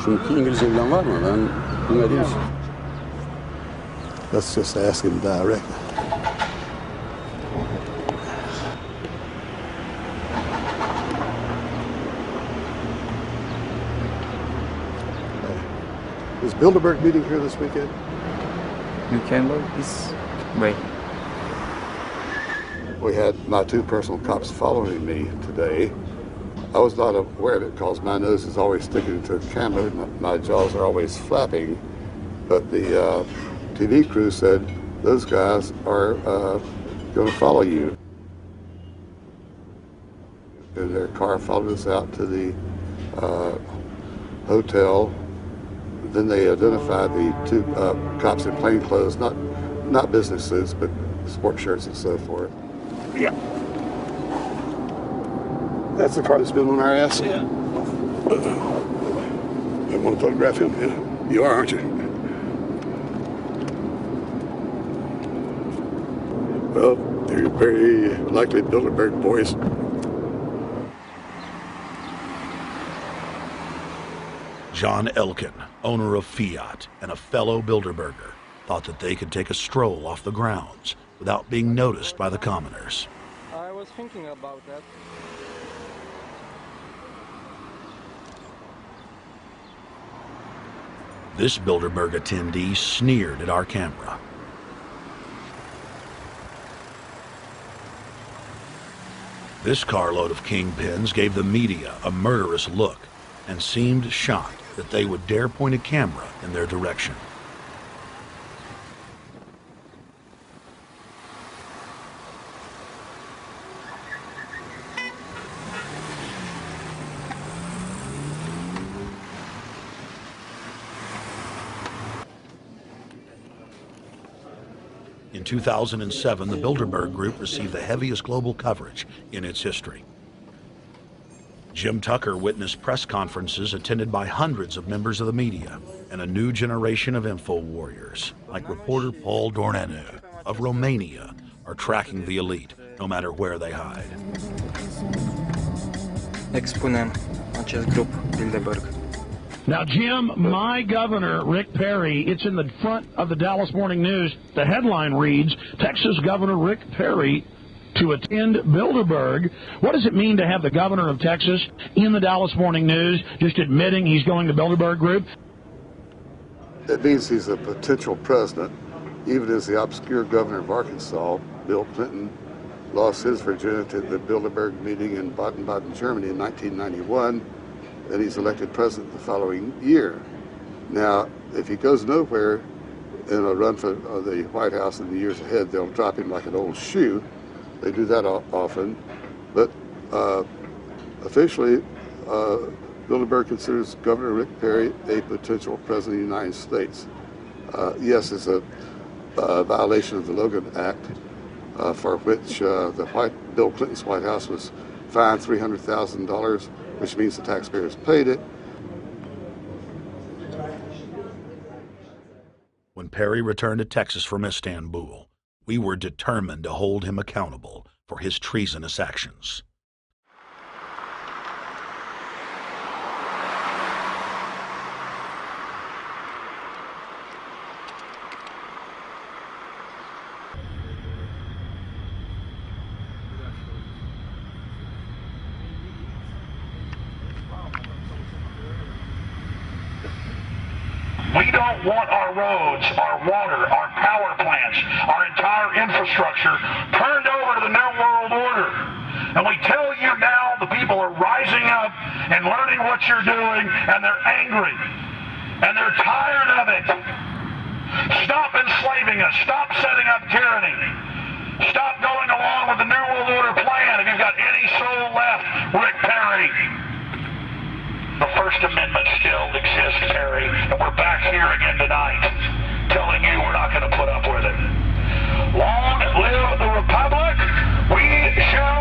Şu İngilizce bilen var mı? Ben bilmediğim için. Let's just ask him directly. Is Bilderberg meeting here this weekend? You can look this way. We had my two personal cops following me today. I was not aware of it because my nose is always sticking to the camera and my jaws are always flapping. But the TV crew said those guys are going to follow you. And their car followed us out to the hotel. Then they identified the two cops in plain clothes, not business suits, but sport shirts and so forth. Yeah. That's the car that's been on our ass? Yeah. I want to photograph him? Yeah. You are, aren't you? Well, they're very likely Bilderberg boys. John Elkin, owner of Fiat and a fellow Bilderberger, thought that they could take a stroll off the grounds without being noticed by the commoners. I was thinking about that. This Bilderberg attendee sneered at our camera. This carload of kingpins gave the media a murderous look and seemed shocked that they would dare point a camera in their direction. In 2007, the Bilderberg Group received the heaviest global coverage in its history. Jim Tucker witnessed press conferences attended by hundreds of members of the media and a new generation of info warriors, like reporter Paul Dornanu of Romania, are tracking the elite, no matter where they hide. Expunem acest grup Bilderberg. Now, Jim, my governor, Rick Perry, it's in the front of the Dallas Morning News. The headline reads, Texas Governor Rick Perry to attend Bilderberg. What does it mean to have the governor of Texas in the Dallas Morning News just admitting he's going to Bilderberg Group? It means he's a potential president, even as the obscure governor of Arkansas, Bill Clinton, lost his virginity at the Bilderberg meeting in Baden-Baden, Germany in 1991, and he's elected president the following year. Now, if he goes nowhere in a run for the White House in the years ahead, they'll drop him like an old shoe. They do that often, but officially, Bilderberg considers Governor Rick Perry a potential president of the United States. Yes, it's a violation of the Logan Act, for which Bill Clinton's White House was fined $300,000, which means the taxpayers paid it. When Perry returned to Texas from Istanbul, we were determined to hold him accountable for his treasonous actions. We don't want our roads, our water, our power plants, our entire infrastructure turned over to the New World Order. And we tell you now the people are rising up and learning what you're doing, and they're angry. And they're tired of it. Stop enslaving us. Stop setting up tyranny. Stop going along with the New World Order plan if you've got any soul left, Rick Perry. The First Amendment still exists, Perry, and we're back here again tonight, telling you we're not going to put up with it. Long live the Republic. We shall